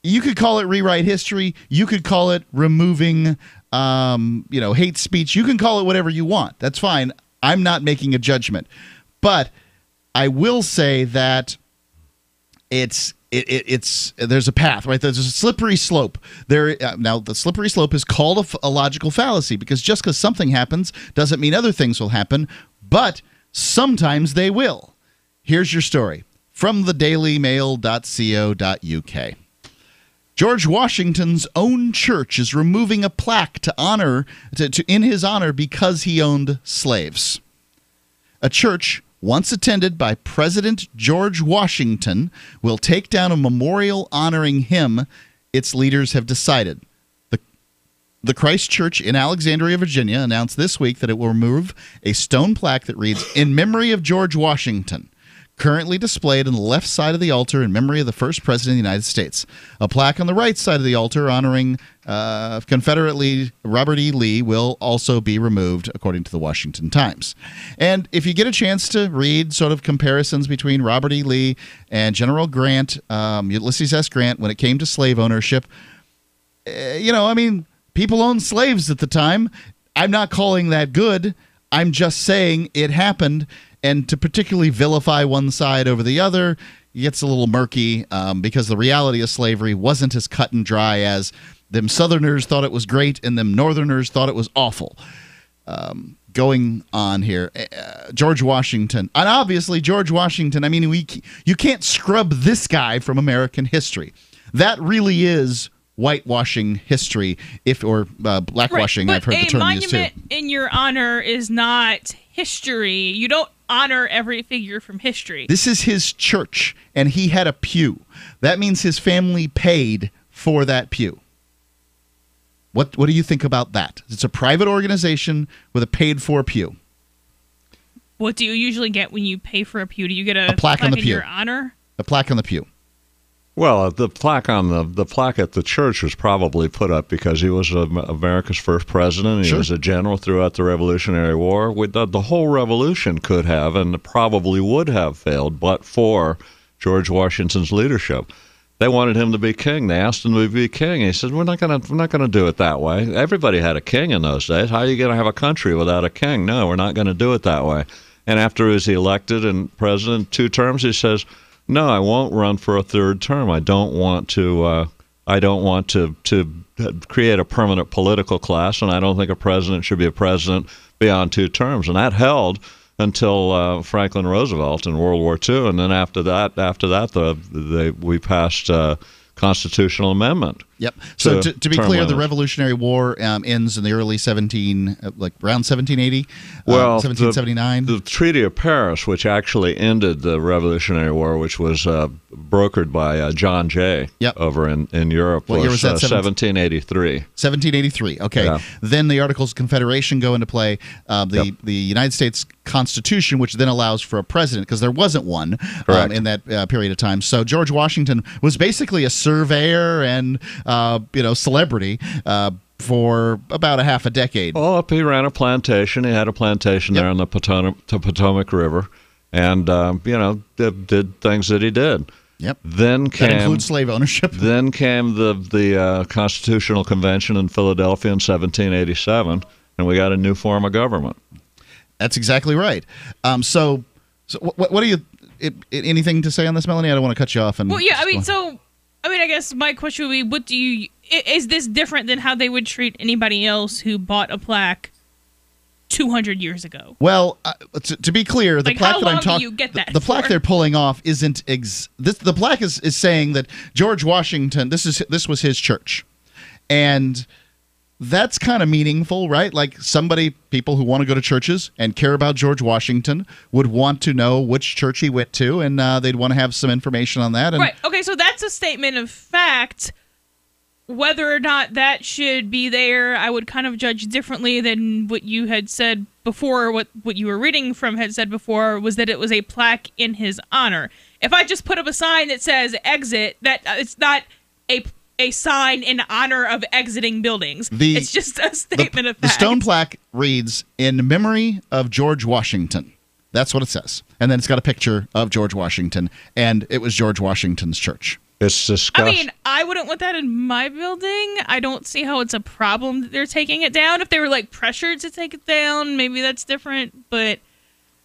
You could call it rewrite history. You could call it removing, hate speech. You can call it whatever you want. That's fine. I'm not making a judgment, but I will say that it's there's a path, right? There's a slippery slope there. Now the slippery slope is called a logical fallacy because just because something happens doesn't mean other things will happen, but sometimes they will. Here's your story from thedailymail.co.uk. George Washington's own church is removing a plaque in his honor because he owned slaves. A church once attended by President George Washington will take down a memorial honoring him, its leaders have decided. The Christ Church in Alexandria, Virginia, announced this week that it will remove a stone plaque that reads, "In memory of George Washington," currently displayed on the left side of the altar in memory of the first president of the United States. A plaque on the right side of the altar honoring Confederate leader Robert E. Lee will also be removed, according to the Washington Times. And if you get a chance to read sort of comparisons between Robert E. Lee and General Grant, Ulysses S. Grant, when it came to slave ownership, people owned slaves at the time. I'm not calling that good. I'm just saying it happened. And to particularly vilify one side over the other gets a little murky because the reality of slavery wasn't as cut and dry as them Southerners thought it was great and them Northerners thought it was awful. Going on here, George Washington. And obviously, George Washington, you can't scrub this guy from American history. That really is whitewashing history, blackwashing. Right, I've heard the term used too. A monument in your honor is not history. You don't honor every figure from history. This is his church, and he had a pew. That means his family paid for that pew. What do you think about that? It's a private organization with a paid-for pew. What do you usually get when you pay for a pew? Do you get a plaque on the in pew? Your honor? A plaque on the pew. Well, the plaque at the church was probably put up because he was America's first president. He was a general throughout the Revolutionary War. The whole revolution could have and probably would have failed, but for George Washington's leadership. They wanted him to be king. They asked him to be king. And he said, "We're not going to do it that way. Everybody had a king in those days. How are you going to have a country without a king? No, we're not going to do it that way." And after he was elected and president 2 terms, he says, "No, I won't run for a 3rd term. I don't want to. I don't want to create a permanent political class, and I don't think a president should be a president beyond 2 terms." And that held until Franklin Roosevelt in World War II, and then after that, we passed constitutional amendment. Yep. So to be clear, the Revolutionary War ends in the early around 1780, well, 1779. The Treaty of Paris, which actually ended the Revolutionary War, which was brokered by John Jay over in Europe, what year was that? 1783. 1783. Okay. Yeah. Then the Articles of Confederation go into play. The United States Constitution, which then allows for a president, because there wasn't one in that period of time. So George Washington was basically a surveyor and celebrity for about a half a decade. Well, he ran a plantation. He had a plantation there on the Potomac River, and did things that he did. Yep. Then came, that includes slave ownership. Then came the Constitutional Convention in Philadelphia in 1787, and we got a new form of government. That's exactly right. So what do you? Anything to say on this, Melanie? I don't want to cut you off. Well, yeah. I guess my question would be, is this different than how they would treat anybody else who bought a plaque 200 years ago? Well, to be clear, the plaque that I'm talking, the plaque they're pulling off isn't the plaque is saying that George Washington, this was his church, and that's kind of meaningful, right? Like people who want to go to churches and care about George Washington would want to know which church he went to, and they'd want to have some information on that. Right. Okay, so that's a statement of fact. Whether or not that should be there, I would kind of judge differently than what you had said before. What you were reading from had said before was that it was a plaque in his honor. If I just put up a sign that says exit, that it's not a sign in honor of exiting buildings. It's just a statement of fact. The stone plaque reads, "In memory of George Washington." That's what it says. And then it's got a picture of George Washington, and it was George Washington's church. It's disgusting. I mean, I wouldn't want that in my building. I don't see how it's a problem that they're taking it down. If they were pressured to take it down, maybe that's different. But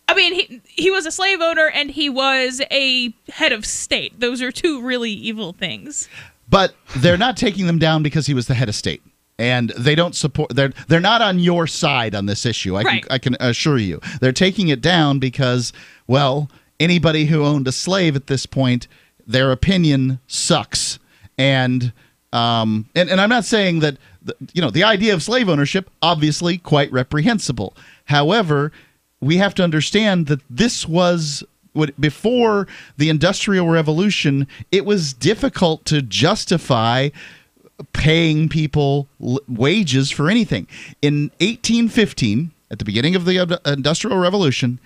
I mean, he was a slave owner and he was a head of state. Those are 2 really evil things. But they're not taking them down because he was the head of state, and they don't support. They're not on your side on this issue. I can assure you. They're taking it down because, well, anybody who owned a slave at this point, their opinion sucks. And I'm not saying that the idea of slave ownership, obviously quite reprehensible. However, we have to understand that this was. Before the Industrial Revolution, it was difficult to justify paying people wages for anything. In 1815, at the beginning of the Industrial Revolution,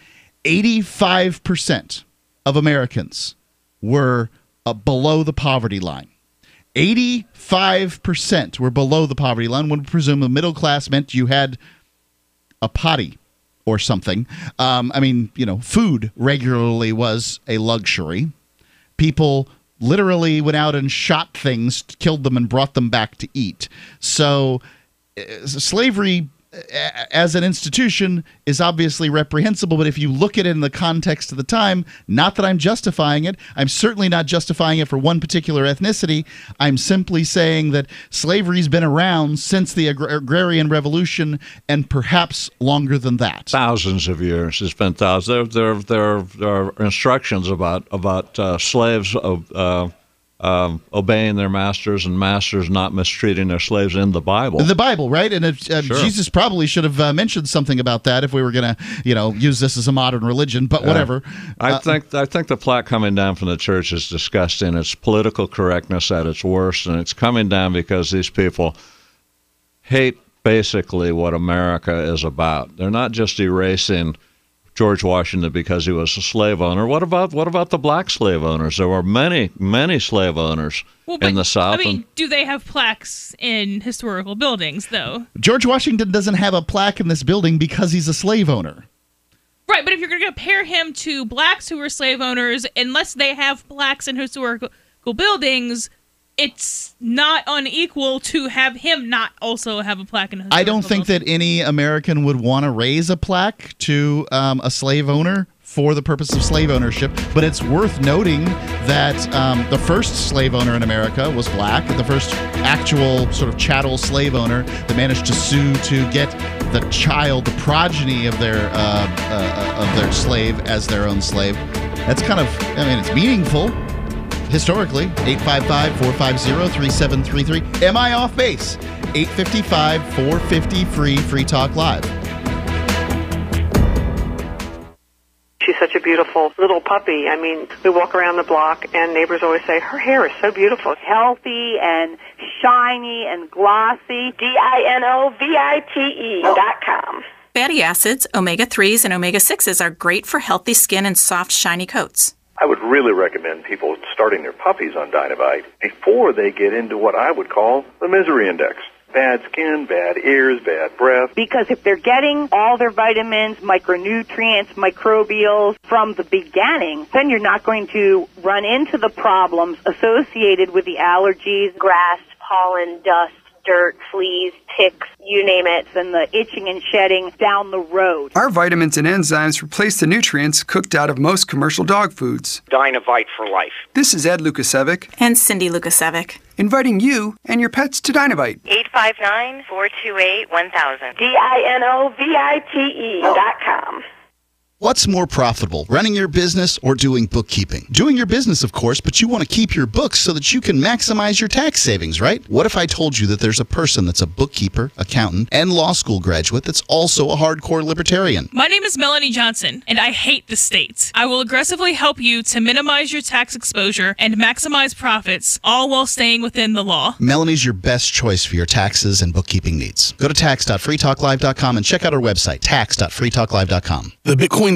85% of Americans were below the poverty line. 85% were below the poverty line. One would presume the middle class meant you had a potty or something. Food regularly was a luxury. People literally went out and shot things, killed them, and brought them back to eat. So slavery as an institution is obviously reprehensible, but if you look at it in the context of the time, not that I'm justifying it, I'm certainly not justifying it for one particular ethnicity. I'm simply saying that slavery's been around since the agrarian revolution, and perhaps longer than that. Thousands of years. It's been thousands. There are instructions about slaves obeying their masters and masters not mistreating their slaves in the Bible. The Bible, right? And sure. Jesus probably should have mentioned something about that if we were going to, use this as a modern religion. But whatever. I think the plaque coming down from the church is disgusting. It's political correctness at its worst, and it's coming down because these people hate basically what America is about. They're not just erasing George Washington because he was a slave owner. What about the black slave owners? There were many slave owners in the South. I mean, do they have plaques in historical buildings, though? George Washington doesn't have a plaque in this building because he's a slave owner. Right, but if you're going to compare him to blacks who were slave owners, unless they have plaques in historical school buildings, it's not unequal to have him not also have a plaque in his I don't think that any American would want to raise a plaque to a slave owner for the purpose of slave ownership, but it's worth noting that the first slave owner in America was black. The first actual sort of chattel slave owner that managed to sue to get the child, the progeny of their slave as their own slave. That's kind of, I mean, it's meaningful. Historically, 855-450-3733. Am I off base? 855-450-FREE, Free Talk Live. She's such a beautiful little puppy. I mean, we walk around the block and neighbors always say, her hair is so beautiful. Healthy and shiny and glossy. DINOVITE.com. Fatty acids, omega-3s, and omega-6s are great for healthy skin and soft, shiny coats. I would really recommend people starting their puppies on Dynavite before they get into what I would call the misery index. Bad skin, bad ears, bad breath. Because if they're getting all their vitamins, micronutrients, microbials from the beginning, then you're not going to run into the problems associated with the allergies, grass, pollen, dust, dirt, fleas, ticks, you name it, and the itching and shedding down the road. Our vitamins and enzymes replace the nutrients cooked out of most commercial dog foods. Dynavite for life. This is Ed Lukasevic and Cindy Lukasevic, inviting you and your pets to Dynavite. 859-428-1000. DINOVITE.com. What's more profitable, running your business or doing bookkeeping? Doing your business, of course, but you want to keep your books so that you can maximize your tax savings, right? What if I told you that there's a person that's a bookkeeper, accountant, and law school graduate that's also a hardcore libertarian? My name is Melanie Johnson, and I hate the state. I will aggressively help you to minimize your tax exposure and maximize profits, all while staying within the law. Melanie's your best choice for your taxes and bookkeeping needs. Go to tax.freetalklive.com and check out our website, tax.freetalklive.com. The Bitcoin.com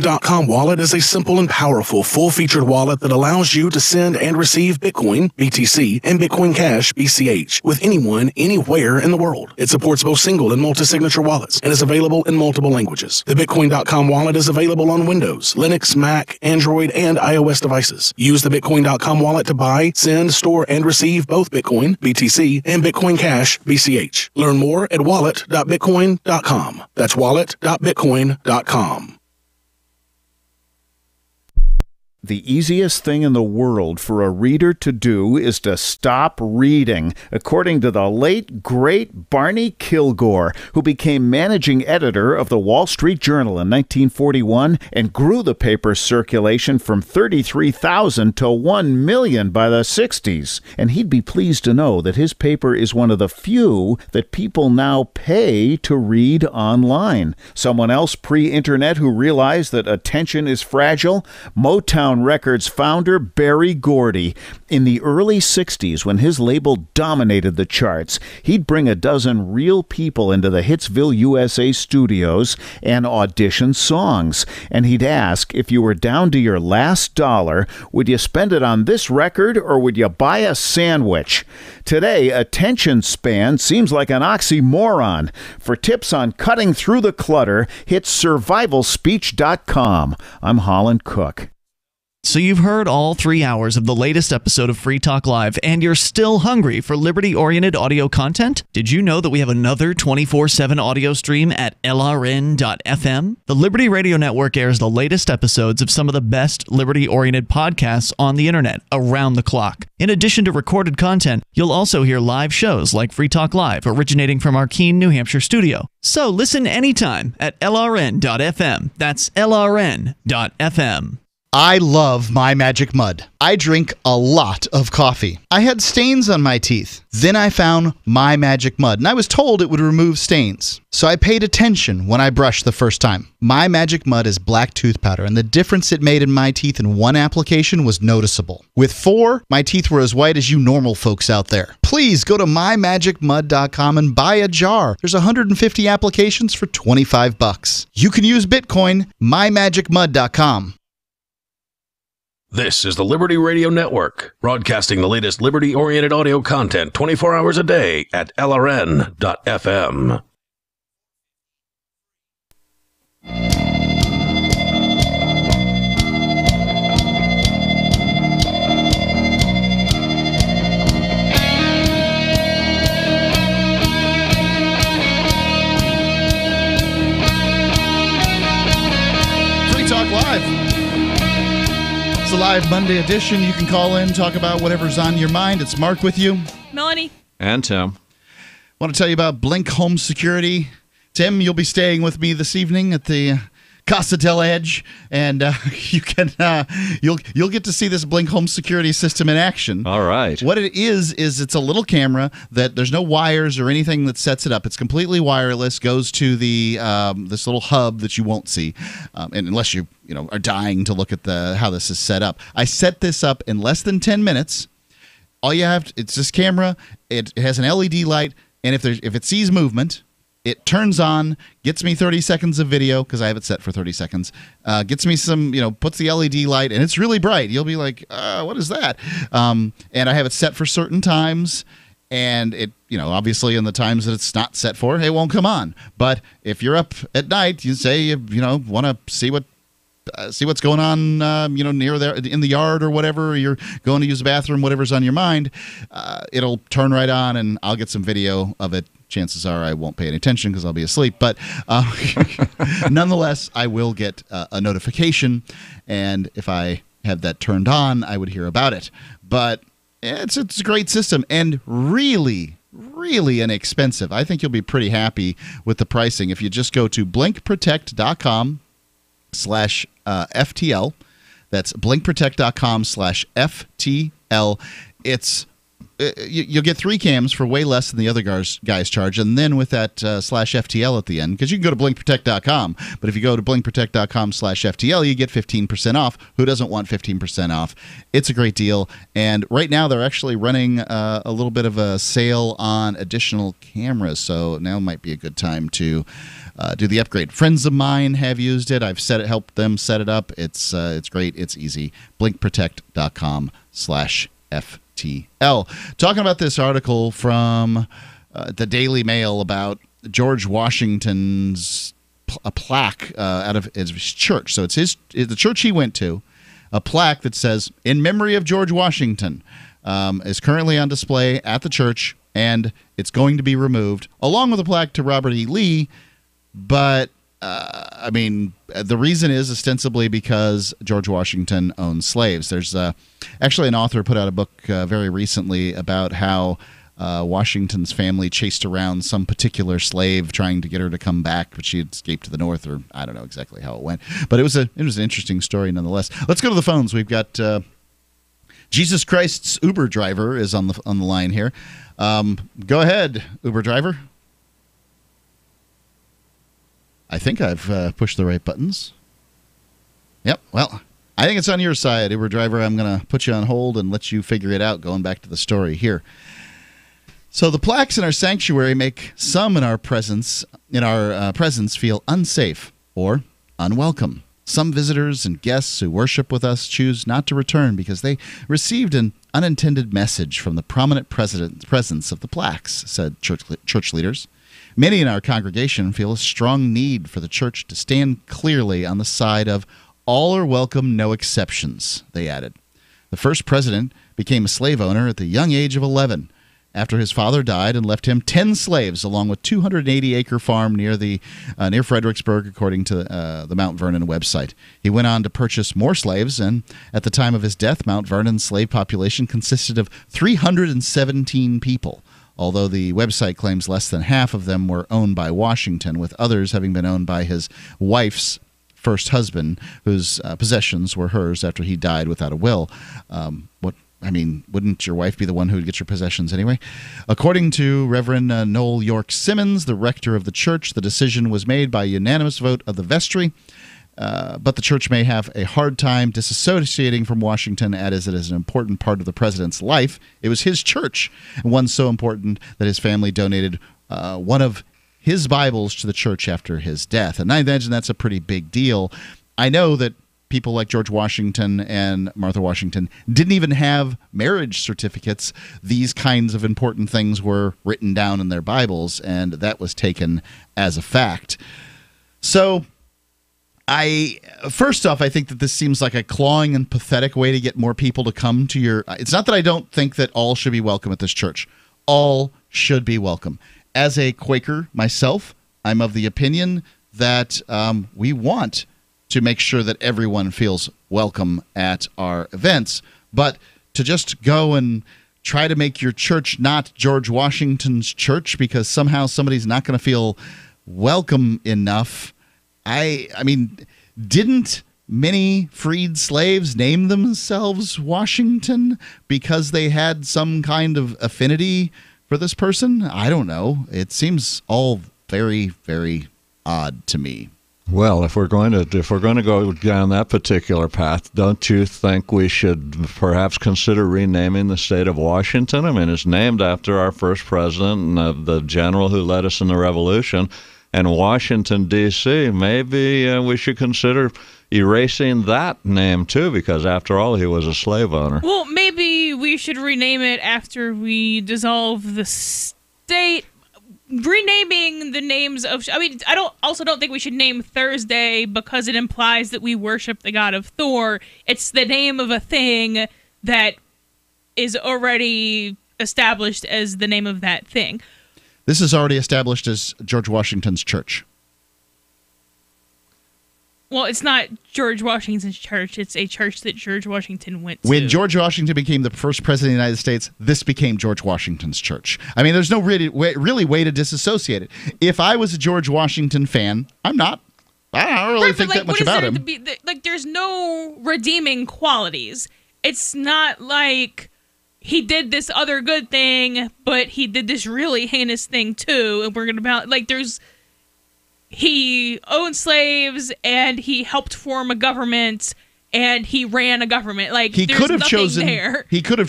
wallet is a simple and powerful full-featured wallet that allows you to send and receive Bitcoin, BTC, and Bitcoin Cash, BCH, with anyone, anywhere in the world. It supports both single and multi-signature wallets and is available in multiple languages. The Bitcoin.com wallet is available on Windows, Linux, Mac, Android, and iOS devices. Use the Bitcoin.com wallet to buy, send, store, and receive both Bitcoin, BTC, and Bitcoin Cash, BCH. Learn more at wallet.bitcoin.com. That's wallet.bitcoin.com. The easiest thing in the world for a reader to do is to stop reading, according to the late, great Barney Kilgore, who became managing editor of the Wall Street Journal in 1941 and grew the paper's circulation from 33,000 to 1 million by the 60s. And he'd be pleased to know that his paper is one of the few that people now pay to read online. Someone else pre-internet who realized that attention is fragile? Motown Records founder Berry Gordy. In the early 60s, when his label dominated the charts, he'd bring a dozen real people into the Hitsville, USA studios and audition songs. And he'd ask, if you were down to your last dollar, would you spend it on this record or would you buy a sandwich? Today, attention span seems like an oxymoron. For tips on cutting through the clutter, hit survivalspeech.com. I'm Holland Cook. So you've heard all 3 hours of the latest episode of Free Talk Live, and you're still hungry for liberty-oriented audio content? Did you know that we have another 24/7 audio stream at LRN.FM? The Liberty Radio Network airs the latest episodes of some of the best liberty-oriented podcasts on the internet around the clock. In addition to recorded content, you'll also hear live shows like Free Talk Live, originating from our Keene, New Hampshire studio. So listen anytime at LRN.FM. That's LRN.FM. I love My Magic Mud. I drink a lot of coffee. I had stains on my teeth. Then I found My Magic Mud, and I was told it would remove stains. So I paid attention when I brushed the first time. My Magic Mud is black tooth powder, and the difference it made in my teeth in one application was noticeable. With 4, my teeth were as white as you normal folks out there. Please go to mymagicmud.com and buy a jar. There's 150 applications for $25. You can use Bitcoin, mymagicmud.com. This is the Liberty Radio Network, broadcasting the latest liberty-oriented audio content 24 hours a day at LRN.FM. Free Talk Live. It's a live Monday edition. You can call in, talk about whatever's on your mind. It's Mark with you. Melanie. And Tim. Want to tell you about Blink Home Security. Tim, you'll be staying with me this evening at the Casa del Edge, and you'll get to see this Blink Home Security system in action. All right. What it is it's a little camera that there's no wires or anything that sets it up. It's completely wireless. Goes to the this little hub that you won't see, and unless you are dying to look at how this is set up. I set this up in less than 10 minutes. All you have it's this camera. It has an LED light, and if it sees movement, it turns on, gets me 30 seconds of video, because I have it set for 30 seconds, gets me some, puts the LED light, and it's really bright. You'll be like, what is that? And I have it set for certain times, and it, obviously in the times that it's not set for, it won't come on. But if you're up at night, you say, you want to see what's going on, near there in the yard or whatever, or you're going to use the bathroom, whatever's on your mind, it'll turn right on, and I'll get some video of it. Chances are I won't pay any attention because I'll be asleep. But nonetheless, I will get a notification, and if I have that turned on, I would hear about it. But it's a great system and really, really inexpensive. I think you'll be pretty happy with the pricing if you just go to blinkprotect.com/FTL. That's blinkprotect.com/FTL. You'll get 3 cams for way less than the other guys charge, and then with that /FTL at the end, because you can go to blinkprotect.com, but if you go to blinkprotect.com/FTL, you get 15% off. Who doesn't want 15% off? It's a great deal, and right now they're actually running a little bit of a sale on additional cameras, so now might be a good time to do the upgrade. Friends of mine have used it. I've helped them set it up. It's great. It's easy. blinkprotect.com/FTL. Talking about this article from the Daily Mail about George Washington's a plaque out of his church. So it's the church he went to. A plaque that says, "In memory of George Washington," is currently on display at the church, and it's going to be removed, along with a plaque to Robert E. Lee. But the reason is ostensibly because George Washington owned slaves. There's actually an author put out a book very recently about how Washington's family chased around some particular slave trying to get her to come back, but she had escaped to the north, or I don't know exactly how it went. But it was an interesting story nonetheless. Let's go to the phones. We've got Jesus Christ's Uber driver is on the line here. Go ahead, Uber driver. I think I've pushed the right buttons. Yep, well, I think it's on your side, Uber driver. I'm going to put you on hold and let you figure it out, going back to the story here. So the plaques in our sanctuary make some in our presence feel unsafe or unwelcome. Some visitors and guests who worship with us choose not to return because they received an unintended message from the prominent presence of the plaques, said church leaders. Many in our congregation feel a strong need for the church to stand clearly on the side of all are welcome, no exceptions, they added. The first president became a slave owner at the young age of 11 after his father died and left him 10 slaves along with 280-acre farm near Fredericksburg, according to the Mount Vernon website. He went on to purchase more slaves, and at the time of his death, Mount Vernon's slave population consisted of 317 people. Although the website claims less than half of them were owned by Washington, with others having been owned by his wife's first husband, whose possessions were hers after he died without a will. Wouldn't your wife be the one who would get your possessions anyway? According to Reverend Noel York Simmons, the rector of the church, the decision was made by a unanimous vote of the vestry. But the church may have a hard time disassociating from Washington, as it is an important part of the president's life. It was his church, and one so important that his family donated one of his Bibles to the church after his death. And I imagine that's a pretty big deal. I know that people like George Washington and Martha Washington didn't even have marriage certificates. These kinds of important things were written down in their Bibles, and that was taken as a fact. So first off, I think that this seems like a clawing and pathetic way to get more people to come to your... It's not that I don't think that all should be welcome at this church. All should be welcome. As a Quaker myself, I'm of the opinion that we want to make sure that everyone feels welcome at our events. But to just go and try to make your church not George Washington's church because somehow somebody's not going to feel welcome enough. I mean, didn't many freed slaves name themselves Washington because they had some kind of affinity for this person? I don't know. It seems all very, very odd to me. Well, if we're going to go down that particular path, don't you think we should perhaps consider renaming the state of Washington? I mean, it's named after our first president and the general who led us in the Revolution. And Washington, D.C., maybe we should consider erasing that name, too, because after all, he was a slave owner. Well, maybe we should rename it after we dissolve the state. Renaming the names of... I mean, I don't think we should name Thursday because it implies that we worship the god of Thor. It's the name of a thing that is already established as the name of that thing. This is already established as George Washington's church. Well, it's not George Washington's church. It's a church that George Washington went to. When George Washington became the first president of the United States, this became George Washington's church. I mean, there's no really way to disassociate it. If I was a George Washington fan, I'm not. I don't really think that much about him. There's no redeeming qualities. It's not like he did this other good thing, but he did this really heinous thing too, and we're going to he owned slaves, and he helped form a government, and he ran a government. He could have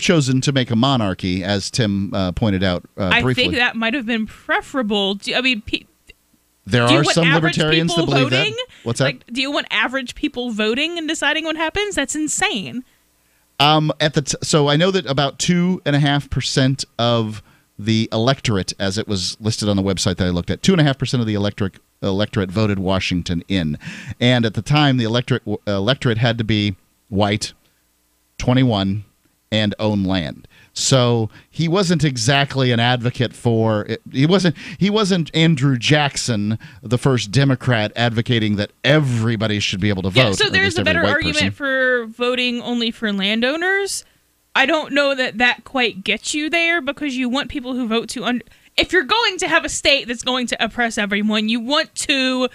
chosen to make a monarchy, as Tim pointed out briefly. I think that might have been preferable. There are some libertarians that believe voting? that. What's that? Do you want average people voting and deciding what happens? That's insane. So I know that about 2.5% of the electorate, as it was listed on the website that I looked at, 2.5% of the electorate voted Washington in. And at the time, the electorate had to be white, 21, and own land. So he wasn't exactly an advocate for it. He wasn't Andrew Jackson, the first Democrat, advocating that everybody should be able to vote. Yeah, so there's a better argument for voting only for landowners. I don't know that quite gets you there, because you want people who vote to... If you're going to have a state that's going to oppress everyone, you want to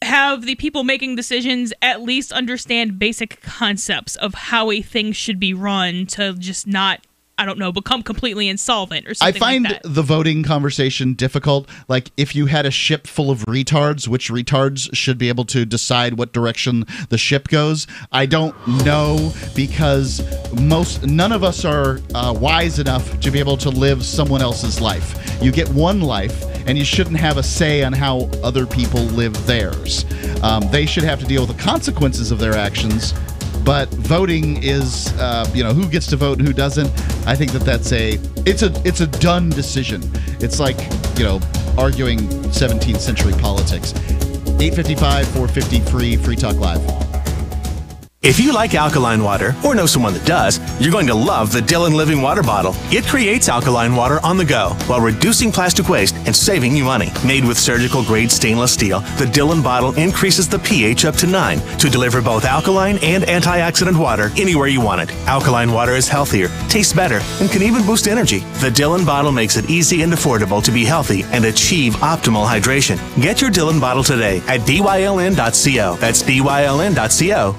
have the people making decisions at least understand basic concepts of how a thing should be run to just not, I don't know, become completely insolvent or something like that. I find the voting conversation difficult. Like, if you had a ship full of retards, which retards should be able to decide what direction the ship goes? I don't know, because none of us are wise enough to be able to live someone else's life. You get one life, and you shouldn't have a say on how other people live theirs. They should have to deal with the consequences of their actions. But voting is, who gets to vote and who doesn't. I think that's a done decision. It's like, arguing 17th century politics. 855 450 Free Talk Live. If you like alkaline water, or know someone that does, you're going to love the Dillon Living Water Bottle. It creates alkaline water on the go while reducing plastic waste and saving you money. Made with surgical-grade stainless steel, the Dillon bottle increases the pH up to 9 to deliver both alkaline and antioxidant water anywhere you want it. Alkaline water is healthier, tastes better, and can even boost energy. The Dillon bottle makes it easy and affordable to be healthy and achieve optimal hydration. Get your Dillon bottle today at dyln.co. That's dyln.co.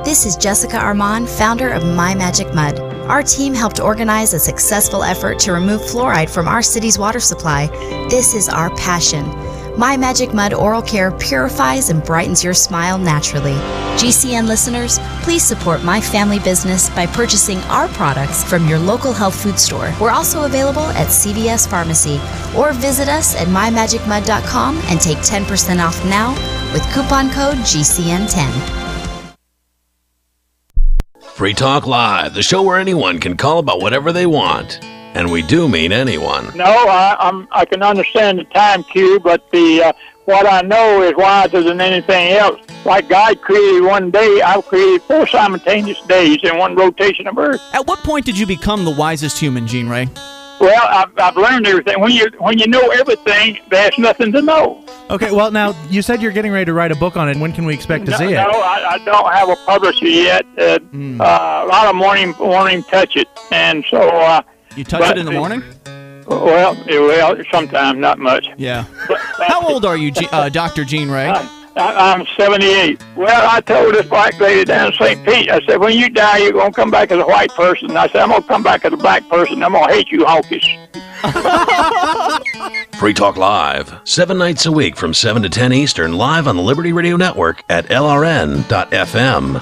This is Jessica Armand, founder of My Magic Mud. Our team helped organize a successful effort to remove fluoride from our city's water supply. This is our passion. My Magic Mud Oral Care purifies and brightens your smile naturally. GCN listeners, please support my family business by purchasing our products from your local health food store. We're also available at CVS Pharmacy, or visit us at mymagicmud.com and take 10% off now with coupon code GCN10. Free Talk Live, the show where anyone can call about whatever they want. And we do mean anyone. No, I can understand the time cue, but what I know is wiser than anything else. Like God created one day, I've created 4 simultaneous days in one rotation of Earth. At what point did you become the wisest human, Gene Ray? Well, I've learned everything. When you know everything, there's nothing to know. Okay, well, now, you said you're getting ready to write a book on it. When can we expect to see it? No, I don't have a publisher yet. A lot of morning touch it, and so... you touch it in the morning? Well, sometimes, not much. Yeah. How old are you, Dr. Gene Ray? I'm 78. Well, I told this black lady down in St. Pete, I said, when you die, you're going to come back as a white person. I said, I'm going to come back as a black person. I'm going to hate you honkies. Free Talk Live, 7 nights a week from 7 to 10 Eastern, live on the Liberty Radio Network at LRN.FM.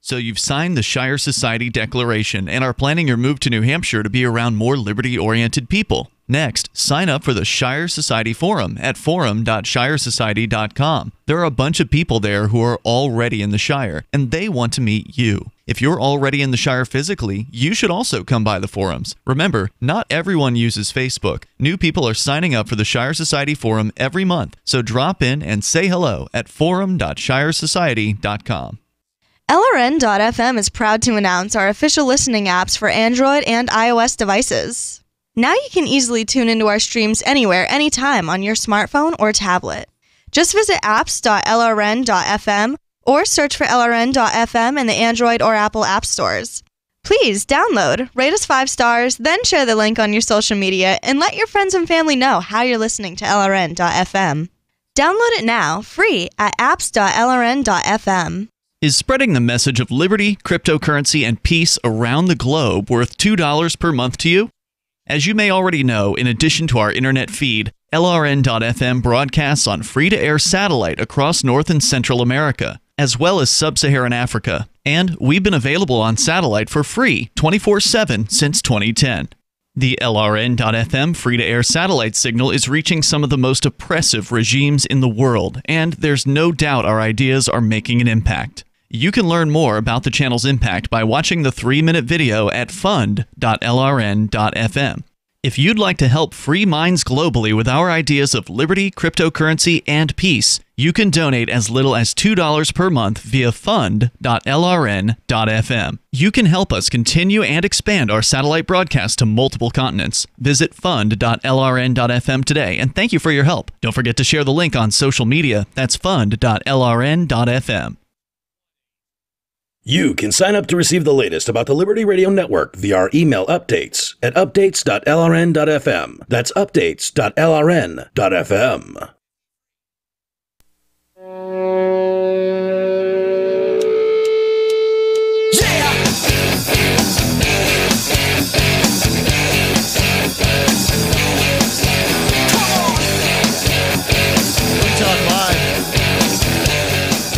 So you've signed the Shire Society Declaration and are planning your move to New Hampshire to be around more liberty-oriented people. Next, sign up for the Shire Society Forum at forum.shiresociety.com. There are a bunch of people there who are already in the Shire, and they want to meet you. If you're already in the Shire physically, you should also come by the forums. Remember, not everyone uses Facebook. New people are signing up for the Shire Society Forum every month, so drop in and say hello at forum.shiresociety.com. LRN.FM is proud to announce our official listening apps for Android and iOS devices. Now you can easily tune into our streams anywhere, anytime on your smartphone or tablet. Just visit apps.lrn.fm or search for LRN.FM in the Android or Apple app stores. Please download, rate us 5 stars, then share the link on your social media and let your friends and family know how you're listening to LRN.FM. Download it now, free at apps.lrn.fm. Is spreading the message of liberty, cryptocurrency, and peace around the globe worth $2 per month to you? As you may already know, in addition to our internet feed, LRN.FM broadcasts on free-to-air satellite across North and Central America, as well as Sub-Saharan Africa. And we've been available on satellite for free 24/7 since 2010. The LRN.FM free-to-air satellite signal is reaching some of the most oppressive regimes in the world, and there's no doubt our ideas are making an impact. You can learn more about the channel's impact by watching the 3-minute video at fund.lrn.fm. If you'd like to help free minds globally with our ideas of liberty, cryptocurrency, and peace, you can donate as little as $2 per month via fund.lrn.fm. You can help us continue and expand our satellite broadcast to multiple continents. Visit fund.lrn.fm today, and thank you for your help. Don't forget to share the link on social media. That's fund.lrn.fm. You can sign up to receive the latest about the Liberty Radio Network via our email updates at updates.lrn.fm. That's updates.lrn.fm. Talk Live.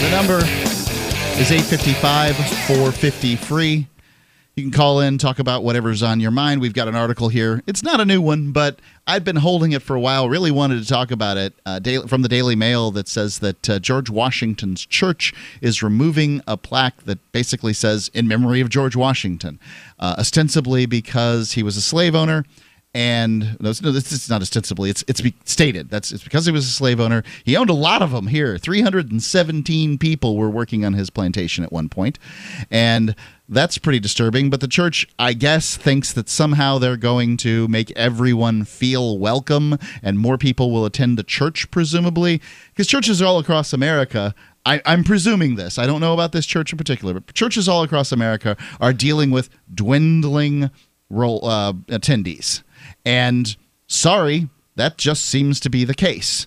The number is 855-450-FREE. You can call in, talk about whatever's on your mind. We've got an article here. It's not a new one, but I've been holding it for a while. Really wanted to talk about it from the Daily Mail that says that George Washington's church is removing a plaque that basically says, in memory of George Washington, ostensibly because he was a slave owner. And no, this is not ostensibly. It's stated. It's because he was a slave owner. He owned a lot of them here. 317 people were working on his plantation at one point, and that's pretty disturbing. But the church, I guess, thinks that somehow they're going to make everyone feel welcome, and more people will attend the church, presumably, because churches are all across America. I'm presuming this. I don't know about this church in particular, but churches all across America are dealing with dwindling attendees. And sorry, that just seems to be the case.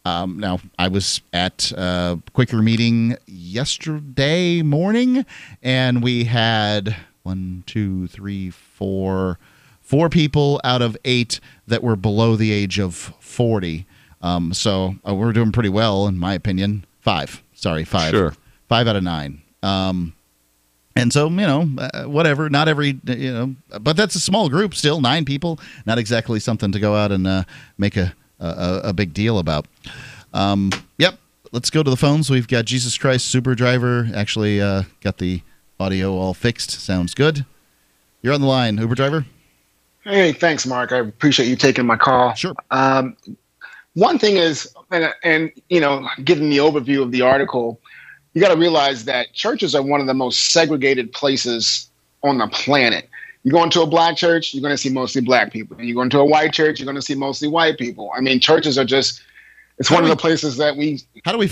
Now, I was at a Quaker meeting yesterday morning, and we had 4 people out of 8 that were below the age of 40. So we're doing pretty well, in my opinion. 5. Sorry, 5. Sure. 5 out of 9. And so, whatever, not every, but that's a small group still, 9 people, not exactly something to go out and make a big deal about. Yep, let's go to the phones. We've got Jesus Christ Super Driver, actually got the audio all fixed. Sounds good. You're on the line, Uber driver. Hey, thanks, Mark. I appreciate you taking my call. Sure. One thing is, and given the overview of the article, you got to realize that churches are one of the most segregated places on the planet. You go into a black church, you're going to see mostly black people. And you go into a white church, you're going to see mostly white people. I mean, churches are just, it's one of the places that we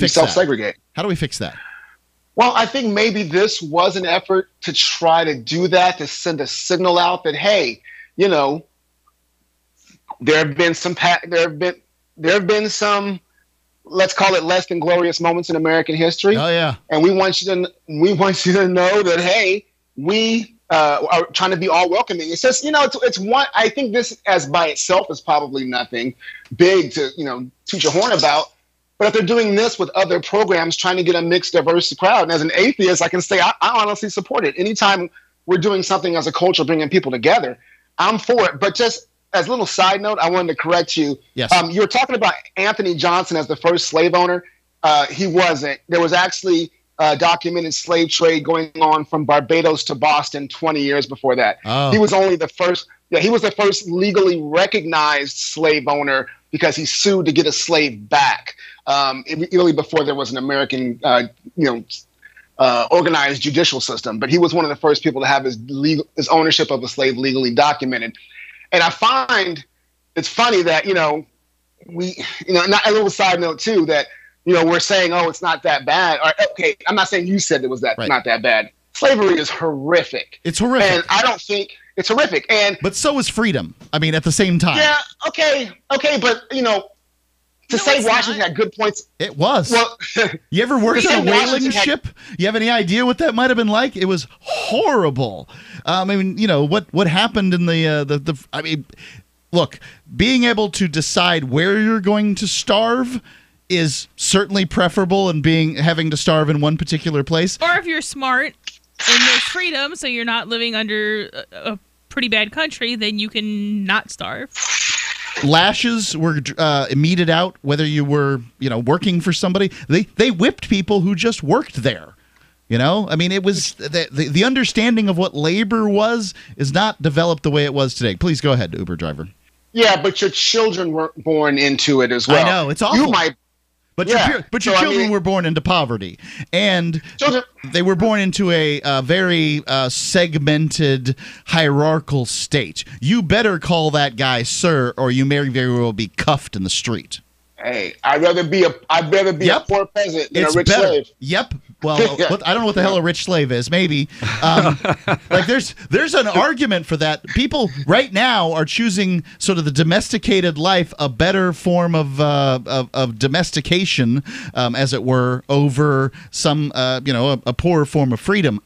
self-segregate. How do we fix that? Well, I think maybe this was an effort to try to do that, to send a signal out that, hey, you know, there have been some, let's call it less than glorious moments in American history. Oh yeah. And we want you to know that, hey, we are trying to be all welcoming. It's just, you know, it's one. I think this as by itself is probably nothing big to, you know, toot your horn about. But if they're doing this with other programs, trying to get a mixed, diverse crowd, and as an atheist, I can say I honestly support it. Anytime we're doing something as a culture, bringing people together, I'm for it. But just as a little side note, I wanted to correct you. Yes. You were talking about Anthony Johnson as the first slave owner. He wasn't. There was actually a documented slave trade going on from Barbados to Boston 20 years before that. Oh. He was only the first. Yeah, he was the first legally recognized slave owner because he sued to get a slave back. Really before there was an American, organized judicial system. But he was one of the first people to have his ownership of a slave legally documented. And I find it's funny that, not a little side note too, that, we're saying, oh, it's not that bad. Or, okay, I'm not saying you said it was not that bad. Slavery is horrific. It's horrific. And I don't think it's horrific. But so is freedom. I mean, at the same time. Yeah, okay, but, to say Washington had good points. It was. Well, you ever worked on a whaling ship? You have any idea what that might have been like? It was horrible. I mean, what happened in the I mean, look, being able to decide where you're going to starve is certainly preferable than having to starve in one particular place. Or if you're smart and there's freedom, so you're not living under a pretty bad country, then you can not starve. Lashes were meted out whether you were, working for somebody. They whipped people who just worked there. I mean, it was the understanding of what labor is not developed the way it was today. Please go ahead, Uber driver. Yeah, but your children were born into it as well. I know, it's awful. You might. But your children were born into poverty, and they were born into a very segmented, hierarchical state. You better call that guy sir, or you may very well be cuffed in the street. Hey, I'd rather be a poor peasant than a rich slave. Yep. Well, I don't know what the hell a rich slave is. Maybe. There's an argument for that. People right now are choosing sort of the domesticated life, a better form of domestication, as it were, over some a poorer form of freedom.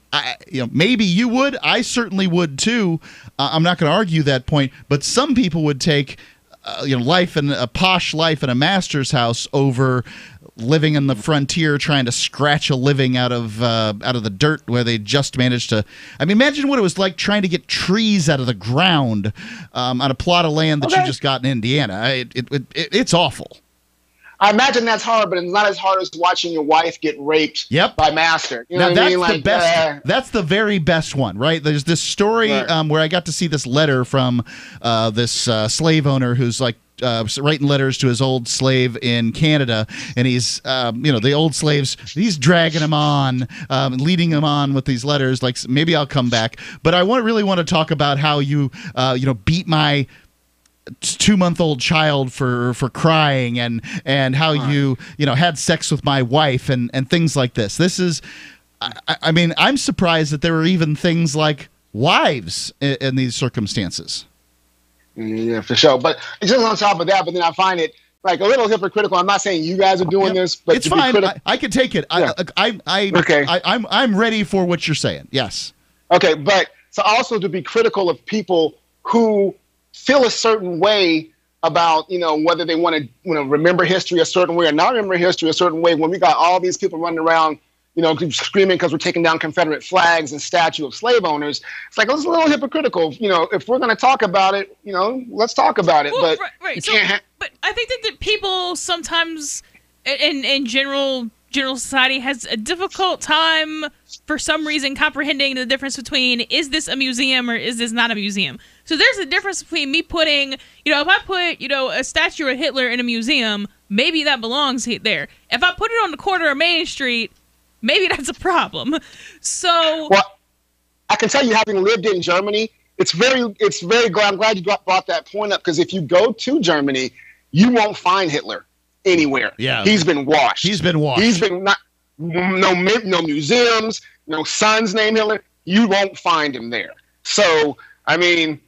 Maybe you would. I certainly would too. I'm not going to argue that point. But some people would take life in a posh life in a master's house over living in the frontier, trying to scratch a living out of the dirt where they just managed to. I mean, imagine what it was like trying to get trees out of the ground on a plot of land that you just got in Indiana. It's awful. I imagine that's hard, but it's not as hard as watching your wife get raped by master. You know what I mean? The best. That's the very best one, right? There's this story where I got to see this letter from this slave owner who's like writing letters to his old slave in Canada, and he's the old slaves, he's dragging him on, leading him on with these letters, like, maybe I'll come back. But I really want to talk about how you beat my 2-month-old child for crying, and how you had sex with my wife and things like this. This is, I mean, I'm surprised that there were even things like wives in these circumstances. Yeah, for sure. But just on top of that, but then I find it like a little hypocritical. I'm not saying you guys are doing this, but it's fine. I can take it. Yeah. I'm ready for what you're saying. Yes. Okay, but so also to be critical of people who feel a certain way about, whether they want to, remember history a certain way or not remember history a certain way, when we got all these people running around, screaming because we're taking down Confederate flags and statue of slave owners. It's like, it's a little hypocritical. If we're going to talk about it, let's talk about it. Well, but right. But I think that people sometimes, in general society, has a difficult time for some reason comprehending the difference between, is this a museum or is this not a museum? So there's a difference between me putting, if I put, a statue of Hitler in a museum, maybe that belongs there. If I put it on the corner of Main Street, maybe that's a problem. So, well, I can tell you, having lived in Germany, it's very glad. I'm glad you brought that point up, because if you go to Germany, you won't find Hitler anywhere. Yeah, he's been washed. He's been no museums, no sons named Hitler. You won't find him there. So I mean,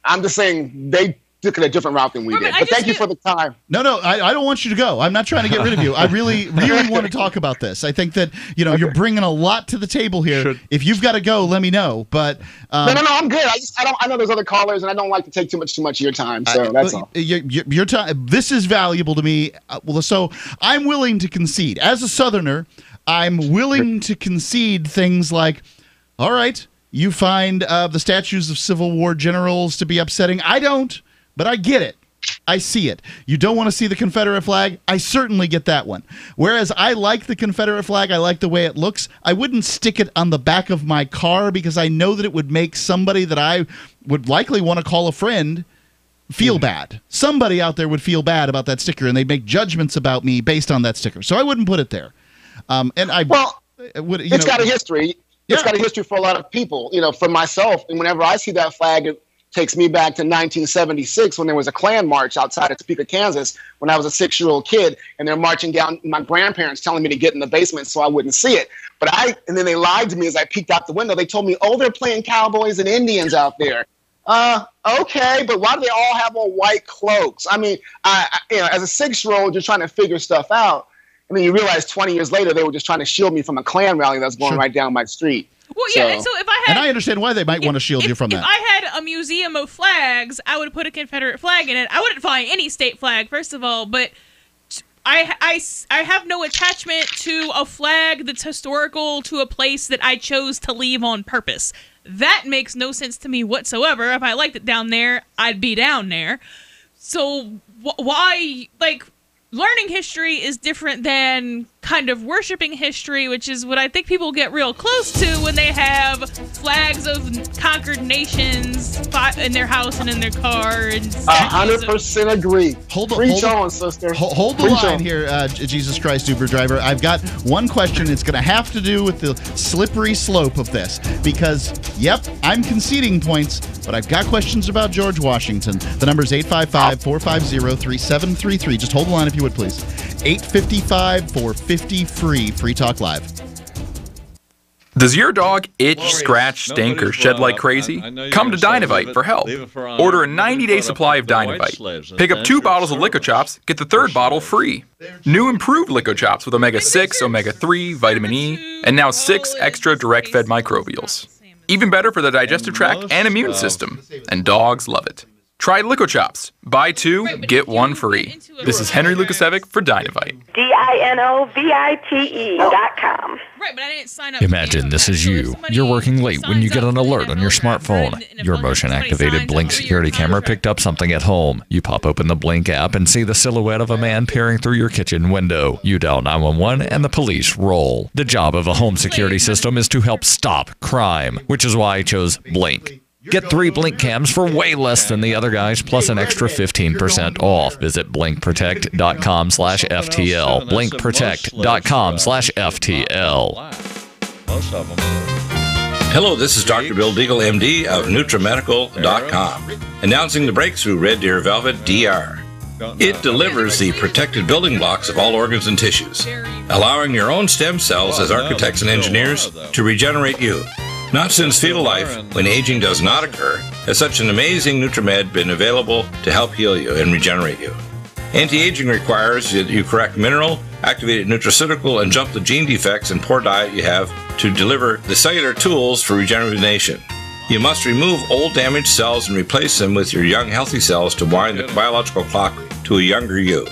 I'm just saying they took it a different route than we did. But thank you for the time. No, I don't want you to go. I'm not trying to get rid of you. I really want to talk about this. I think that, you're bringing a lot to the table here. If you've got to go, let me know. But no, I'm good. I know there's other callers, and I don't like to take too much of your time. So that's all. Your time. This is valuable to me. So I'm willing to concede. As a Southerner, I'm willing to concede things like, all right, you find the statues of Civil War generals to be upsetting. I don't. But I get it. I see it. You don't want to see the Confederate flag? I certainly get that one. Whereas I like the Confederate flag, I like the way it looks. I wouldn't stick it on the back of my car because I know that it would make somebody that I would likely want to call a friend feel bad. Somebody out there would feel bad about that sticker, and they'd make judgments about me based on that sticker. So I wouldn't put it there. It's got a history. It's got a history for a lot of people. For myself, and whenever I see that flag, takes me back to 1976 when there was a Klan march outside of Topeka, Kansas, when I was a 6-year-old kid, and they're marching down, my grandparents telling me to get in the basement so I wouldn't see it. And then they lied to me as I peeked out the window. They told me, they're playing cowboys and Indians out there. Okay, but why do they all have on white cloaks? I mean, as a 6-year-old, you're trying to figure stuff out. And then you realize 20 years later, they were just trying to shield me from a Klan rally that's going right down my street. Well, yeah, and so if I had... And I understand why they might want to shield you from that. If I had a museum of flags, I would put a Confederate flag in it. I wouldn't fly any state flag, first of all, but I have no attachment to a flag that's historical to a place that I chose to leave on purpose. That makes no sense to me whatsoever. If I liked it down there, I'd be down there. So why, learning history is different than kind of worshiping history, which is what I think people get real close to when they have flags of conquered nations in their house and in their car. 100% agree. Preach on, sister. Hold the line here, Jesus Christ Uber driver. I've got one question. It's going to have to do with the slippery slope of this because, yep, I'm conceding points, but I've got questions about George Washington. The number is 855-450-3733. Just hold the line if you would, please. 855-450-FREE. Free Talk Live. Does your dog itch, scratch, stink, or shed like crazy? Come to Dynavite for help. Order a 90-day supply of Dynavite. Pick up 2 bottles of Lico Chops, get the 3rd bottle free. New improved Lico Chops with Omega-6, Omega-3, Vitamin E, and now 6 extra direct-fed microbials. Even better for the digestive tract and immune system. And dogs love it. Try Lico Chops. Buy 2, get 1 free. This is Henry Lukasevic for Dynavite. DINOVITE.com. Right, but I didn't sign up. Imagine this is you. You're working late when you get an alert on your smartphone. Your motion-activated Blink security camera picked up something at home. You pop open the Blink app and see the silhouette of a man peering through your kitchen window. You dial 911 and the police roll. The job of a home security system is to help stop crime, which is why I chose Blink. Get 3 Blink cams for way less than the other guys, plus an extra 15% off. Visit blinkprotect.com/FTL. Blinkprotect.com/FTL. Most of them. Hello, this is Dr. Bill Deagle, MD of NutriMedical.com, announcing the breakthrough Red Deer Velvet DR. It delivers the protected building blocks of all organs and tissues, allowing your own stem cells as architects and engineers to regenerate you. Not since fetal life, when aging does not occur, has such an amazing NutriMed been available to help heal you and regenerate you. Anti-aging requires that you correct mineral, activated nutraceutical, and jump the gene defects and poor diet you have to deliver the cellular tools for regeneration. You must remove old damaged cells and replace them with your young healthy cells to wind the biological clock to a younger you.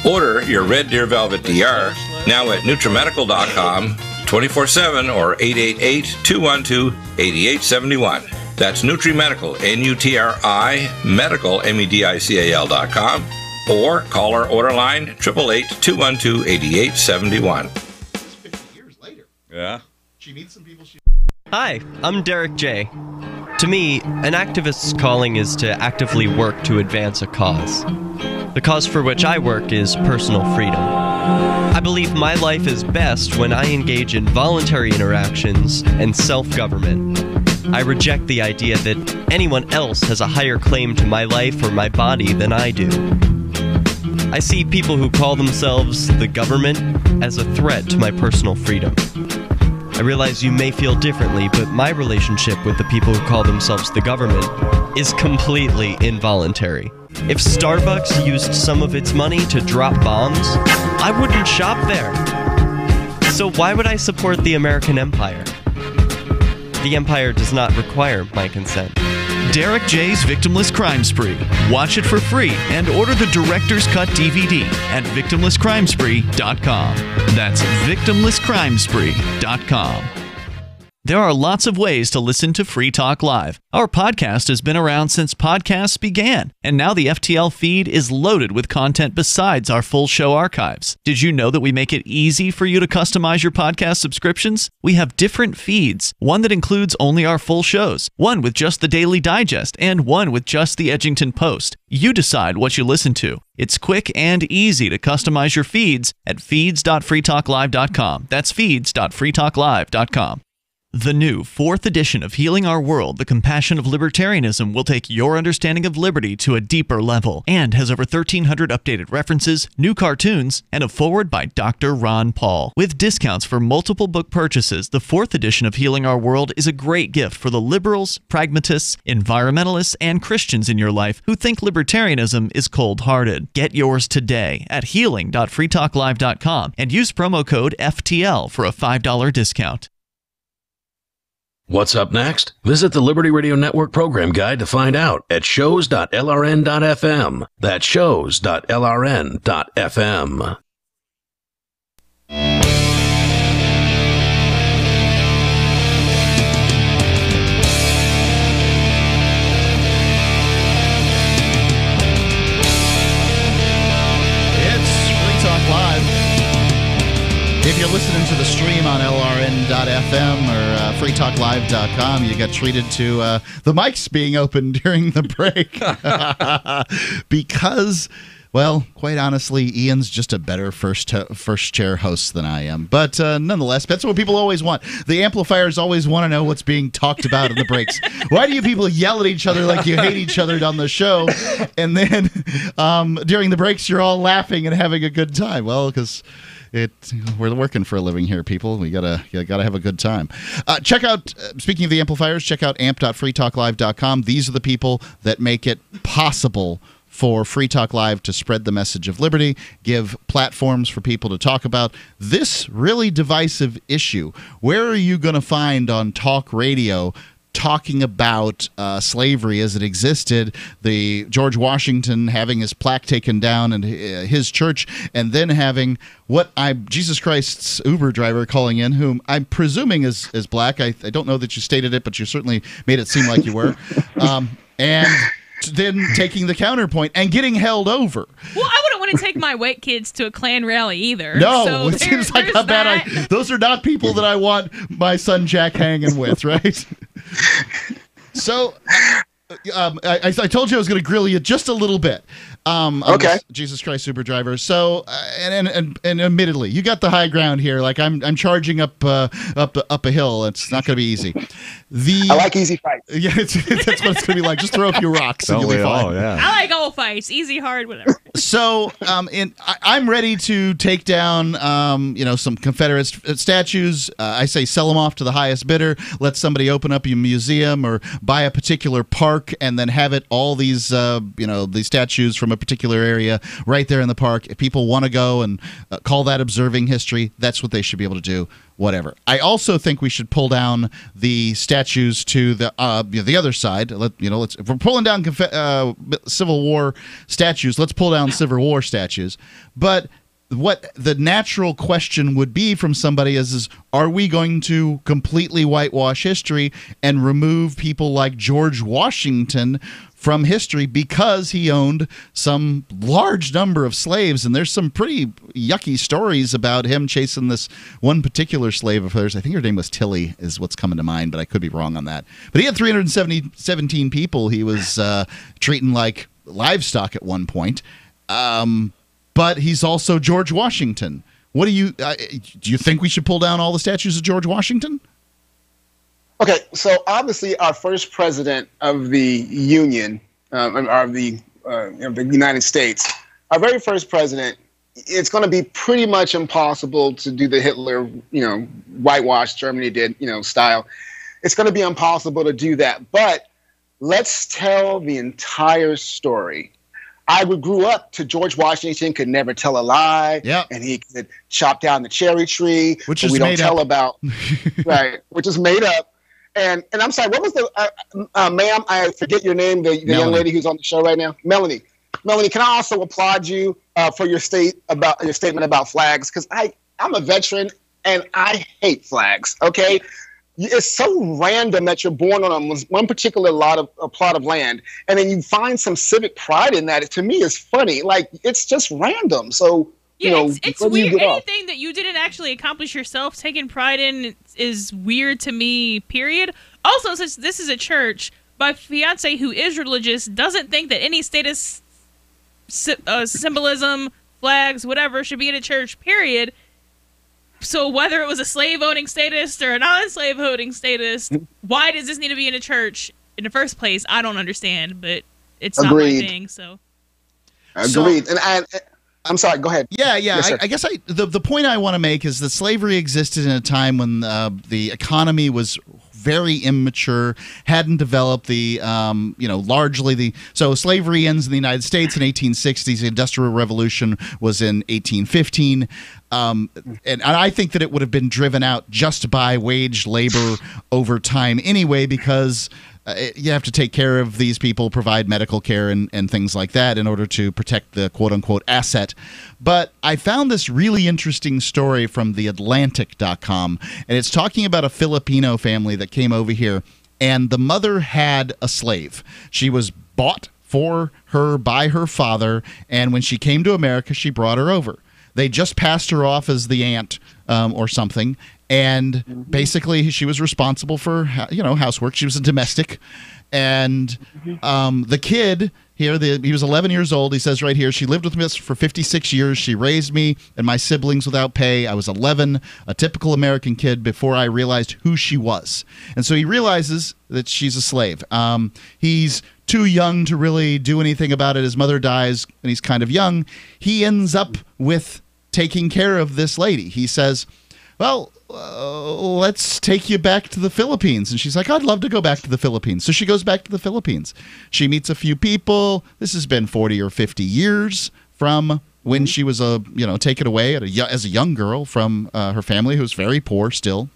Order your Red Deer Velvet DR now at NutriMedical.com 24/7 or 888-212-8871. That's NutriMedical, N-U-T-R-I, Medical, MEDICAL.com, or call our order line 888-212-8871. 50 years later. Yeah. She meets some people she... Hi, I'm Derek J. To me, an activist's calling is to actively work to advance a cause. The cause for which I work is personal freedom. I believe my life is best when I engage in voluntary interactions and self-government. I reject the idea that anyone else has a higher claim to my life or my body than I do. I see people who call themselves the government as a threat to my personal freedom. I realize you may feel differently, but my relationship with the people who call themselves the government is completely involuntary. If Starbucks used some of its money to drop bombs, I wouldn't shop there. So why would I support the American empire? The empire does not require my consent. Derek J's Victimless Crime Spree. Watch it for free and order the Director's Cut DVD at victimlesscrimespree.com. That's victimlesscrimespree.com. There are lots of ways to listen to Free Talk Live. Our podcast has been around since podcasts began, and now the FTL feed is loaded with content besides our full show archives. Did you know that we make it easy for you to customize your podcast subscriptions? We have different feeds, one that includes only our full shows, one with just the Daily Digest, and one with just the Edgington Post. You decide what you listen to. It's quick and easy to customize your feeds at feeds.freetalklive.com. That's feeds.freetalklive.com. The new 4th edition of Healing Our World, The Compassion of Libertarianism, will take your understanding of liberty to a deeper level and has over 1,300 updated references, new cartoons, and a foreword by Dr. Ron Paul. With discounts for multiple book purchases, the 4th edition of Healing Our World is a great gift for the liberals, pragmatists, environmentalists, and Christians in your life who think libertarianism is cold-hearted. Get yours today at healing.freetalklive.com and use promo code FTL for a $5 discount. What's up next? Visit the Liberty Radio Network program guide to find out at shows.lrn.fm. That's shows.lrn.fm. If you're listening to the stream on LRN.FM or freetalklive.com, you got treated to the mics being open during the break. Because, well, quite honestly, Ian's just a better first chair host than I am. But nonetheless, that's what people always want. The amplifiers always want to know what's being talked about in the breaks. Why do you people yell at each other like you hate each other on the show? And then during the breaks, you're all laughing and having a good time. Well, because... we're working for a living here, people. You gotta have a good time. Check out, speaking of the amplifiers, check out amp.freetalklive.com. These are the people that make it possible for Free Talk Live to spread the message of liberty, give platforms for people to talk about this really divisive issue. Where are you going to find on talk radio talking about slavery as it existed, the George Washington having his plaque taken down in his church, and then having Jesus Christ's Uber driver calling in, whom I'm presuming is black. I don't know that you stated it, but you certainly made it seem like you were. And then taking the counterpoint and getting held over. Well, I wouldn't want to take my white kids to a Klan rally either. No, so it seems like how bad those are not people that I want my son Jack hanging with, right? So, I told you I was going to grill you just a little bit. Okay. Jesus Christ Super Driver. So, and admittedly, you got the high ground here. Like I'm charging up a hill. It's not going to be easy. I like easy fights. Yeah, that's what it's going to be like. Just throw a few rocks and you'll be fine. Yeah. I like all fights, easy, hard, whatever. So, I'm ready to take down, some Confederate statues. I say sell them off to the highest bidder. Let somebody open up a museum or buy a particular park and then have it all these, these statues from a particular area right there in the park. If people want to go and call that observing history, that's what they should be able to do. Whatever. I also think we should pull down the statues to the other side. If we're pulling down Civil War statues, let's pull down Civil War statues. But what the natural question would be from somebody is are we going to completely whitewash history and remove people like George Washington from history because he owned some large number of slaves? And there's some pretty yucky stories about him chasing this one particular slave of hers. I think her name was Tilly is what's coming to mind, but I could be wrong on that. But he had 317 people he was treating like livestock at one point. But he's also George Washington. What do you think we should pull down all the statues of George Washington? Okay, so obviously our first president of the Union, of the United States, our very first president, it's going to be pretty much impossible to do the Hitler, whitewash Germany did, style. It's going to be impossible to do that. But let's tell the entire story. I grew up to George Washington could never tell a lie, and he could chop down the cherry tree, which is we don't made tell up. About, right? Which is made up. And I'm sorry, what was the ma'am? I forget your name. The young lady who's on the show right now, Melanie. Melanie, can I also applaud you for your statement about flags? Because I'm a veteran and I hate flags. Okay. It's so random that you're born on one particular plot of land, and then you find some civic pride in that. It, to me, is funny. Like, it's just random. So, it's weird. Anything that you didn't actually accomplish yourself, taking pride in, is weird to me, period. Also, since this is a church, my fiance, who is religious, doesn't think that any status symbolism, flags, whatever, should be in a church, period. So whether it was a slave-owning status or a non-slave owning status, why does this need to be in a church in the first place? I don't understand, but it's not my thing. So agreed. And I'm sorry. Go ahead. Yeah. Yes, I guess the point I want to make is that slavery existed in a time when the economy was very immature, hadn't developed so slavery ends in the United States in 1860s. The Industrial Revolution was in 1815. And I think that it would have been driven out just by wage labor over time anyway, because you have to take care of these people, provide medical care and things like that in order to protect the quote-unquote asset. But I found this really interesting story from theatlantic.com, and it's talking about a Filipino family that came over here, and the mother had a slave. She was bought for her by her father, and when she came to America, she brought her over. They just passed her off as the aunt or something, and basically she was responsible for housework. She was a domestic, and the kid here, he was 11 years old. He says right here, she lived with me for 56 years. She raised me and my siblings without pay. I was 11, a typical American kid, before I realized who she was. And so he realizes that she's a slave. He's too young to really do anything about it. His mother dies, and he's kind of young. He ends up with taking care of this lady. He says, well, let's take you back to the Philippines. And she's like, I'd love to go back to the Philippines. So she goes back to the Philippines. She meets a few people. This has been 40 or 50 years from when she was taken away as a young girl from her family, who's very poor still.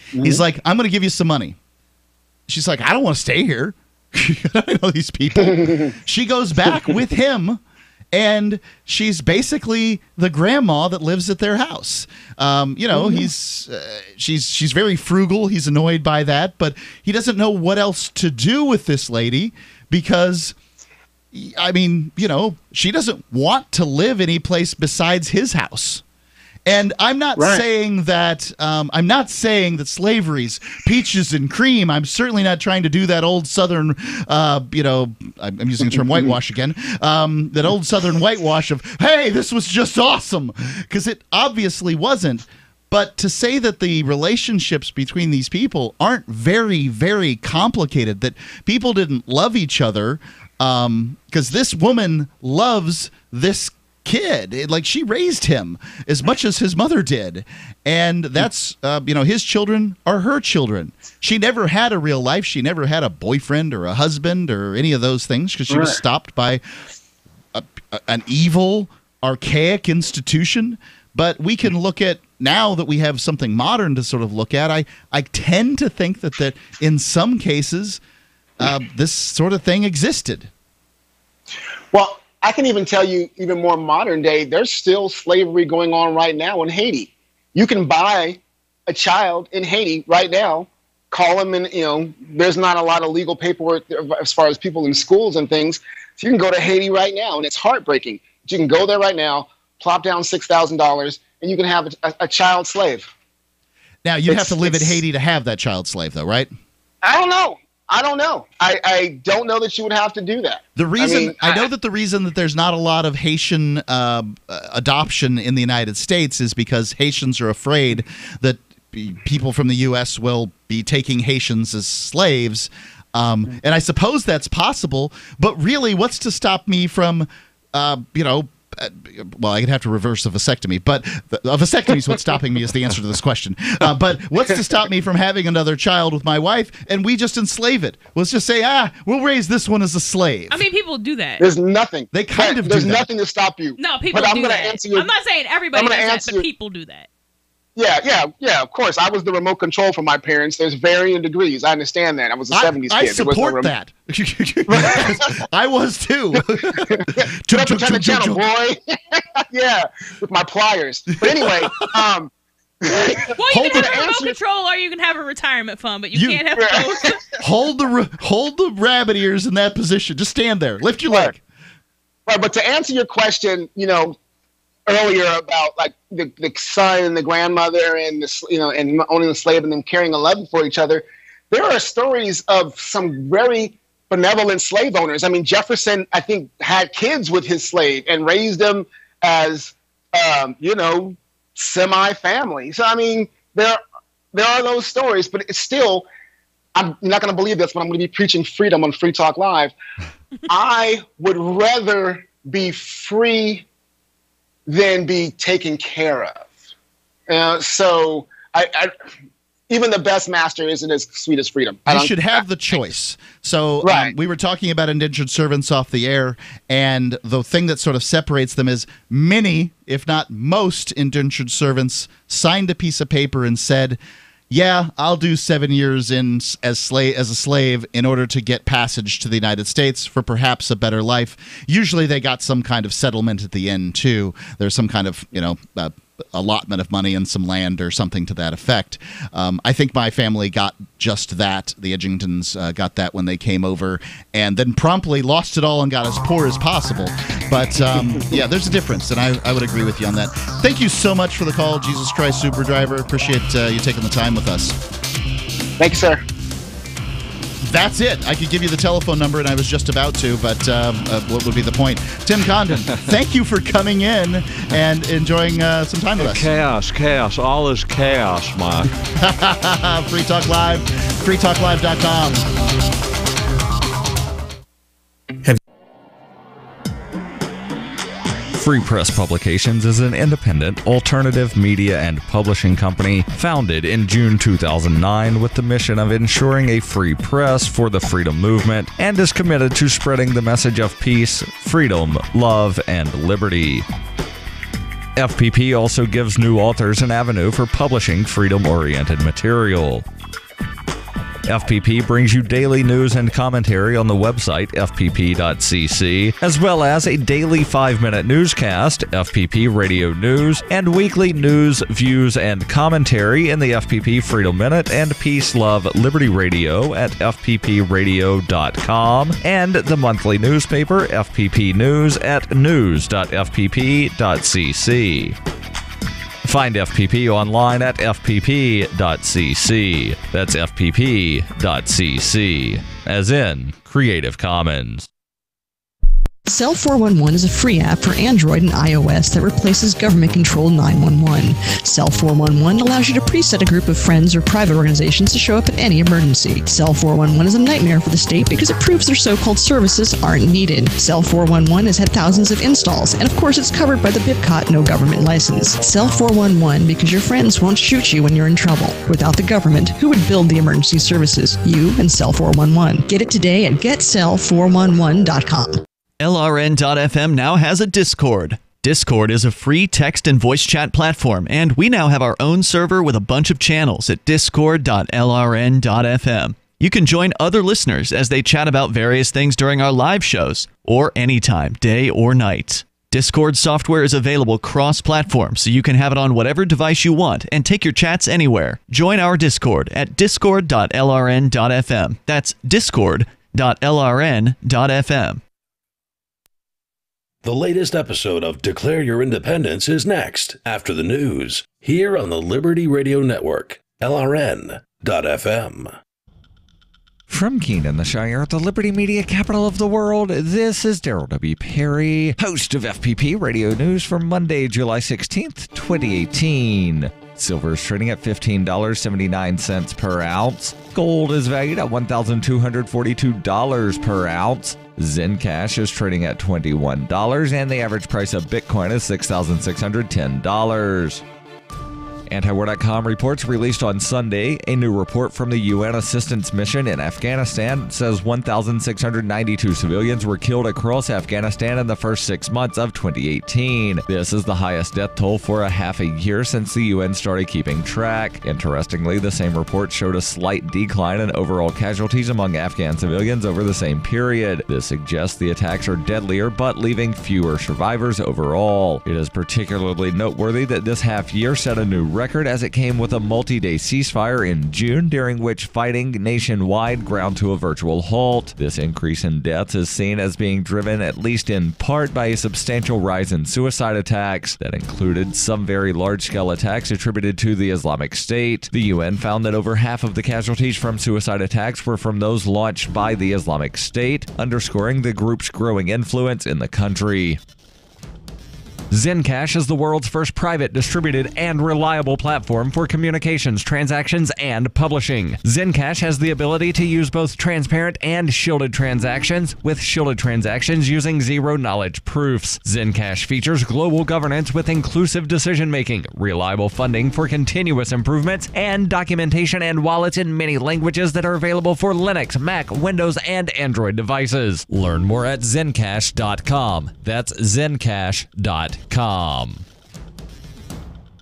He's like, I'm going to give you some money. She's like, I don't want to stay here. I don't know these people. She goes back with him, and she's basically the grandma that lives at their house. She's very frugal. He's annoyed by that, but he doesn't know what else to do with this lady because, she doesn't want to live any place besides his house. And I'm not saying that slavery's peaches and cream. I'm certainly not trying to do that old Southern, I'm using the term whitewash again, that old Southern whitewash of, hey, this was just awesome, because it obviously wasn't. But to say that the relationships between these people aren't very, very complicated, that people didn't love each other, because this woman loves this kid, like she raised him as much as his mother did, and that's his children are her children. She never had a real life. She never had a boyfriend or a husband or any of those things because she was stopped by an evil, archaic institution. But we can look at, now that we have something modern to sort of look at, I tend to think that in some cases this sort of thing existed. Well, I can even tell you, even more modern day, there's still slavery going on right now in Haiti. You can buy a child in Haiti right now, call them, and there's not a lot of legal paperwork as far as people in schools and things. So you can go to Haiti right now, and it's heartbreaking. But you can go there right now, plop down $6,000, and you can have a child slave. Now, you'd have to live in Haiti to have that child slave, though, right? I don't know. I don't know that you would have to do that. The reason I know that the reason that there's not a lot of Haitian adoption in the United States is because Haitians are afraid that people from the U.S. will be taking Haitians as slaves. And I suppose that's possible, but really, what's to stop me from, well, I'd have to reverse a vasectomy, but a vasectomy is what's stopping me is the answer to this question. But what's to stop me from having another child with my wife and we just enslave it? Let's just say, we'll raise this one as a slave. I mean, people do that. There's nothing. They kind of do that. There's nothing to stop you. No, people but do that. I'm not saying everybody does that, but people do that. Yeah, of course. I was the remote control for my parents. There's varying degrees. I understand that. I was a 70s kid. I support that. I was too. Turn the channel, boy. Yeah, with my pliers. But anyway, well, you can have a remote control or you can have a retirement fund, but you can't have both. Hold the rabbit ears in that position. Just stand there. Lift your leg. Right, but to answer your question, earlier about like the son and the grandmother and and owning the slave and then carrying a love for each other, there are stories of some very benevolent slave owners. I mean, Jefferson, I think, had kids with his slave and raised them as semi-family. So I mean, there are those stories, but it's still, I'm not going to believe this, but I'm going to be preaching freedom on Free Talk Live. I would rather be free than be taken care of. So I even the best master isn't as sweet as freedom. You should have the choice. So we were talking about indentured servants off the air, and the thing that sort of separates them is many, if not most, indentured servants signed a piece of paper and said, yeah, I'll do 7 years as a slave in order to get passage to the United States for perhaps a better life. Usually they got some kind of settlement at the end, too. There's some kind of, allotment of money and some land or something to that effect. I think my family got just that. The Edgingtons got that when they came over and then promptly lost it all and got as poor as possible. But yeah, there's a difference, and I would agree with you on that. Thank you so much for the call, Jesus Christ Super Driver. Appreciate you taking the time with us. Thank you, sir. That's it. I could give you the telephone number, and I was just about to, but what would be the point? Tim Condon, thank you for coming in and enjoying some time with us. Chaos. All is chaos, Mark. Free Talk Live, freetalklive.com. Free Press Publications is an independent, alternative media and publishing company founded in June 2009 with the mission of ensuring a free press for the freedom movement and is committed to spreading the message of peace, freedom, love, and liberty. FPP also gives new authors an avenue for publishing freedom-oriented material. FPP brings you daily news and commentary on the website fpp.cc, as well as a daily 5-minute newscast, FPP Radio News, and weekly news, views, and commentary in the FPP Freedom Minute and Peace, Love, Liberty Radio at fppradio.com, and the monthly newspaper FPP News at news.fpp.cc. Find FPP online at fpp.cc. That's fpp.cc, as in Creative Commons. Cell 411 is a free app for Android and iOS that replaces government-controlled 911. Cell 411 allows you to preset a group of friends or private organizations to show up at any emergency. Cell 411 is a nightmare for the state because it proves their so-called services aren't needed. Cell 411 has had thousands of installs, and of course it's covered by the BIPCOT no government license. Cell 411 because your friends won't shoot you when you're in trouble. Without the government, who would build the emergency services? You and Cell 411. Get it today at getcell411.com. LRN.FM now has a Discord. Discord is a free text and voice chat platform, and we now have our own server with a bunch of channels at discord.lrn.fm. You can join other listeners as they chat about various things during our live shows, or anytime, day or night. Discord software is available cross-platform, so you can have it on whatever device you want and take your chats anywhere. Join our Discord at discord.lrn.fm. That's discord.lrn.fm. The latest episode of Declare Your Independence is next, after the news, here on the Liberty Radio Network, LRN.FM. From Keene, the Shire, the Liberty Media capital of the world, this is Daryl W. Perry, host of FPP Radio News for Monday, July 16th, 2018. Silver is trading at $15.79 per ounce. Gold is valued at $1,242 per ounce. Zencash is trading at $21, and the average price of Bitcoin is $6,610. Antiwar.com reports released on Sunday. A new report from the UN assistance mission in Afghanistan says 1,692 civilians were killed across Afghanistan in the first 6 months of 2018. This is the highest death toll for a half a year since the UN started keeping track. Interestingly, the same report showed a slight decline in overall casualties among Afghan civilians over the same period. This suggests the attacks are deadlier but leaving fewer survivors overall. It is particularly noteworthy that this half year set a new record as it came with a multi-day ceasefire in June, during which fighting nationwide ground to a virtual halt. This increase in deaths is seen as being driven at least in part by a substantial rise in suicide attacks that included some very large-scale attacks attributed to the Islamic State. The UN found that over half of the casualties from suicide attacks were from those launched by the Islamic State, underscoring the group's growing influence in the country. Zencash is the world's first private, distributed, and reliable platform for communications, transactions, and publishing. Zencash has the ability to use both transparent and shielded transactions, with shielded transactions using zero-knowledge proofs. Zencash features global governance with inclusive decision-making, reliable funding for continuous improvements, and documentation and wallets in many languages that are available for Linux, Mac, Windows, and Android devices. Learn more at zencash.com. That's zencash.com.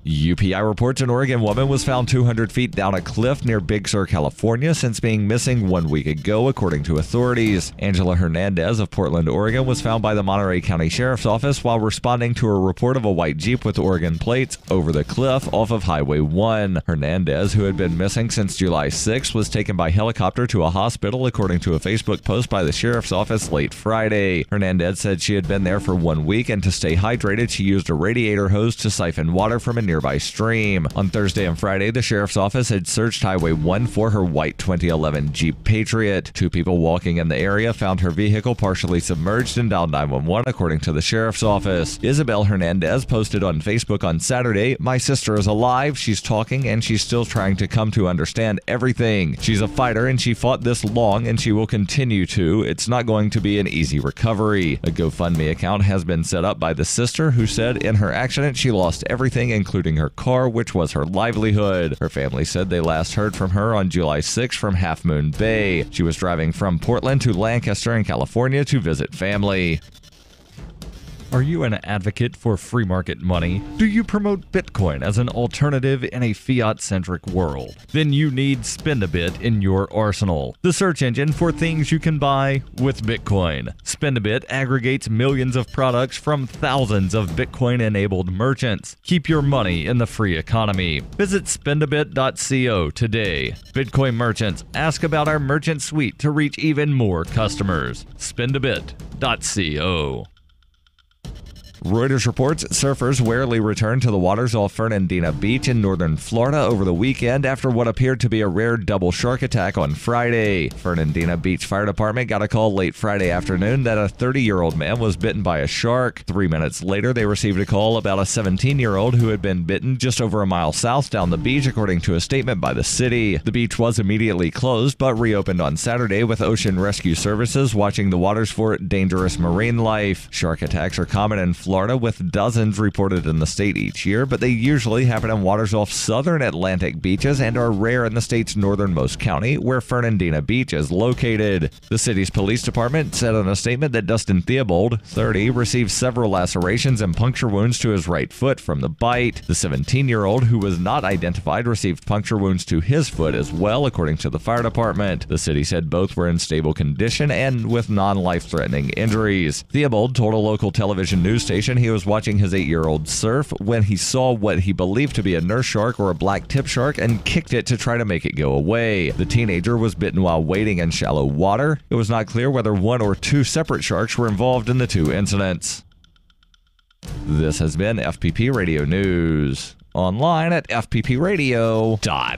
UPI reports an Oregon woman was found 200 feet down a cliff near Big Sur, California, since being missing 1 week ago, according to authorities. Angela Hernandez of Portland, Oregon, was found by the Monterey County Sheriff's Office while responding to a report of a white Jeep with Oregon plates over the cliff off of Highway 1. Hernandez, who had been missing since July 6, was taken by helicopter to a hospital, according to a Facebook post by the Sheriff's Office late Friday. Hernandez said she had been there for 1 week, and to stay hydrated, she used a radiator hose to siphon water from a nearby stream. On Thursday and Friday, the Sheriff's Office had searched Highway 1 for her white 2011 Jeep Patriot. 2 people walking in the area found her vehicle partially submerged and dialed 911, according to the Sheriff's Office. Isabel Hernandez posted on Facebook on Saturday, "My sister is alive, she's talking, and she's still trying to come to understand everything. She's a fighter and she fought this long and she will continue to. It's not going to be an easy recovery." A GoFundMe account has been set up by the sister, who said in her accident she lost everything, including her car, which was her livelihood. Her family said they last heard from her on July 6 from Half Moon Bay. She was driving from Portland to Lancaster in California to visit family. Are you an advocate for free market money? Do you promote Bitcoin as an alternative in a fiat-centric world? Then you need Spend a Bit in your arsenal, the search engine for things you can buy with Bitcoin. Spend a Bit aggregates millions of products from thousands of Bitcoin-enabled merchants. Keep your money in the free economy. Visit spendabit.co today. Bitcoin merchants, ask about our merchant suite to reach even more customers. spendabit.co. Reuters reports surfers warily returned to the waters off Fernandina Beach in northern Florida over the weekend after what appeared to be a rare double shark attack on Friday. Fernandina Beach Fire Department got a call late Friday afternoon that a 30-year-old man was bitten by a shark. 3 minutes later, they received a call about a 17-year-old who had been bitten just over a mile south down the beach, according to a statement by the city. The beach was immediately closed but reopened on Saturday, with ocean rescue services watching the waters for dangerous marine life. Shark attacks are common in Florida, with dozens reported in the state each year, but they usually happen in waters off southern Atlantic beaches and are rare in the state's northernmost county, where Fernandina Beach is located. The city's police department said in a statement that Dustin Theobald, 30, received several lacerations and puncture wounds to his right foot from the bite. The 17-year-old, who was not identified, received puncture wounds to his foot as well, according to the fire department. The city said both were in stable condition and with non-life-threatening injuries. Theobald told a local television news station he was watching his 8-year-old surf when he saw what he believed to be a nurse shark or a black tip shark and kicked it to try to make it go away. The teenager was bitten while wading in shallow water. It was not clear whether 1 or 2 separate sharks were involved in the 2 incidents. This has been FPP Radio News. Online at fppradio.com.